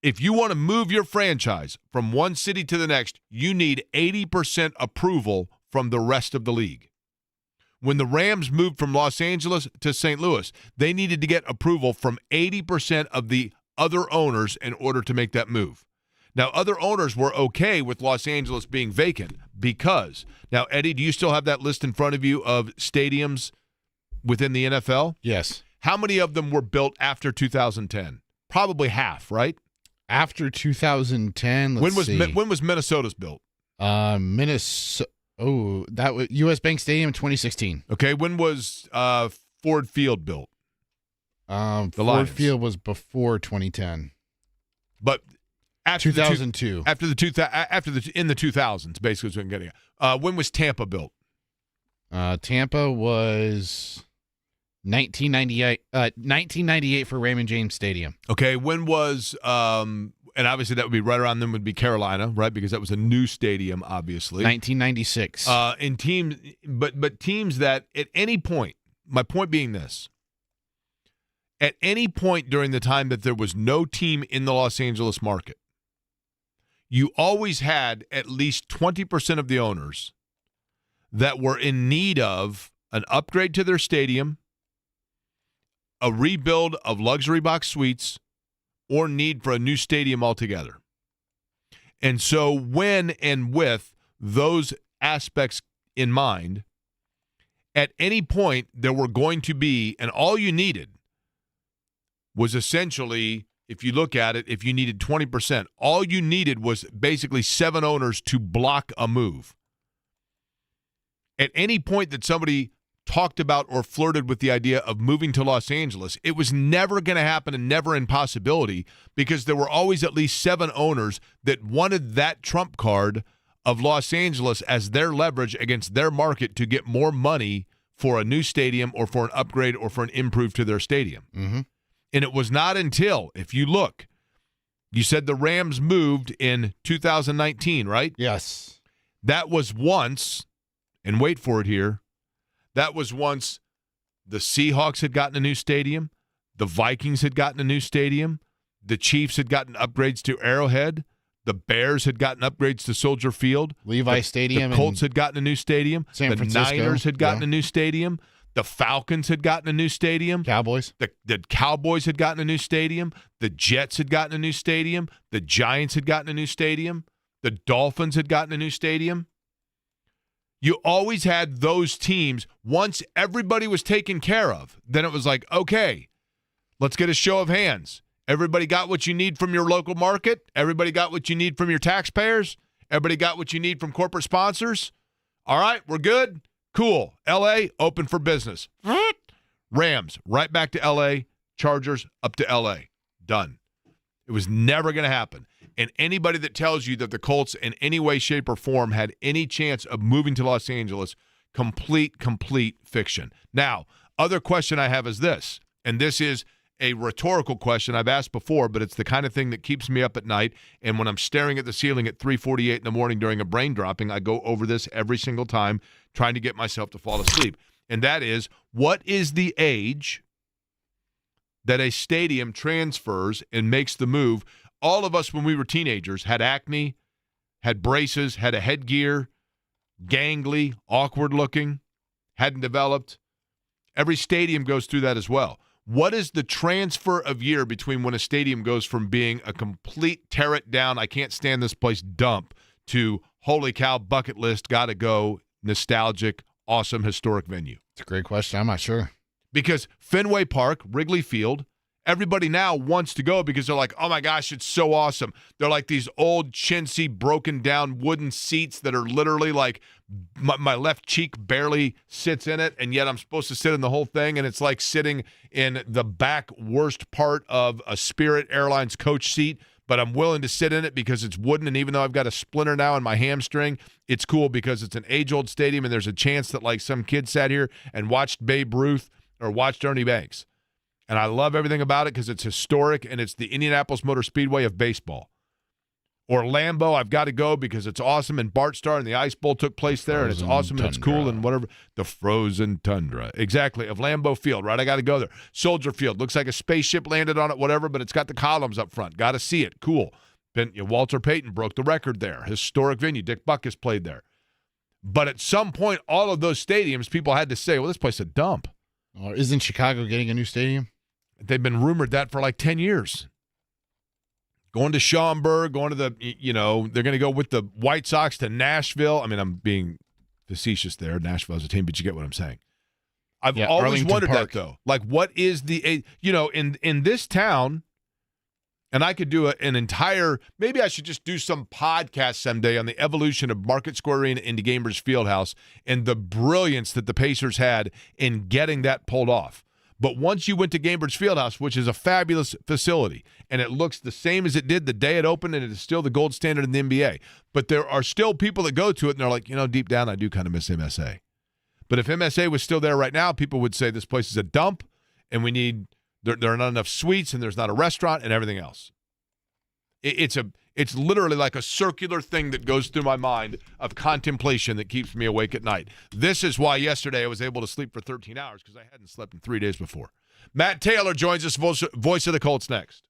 if you want to move your franchise from one city to the next, you need 80% approval from the rest of the league. When the Rams moved from Los Angeles to St. Louis, they needed to get approval from 80% of the other owners in order to make that move. Now, other owners were okay with Los Angeles being vacant because, now, Eddie, do you still have that list in front of you of stadiums within the NFL? Yes. How many of them were built after 2010? Probably half, right? After 2010, let's see. When was Minnesota's built? Minnesota. Oh, that was U.S. Bank Stadium in 2016. Okay, when was Ford Field built? Ford Lions. Field was before 2010. But after 2002. In the 2000s, basically is what I'm getting at. When was Tampa built? Tampa was 1998 for Raymond James Stadium. Okay, when was and obviously that would be right around then would be Carolina, right? Because that was a new stadium, obviously. 1996. In teams, but teams that at any point, my point being this, at any point during the time that there was no team in the Los Angeles market, you always had at least 20% of the owners that were in need of an upgrade to their stadium, a rebuild of luxury box suites, or need for a new stadium altogether. And so when and with those aspects in mind, at any point there were going to be, and all you needed was essentially, if you look at it, if you needed 20%, all you needed was basically 7 owners to block a move. At any point that somebody talked about or flirted with the idea of moving to Los Angeles, it was never going to happen and never an impossibility because there were always at least 7 owners that wanted that trump card of Los Angeles as their leverage against their market to get more money for a new stadium or for an upgrade or for an improve to their stadium. Mm-hmm. And it was not until, if you look, you said the Rams moved in 2019, right? Yes. That was once, and wait for it here, that was once the Seahawks had gotten a new stadium, the Vikings had gotten a new stadium, the Chiefs had gotten upgrades to Arrowhead, the Bears had gotten upgrades to Soldier Field, Levi Stadium, the Colts had gotten a new stadium, San the Francisco, Niners had gotten yeah. a new stadium, the Falcons had gotten a new stadium, Cowboys. the Cowboys had gotten a new stadium, the Jets had gotten a new stadium, the Giants had gotten a new stadium, the Dolphins had gotten a new stadium. You always had those teams. Once everybody was taken care of, then it was like, okay, let's get a show of hands. Everybody got what you need from your local market. Everybody got what you need from your taxpayers. Everybody got what you need from corporate sponsors. All right, we're good. Cool. L.A., open for business. Rams, right back to L.A. Chargers, up to L.A. Done. It was never going to happen. And anybody that tells you that the Colts in any way, shape, or form had any chance of moving to Los Angeles, complete fiction. Now, other question I have is this, and this is a rhetorical question I've asked before, but it's the kind of thing that keeps me up at night. And when I'm staring at the ceiling at 3:48 in the morning during a brain dropping, I go over this every single time, trying to get myself to fall asleep. And that is, what is the age that a stadium transfers and makes the move? All of us, when we were teenagers, had acne, had braces, had a headgear, gangly, awkward looking, hadn't developed. Every stadium goes through that as well. What is the transfer of year between when a stadium goes from being a complete tear it down, I can't stand this place dump, to holy cow, bucket list, gotta go, nostalgic, awesome, historic venue? It's a great question. I'm not sure. Because Fenway Park, Wrigley Field, everybody now wants to go because they're like, oh my gosh, it's so awesome. They're like these old, chintzy, broken down wooden seats that are literally like my left cheek barely sits in it, and yet I'm supposed to sit in the whole thing, and it's like sitting in the back worst part of a Spirit Airlines coach seat, but I'm willing to sit in it because it's wooden, and even though I've got a splinter now in my hamstring, it's cool because it's an age-old stadium, and there's a chance that like some kid sat here and watched Babe Ruth or watched Ernie Banks. And I love everything about it because it's historic, and it's the Indianapolis Motor Speedway of baseball. Or Lambeau, I've got to go because it's awesome, and Bart Starr and the Ice Bowl took place there, and it's awesome, and it's cool, and whatever. The frozen tundra. Exactly, of Lambeau Field, right? I got to go there. Soldier Field, looks like a spaceship landed on it, whatever, but it's got the columns up front. Got to see it. Cool. Walter Payton broke the record there. Historic venue. Dick Butkus played there. But at some point, all of those stadiums, people had to say, well, this place is a dump. Or isn't Chicago getting a new stadium? They've been rumored that for like 10 years. Going to Schaumburg, going to the, they're going to go with the White Sox to Nashville. I mean, I'm being facetious there. Nashville is a team, but you get what I'm saying. I've always Arlington wondered Park. that, though. Like, what is the, in this town, and I could do an entire, maybe I should just do some podcast someday on the evolution of Market Square Arena into Gamers Fieldhouse and the brilliance that the Pacers had in getting that pulled off. But once you went to Gamers Fieldhouse, which is a fabulous facility, and it looks the same as it did the day it opened, and it is still the gold standard in the NBA. But there are still people that go to it, and they're like, deep down, I do kind of miss MSA. But if MSA was still there right now, people would say this place is a dump, and there are not enough suites, and there's not a restaurant, and everything else. It's literally like a circular thing that goes through my mind of contemplation that keeps me awake at night. This is why yesterday I was able to sleep for 13 hours, because I hadn't slept in 3 days before. Matt Taylor joins us, voice of the Colts, next.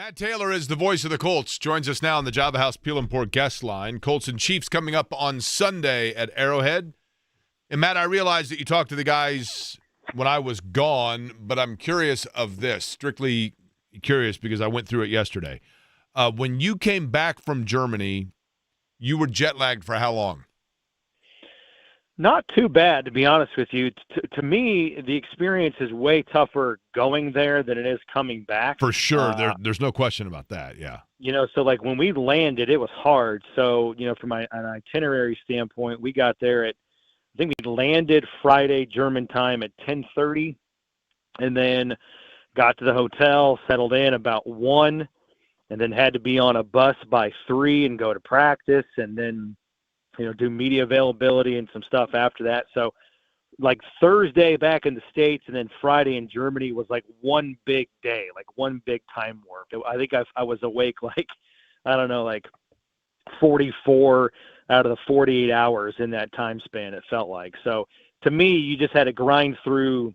Matt Taylor is the voice of the Colts. Joins us now on the Java House Peel and Pour guest line. Colts and Chiefs coming up on Sunday at Arrowhead. And, Matt, I realized that you talked to the guys when I was gone, but I'm curious of this, strictly curious because I went through it yesterday. When you came back from Germany, you were jet lagged for how long? Not too bad, to be honest with you. To me, the experience is way tougher going there than it is coming back. For sure. There's no question about that, yeah. So like when we landed, it was hard. So, from an itinerary standpoint, we got there I think we landed Friday German time at 10:30, and then got to the hotel, settled in about 1, and then had to be on a bus by 3 and go to practice, and then do media availability and some stuff after that. So like Thursday back in the States and then Friday in Germany was like one big day, like one big time warp. I think I was awake like 44 out of the 48 hours in that time span, it felt like. So to me, you just had to grind through,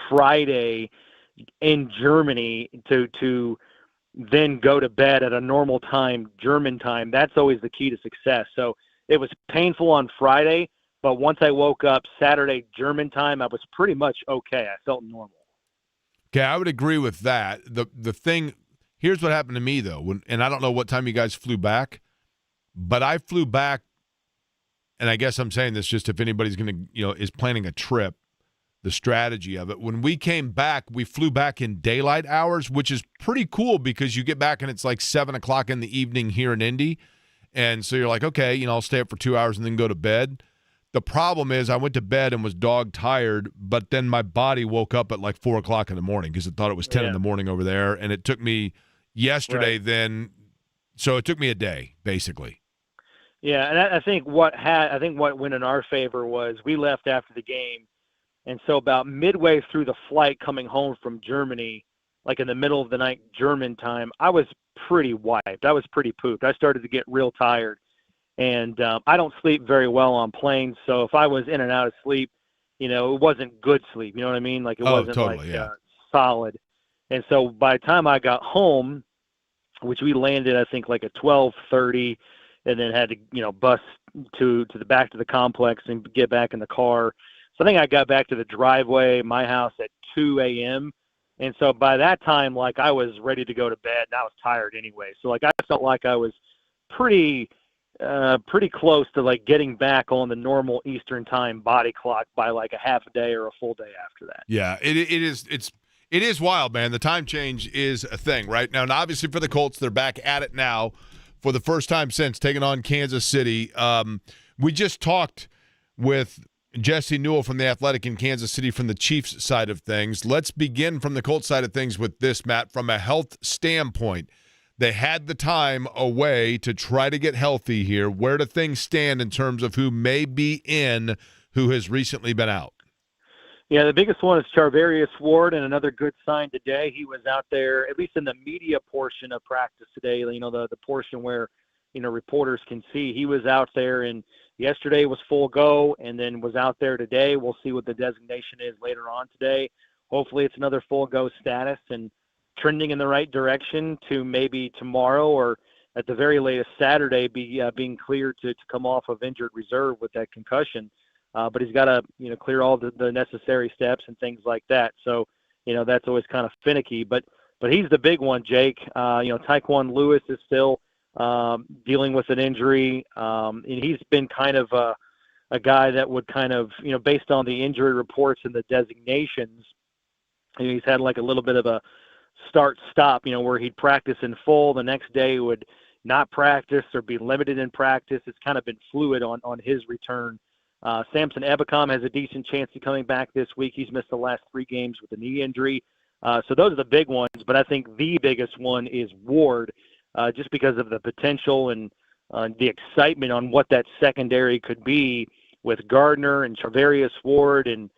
Friday in Germany to then go to bed at a normal time, German time. That's always the key to success. So it was painful on Friday, but once I woke up Saturday German time, I was pretty much okay. I felt normal. Okay, I would agree with that. The thing, here's what happened to me, though, and I don't know what time you guys flew back, but I flew back, and I guess I'm saying this just if anybody's going to, is planning a trip, the strategy of it. When we came back, we flew back in daylight hours, which is pretty cool because you get back and it's like 7 o'clock in the evening here in Indy. And so you're like, okay, I'll stay up for 2 hours and then go to bed. The problem is I went to bed and was dog tired, but then my body woke up at like 4 o'clock in the morning because it thought it was 10 in the morning over there. And it took me yesterday then. So it took me a day, basically. Yeah, and I think what went in our favor was we left after the game. And so about midway through the flight coming home from Germany, like in the middle of the night German time, I was pretty wiped. I was pretty pooped. I started to get real tired. And I don't sleep very well on planes. So if I was in and out of sleep, it wasn't good sleep. You know what I mean? Like it wasn't totally, solid. And so by the time I got home, which we landed, I think like at 12:30, and then had to, bus to the back to the complex and get back in the car. So I think I got back to the driveway, my house at 2 a.m. And so by that time, like I was ready to go to bed and I was tired anyway. So like I felt like I was pretty close to like getting back on the normal Eastern time body clock by like a half a day or a full day after that. Yeah, it is wild, man. The time change is a thing right now. And obviously for the Colts, they're back at it now for the first time since taking on Kansas City. We just talked with Jesse Newell from The Athletic in Kansas City from the Chiefs side of things. Let's begin from the Colts side of things with this, Matt. From a health standpoint, they had the time away to try to get healthy here. Where do things stand in terms of who may be in, who has recently been out? Yeah, the biggest one is Charvarius Ward, and another good sign today. He was out there, at least in the media portion of practice today, the portion where, reporters can see. He was out there, and yesterday was full go, and then was out there today. We'll see what the designation is later on today. Hopefully it's another full go status and trending in the right direction to maybe tomorrow or at the very latest Saturday being cleared to come off of injured reserve with that concussion. But he's got to, clear all the necessary steps and things like that. So, that's always kind of finicky. But he's the big one, Jake. Tyquan Lewis is still dealing with an injury. And he's been kind of a guy that would kind of, based on the injury reports and the designations, he's had like a little bit of a start-stop, where he'd practice in full. The next day would not practice or be limited in practice. It's kind of been fluid on his return. Samson Ebicom has a decent chance of coming back this week. He's missed the last 3 games with a knee injury. So those are the big ones, but I think the biggest one is Ward, just because of the potential and the excitement on what that secondary could be with Gardner and Charvarius Ward and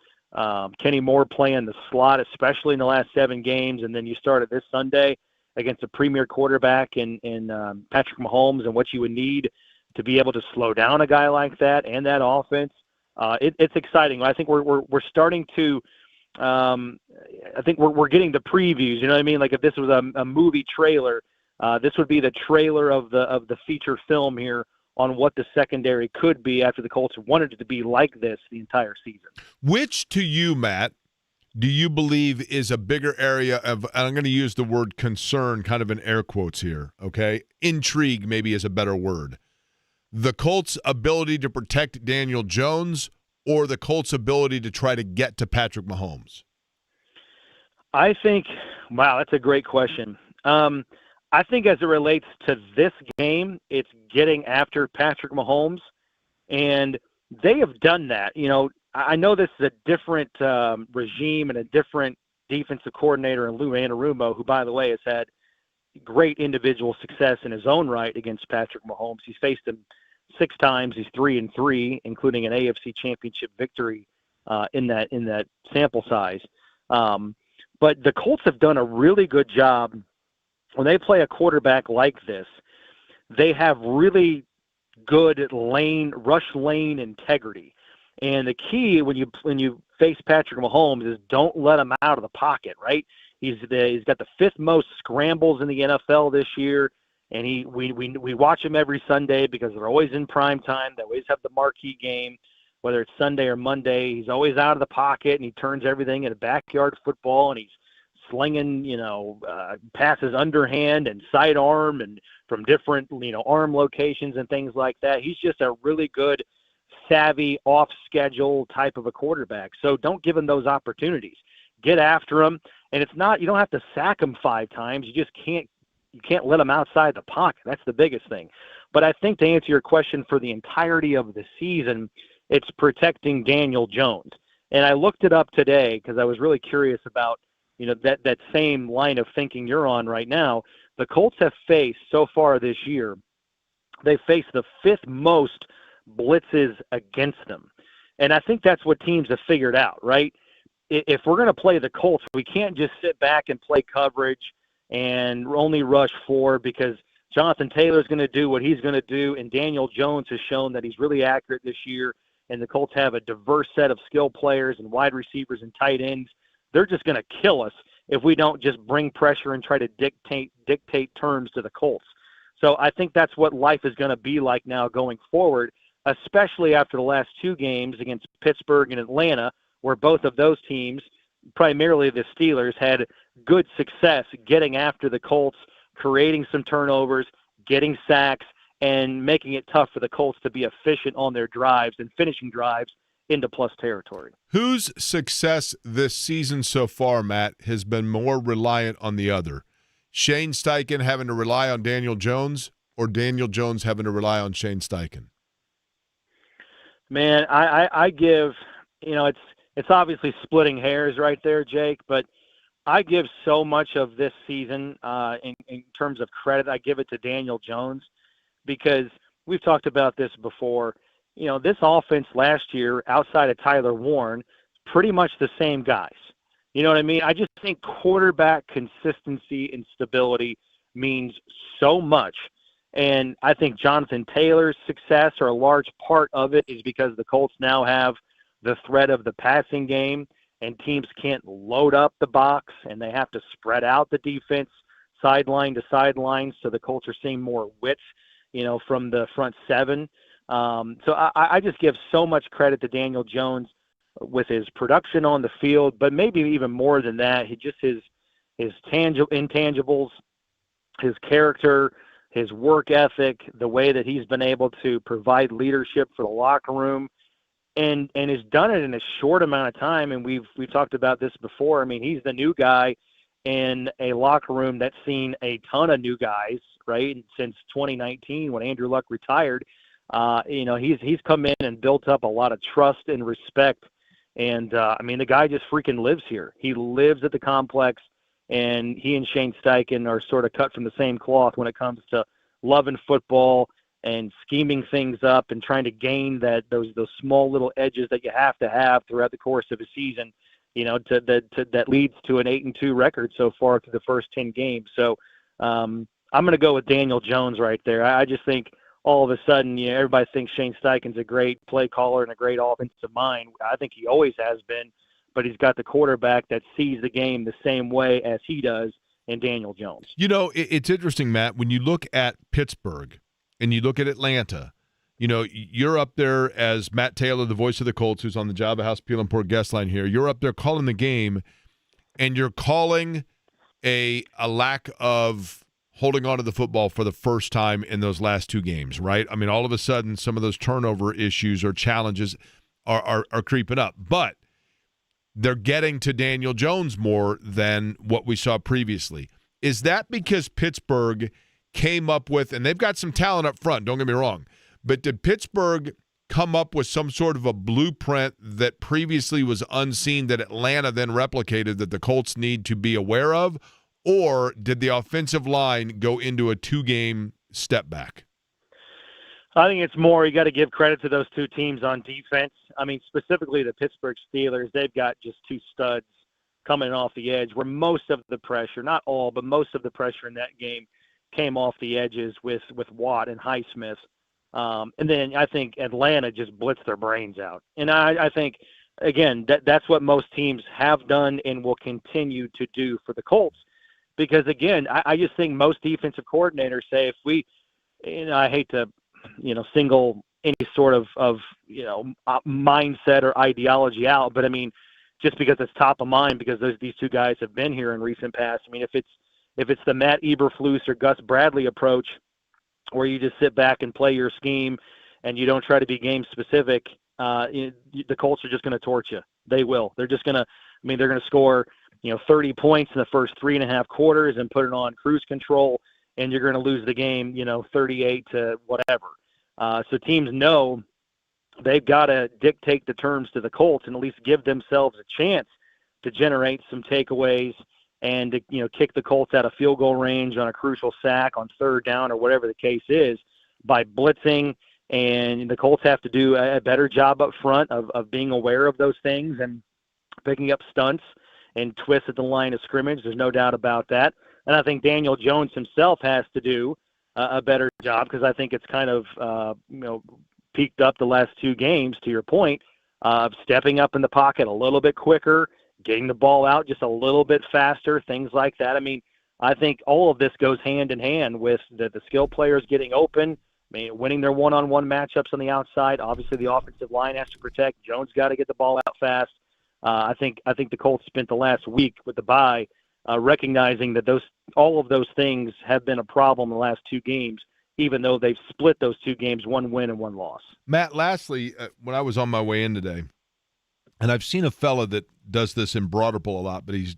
Kenny Moore playing the slot, especially in the last 7 games. And then you started this Sunday against a premier quarterback in Patrick Mahomes and what you would need to be able to slow down a guy like that and that offense. It's exciting. I think we're starting to I think we're getting the previews. You know what I mean? Like if this was a movie trailer, this would be the trailer of the feature film here on what the secondary could be after the Colts wanted it to be like this the entire season. Which to you, Matt, do you believe is a bigger area of, and I'm going to use the word concern kind of in air quotes here, okay? Intrigue maybe is a better word. The Colts' ability to protect Daniel Jones or the Colts' ability to try to get to Patrick Mahomes? I think, wow, that's a great question. I think as it relates to this game, it's getting after Patrick Mahomes, and they have done that. You know, I know this is a different regime and a different defensive coordinator in Lou Anarumo, who, by the way, has had great individual success in his own right against Patrick Mahomes. He's faced him 6 times. He's 3-3, including an AFC Championship victory in that sample size. But the Colts have done a really good job when they play a quarterback like this. They have really good rush lane integrity. And the key when you face Patrick Mahomes is don't let him out of the pocket, right? He's got the 5th most scrambles in the NFL this year, and we watch him every Sunday because they're always in prime time. They always have the marquee game, whether it's Sunday or Monday. He's always out of the pocket, and he turns everything into backyard football, and he's slinging, passes underhand and sidearm and from different, arm locations and things like that. He's just a really good, savvy, off-schedule type of a quarterback. So don't give him those opportunities. Get after him. And it's not, you don't have to sack him 5 times. You can't let him outside the pocket. That's the biggest thing. But I think to answer your question for the entirety of the season, it's protecting Daniel Jones. And I looked it up today because I was really curious about, that same line of thinking you're on right now. The Colts have faced so far this year, they faced the 5th most blitzes against them. And I think that's what teams have figured out, right? If we're going to play the Colts, we can't just sit back and play coverage and only rush 4 because Jonathan Taylor's going to do what he's going to do, and Daniel Jones has shown that he's really accurate this year, and the Colts have a diverse set of skill players and wide receivers and tight ends. They're just going to kill us if we don't just bring pressure and try to dictate terms to the Colts. So I think that's what life is going to be like now going forward, especially after the last 2 games against Pittsburgh and Atlanta, where both of those teams, primarily the Steelers, had good success getting after the Colts, creating some turnovers, getting sacks, and making it tough for the Colts to be efficient on their drives and finishing drives into plus territory. Whose success this season so far, Matt, has been more reliant on the other? Shane Steichen having to rely on Daniel Jones or Daniel Jones having to rely on Shane Steichen? Man, I give, it's obviously splitting hairs right there, Jake, but I give so much of this season in terms of credit, I give it to Daniel Jones because we've talked about this before. This offense last year, outside of Tyler Warren, pretty much the same guys. You know what I mean? I just think quarterback consistency and stability means so much. And I think Jonathan Taylor's success, or a large part of it, is because the Colts now have the threat of the passing game, and teams can't load up the box, and they have to spread out the defense sideline to sideline, so the Colts are seeing more width, from the front 7. So I just give so much credit to Daniel Jones with his production on the field, but maybe even more than that, his intangibles, his character, his work ethic, the way that he's been able to provide leadership for the locker room, and has done it in a short amount of time. And we've talked about this before. I mean, he's the new guy in a locker room that's seen a ton of new guys, right? Since 2019 when Andrew Luck retired. He's come in and built up a lot of trust and respect. And, the guy just freaking lives here. He lives at the complex, and he and Shane Steichen are sort of cut from the same cloth when it comes to loving football and scheming things up and trying to gain those small little edges that you have to have throughout the course of a season, that leads to an 8-2 record so far through the first 10 games. So I'm going to go with Daniel Jones right there. I just think all of a sudden, everybody thinks Shane Steichen's a great play caller and a great offensive mind. I think he always has been. but he's got the quarterback that sees the game the same way as he does in Daniel Jones. You know, it's interesting, Matt, when you look at Pittsburgh and you look at Atlanta, you know, you're up there as Matt Taylor, the voice of the Colts, who's on the Java House Peel and Port guest line here. You're up there calling the game, and you're calling a lack of holding on to the football for the first time in those last two games, right? I mean, all of a sudden, some of those turnover issues or challenges are creeping up. But they're getting to Daniel Jones more than what we saw previously. Is that because Pittsburgh came up with, and they've got some talent up front, don't get me wrong, but did Pittsburgh come up with some sort of a blueprint that previously was unseen that Atlanta then replicated that the Colts need to be aware of? Or did the offensive line go into a two-game step back? I think it's more, you got to give credit to those two teams on defense. I mean, specifically the Pittsburgh Steelers, they've got just two studs coming off the edge where most of the pressure, not all, but most of the pressure in that game came off the edges with Watt and Highsmith. And then I think Atlanta just blitzed their brains out. And I think, again, that's what most teams have done and will continue to do for the Colts. Because, again, I just think most defensive coordinators say if we – I hate to – single any sort of mindset or ideology out. But I mean, just because it's top of mind, because these two guys have been here in recent past. I mean, if it's the Matt Eberflus or Gus Bradley approach, where you just sit back and play your scheme and you don't try to be game specific, the Colts are just going to torch you. They will. They're just going to. I mean, they're going to score 30 points in the first 3.5 quarters and put it on cruise control. And you're going to lose the game, 38 to whatever. So teams know they've got to dictate the terms to the Colts and at least give themselves a chance to generate some takeaways and to, kick the Colts out of field goal range on a crucial sack on third down or whatever the case is by blitzing. And the Colts have to do a better job up front of being aware of those things and picking up stunts and twists at the line of scrimmage. There's no doubt about that. And I think Daniel Jones himself has to do a better job because I think it's kind of, peaked up the last two games, to your point, of stepping up in the pocket a little bit quicker, getting the ball out just a little bit faster, things like that. I mean, I think all of this goes hand in hand with the skill players getting open, winning their one-on-one matchups on the outside. Obviously, the offensive line has to protect. Jones got to get the ball out fast. I think the Colts spent the last week with the bye recognizing that all of those things have been a problem in the last two games, even though they've split those two games, one win and one loss. Matt, lastly, when I was on my way in today, and I've seen a fella that does this in Broderpool a lot, but he's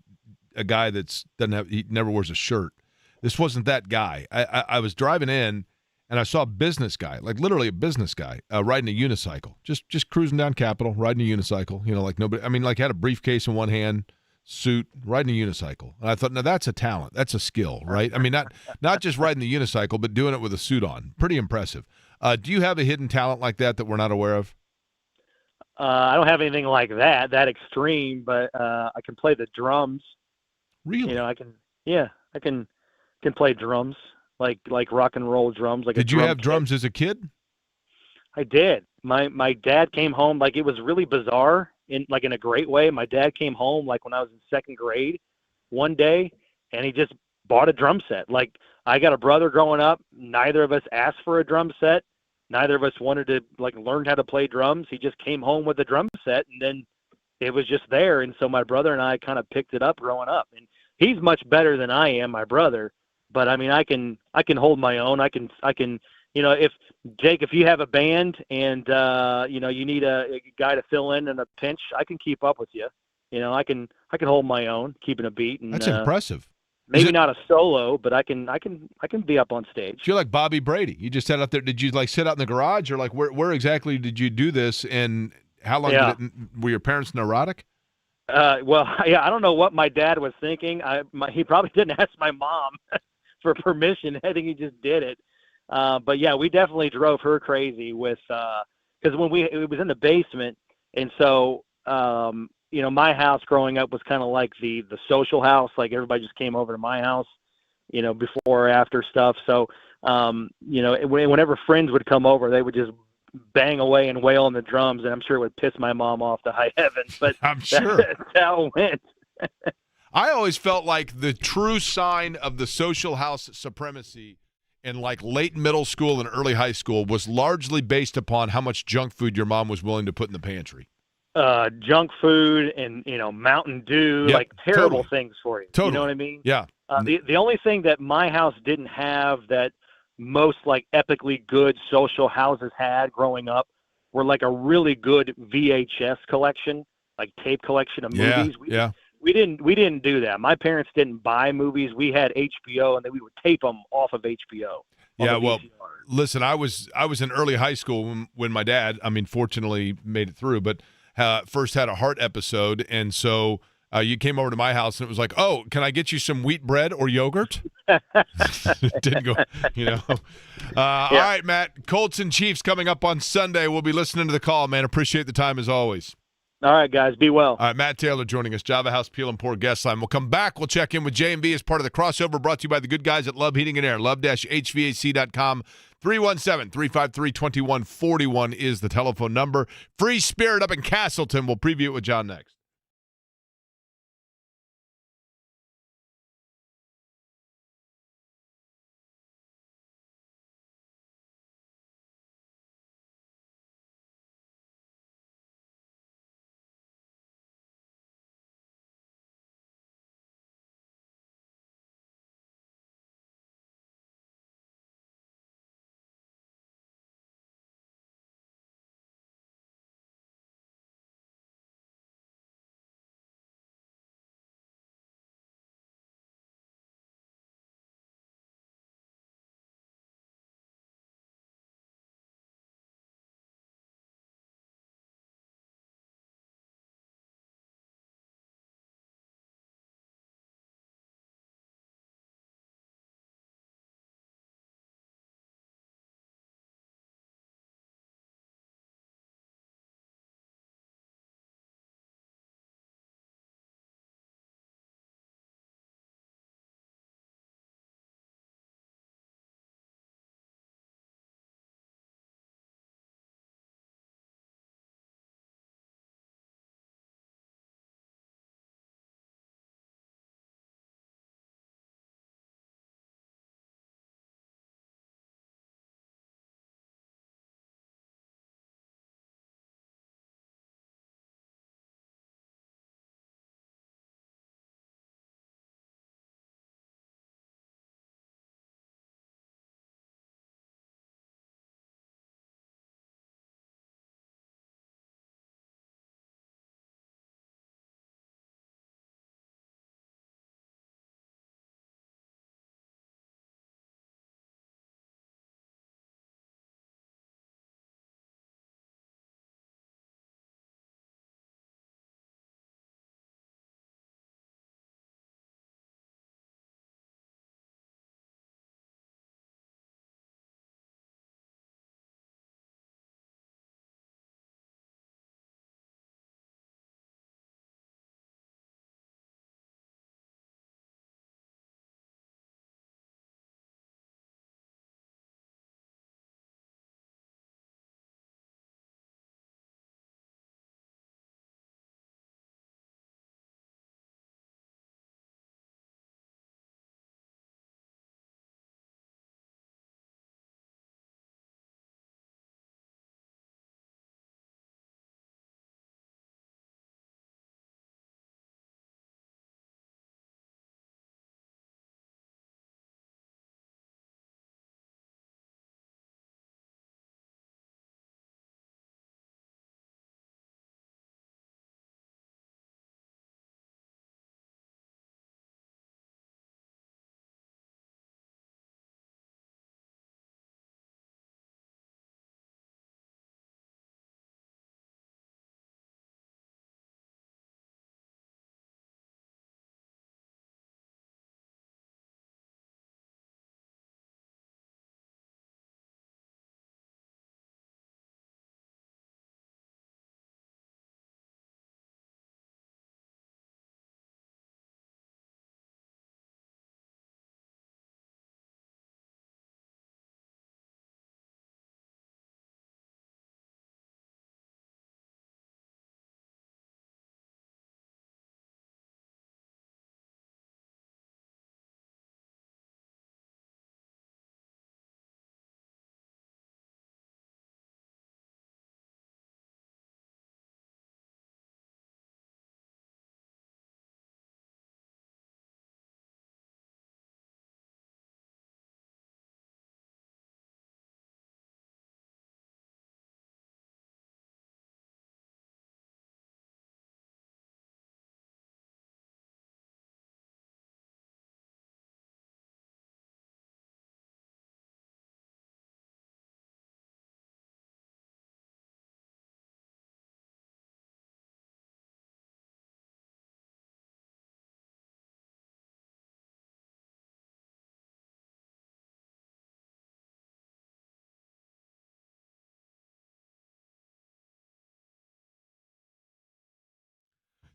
a guy he never wears a shirt. This wasn't that guy. I was driving in, and I saw a business guy, like literally a business guy, riding a unicycle, just cruising down Capitol, riding a unicycle, like nobody. I mean, like had a briefcase in one hand, suit, riding a unicycle. And I thought, now that's a talent. That's a skill, right? I mean, not just riding the unicycle, but doing it with a suit on. Pretty impressive. Do you have a hidden talent like that we're not aware of? I don't have anything like that extreme, but I can play the drums. Really? I can play drums, like rock and roll drums. Did you have drums as a kid? I did. My dad came home, it was really bizarre in a great way. My dad came home when I was in second grade one day, and he just bought a drum set. I got a brother growing up. Neither of us asked for a drum set. Neither of us wanted to learn how to play drums. He just came home with a drum set, and then it was just there. And so my brother and I kind of picked it up growing up. And he's much better than I am, my brother. But I mean, I can hold my own. I can. If Jake, if you have a band and you need a guy to fill in a pinch, I can keep up with you. I can hold my own, keeping a beat. And that's impressive. Maybe not a solo, but I can be up on stage. You're like Bobby Brady. You just sat out there. Did you sit out in the garage, or where exactly did you do this? And how long were your parents neurotic? Well, yeah, I don't know what my dad was thinking. He probably didn't ask my mom for permission. I think he just did it. But yeah, we definitely drove her crazy with because when it was in the basement, and so my house growing up was kind of like the social house. Everybody just came over to my house, before or after stuff. So whenever friends would come over, they would just bang away and wail on the drums, and I'm sure it would piss my mom off to high heaven. But I'm sure. That's how it went. I always felt like the true sign of the social house supremacy in like late middle school and early high school was largely based upon how much junk food your mom was willing to put in the pantry. Junk food and Mountain Dew, Yep, like terrible totally. things for you. Totally. You know what I mean? Yeah. The only thing that my house didn't have that most like epically good social houses had growing up were like a really good VHS collection, like tape collection of movies. We didn't do that. My parents didn't buy movies. We had HBO, and then we would tape them off of HBO. Yeah, well, listen, I was in early high school when my dad, fortunately made it through, but first had a heart episode, and so you came over to my house, and it was like, oh, can I get you some wheat bread or yogurt? It didn't go, All right, Matt, Colts and Chiefs coming up on Sunday. We'll be listening to the call, man. Appreciate the time as always. All right, guys, be well. All right, Matt Taylor joining us, Java House Peel and Pour guest line. We'll come back. We'll check in with J&B as part of the crossover brought to you by the good guys at Love Heating and Air. Love-HVAC.com. 317-353-2141 is the telephone number. Free Spirit up in Castleton. We'll preview it with John next.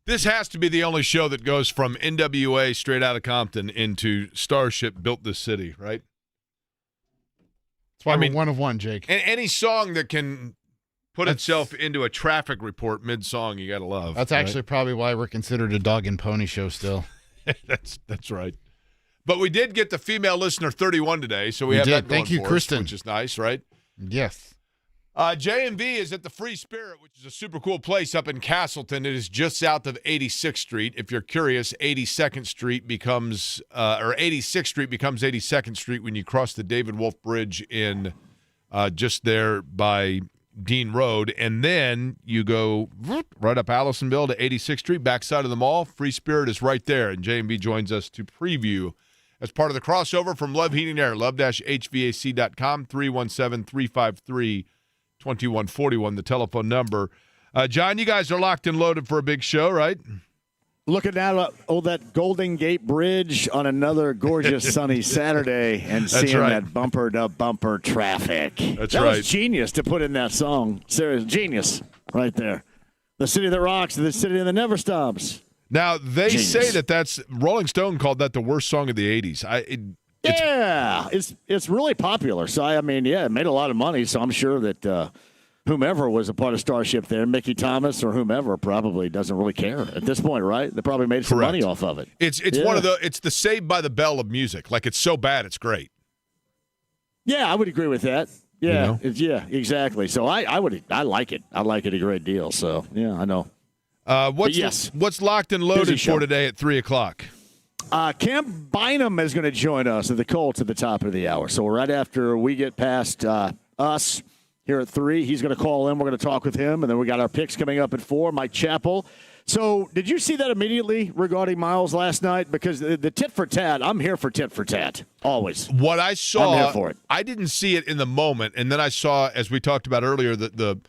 This has to be the only show that goes from NWA Straight Outta Compton into Starship Built This City, right? That's why we're one of one, Jake. Any song that can put itself into a traffic report mid-song, you got to love. That's actually probably why we're considered a dog and pony show still. That's right. But we did get the female listener 31 today, so we have that going Thank you, for Kristen. us, which is nice, right? Yes. J&V is at the Free Spirit, which is a super cool place up in Castleton. It is just south of 86th Street. If you're curious, 82nd Street becomes 86th Street becomes 82nd Street when you cross the David Wolf Bridge in just there by Dean Road, and then you go right up Allisonville to 86th Street, backside of the mall. Free Spirit is right there, and J&V joins us to preview as part of the crossover from Love Heating Air, love-hvac.com, 317-353-2141, the telephone number. John, you guys are locked and loaded for a big show, right? Looking at that Golden Gate Bridge on another gorgeous sunny Saturday and seeing that bumper-to-bumper traffic. That was genius to put in that song. Serious genius right there. The city that rocks, the city that never stops. Now, they say that's Rolling Stone called that the worst song of the 80s. It's really popular. So, it made a lot of money, so I'm sure that whomever was a part of Starship there, Mickey Thomas or whomever, probably doesn't really care at this point, right? They probably made some money off of it. It's it's the Saved by the Bell of music. Like, it's so bad, it's great. Yeah, I would agree with that. Yeah, exactly. So I like it. I like it a great deal. So, yeah, I know. What's locked and loaded for today at 3 o'clock? Cam Bynum is going to join us at the Colts at the top of the hour. So right after we get past us here at 3, he's going to call in. We're going to talk with him, and then we got our picks coming up at 4. Mike Chappell. So did you see that immediately regarding Miles last night? Because the tit for tat, I'm here for tit for tat, always. What I saw, I'm here for it. I didn't see it in the moment, and then I saw, as we talked about earlier, the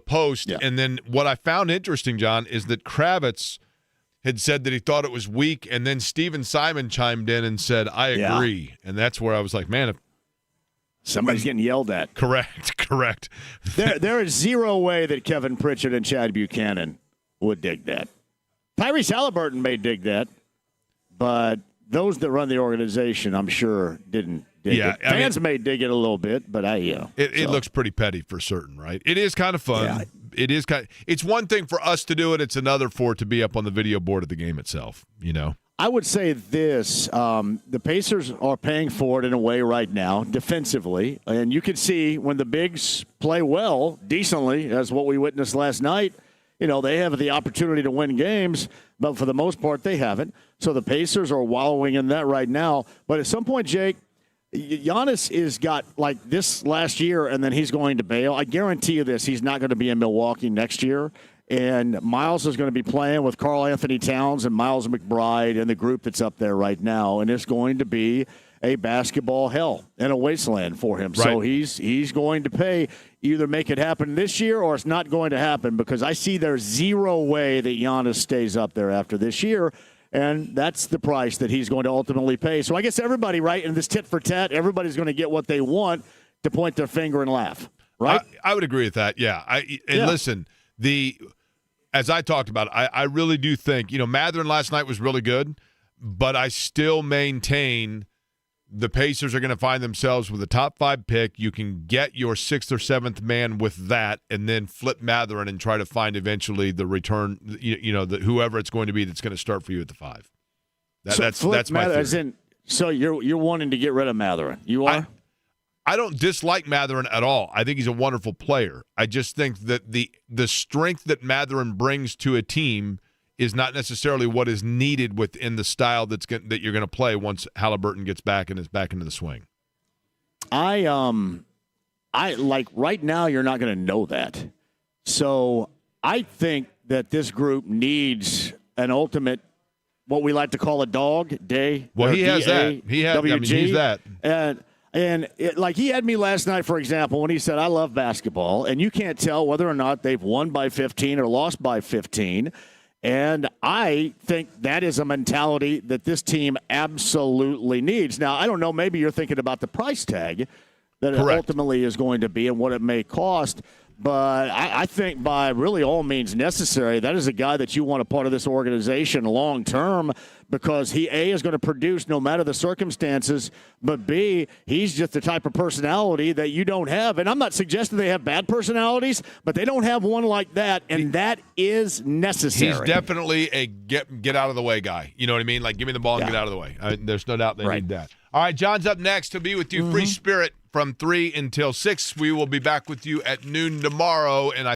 post. Yeah. And then what I found interesting, John, is that Kravitz had said that he thought it was weak, and then Steven Simon chimed in and said, I agree. And that's where I was like, man, somebody's getting yelled at. Correct. There is zero way that Kevin Pritchard and Chad Buchanan would dig that. Tyrese Halliburton may dig that, but those that run the organization, I'm sure, didn't dig it. Fans may dig it a little bit, but it looks pretty petty for certain, right? It is kind of fun. Yeah. It's one thing for us to do it. It's another for it to be up on the video board of the game itself, I would say this. The Pacers are paying for it in a way right now, defensively. And you can see when the bigs play well, decently, as what we witnessed last night, they have the opportunity to win games, but for the most part, they haven't. So the Pacers are wallowing in that right now. But at some point, Jake, Giannis is got like this last year, and then he's going to bail. I guarantee you this. He's not going to be in Milwaukee next year. And Miles is going to be playing with Karl Anthony Towns and Miles McBride and the group that's up there right now. And it's going to be a basketball hell and a wasteland for him. Right. So he's going to pay, either make it happen this year or it's not going to happen, because I see there's zero way that Giannis stays up there after this year. And that's the price that he's going to ultimately pay. So I guess everybody, right, in this tit for tat, everybody's going to get what they want to point their finger and laugh, right? I would agree with that, yeah. Listen, as I talked about, I really do think, Mathurin last night was really good, but I still maintain the Pacers are going to find themselves with a top 5 pick. You can get your 6th or 7th man with that, and then flip Mathurin and try to find eventually the return, whoever it's going to be that's going to start for you at the 5. That's my theory. So you're wanting to get rid of Mathurin. You are? I don't dislike Mathurin at all. I think he's a wonderful player. I just think that the strength that Mathurin brings to a team is not necessarily what is needed within the style that you're going to play once Halliburton gets back and is back into the swing. I like right now you're not going to know that. So I think that this group needs an ultimate, what we like to call a dog day. Well, he has that. He's that. And he had me last night, for example, when he said, I love basketball, and you can't tell whether or not they've won by 15 or lost by 15. And I think that is a mentality that this team absolutely needs. Now, I don't know, maybe you're thinking about the price tag that it ultimately is going to be and what it may cost. But I think by really all means necessary, that is a guy that you want a part of this organization long term because he, A, is going to produce no matter the circumstances, but B, he's just the type of personality that you don't have. And I'm not suggesting they have bad personalities, but they don't have one like that, and that is necessary. He's definitely a get out of the way guy. You know what I mean? Like, give me the ball and get out of the way. There's no doubt they need that. All right, John's up next. He'll be with you, Free Spirit, from 3 until 6. We will be back with you at noon tomorrow, and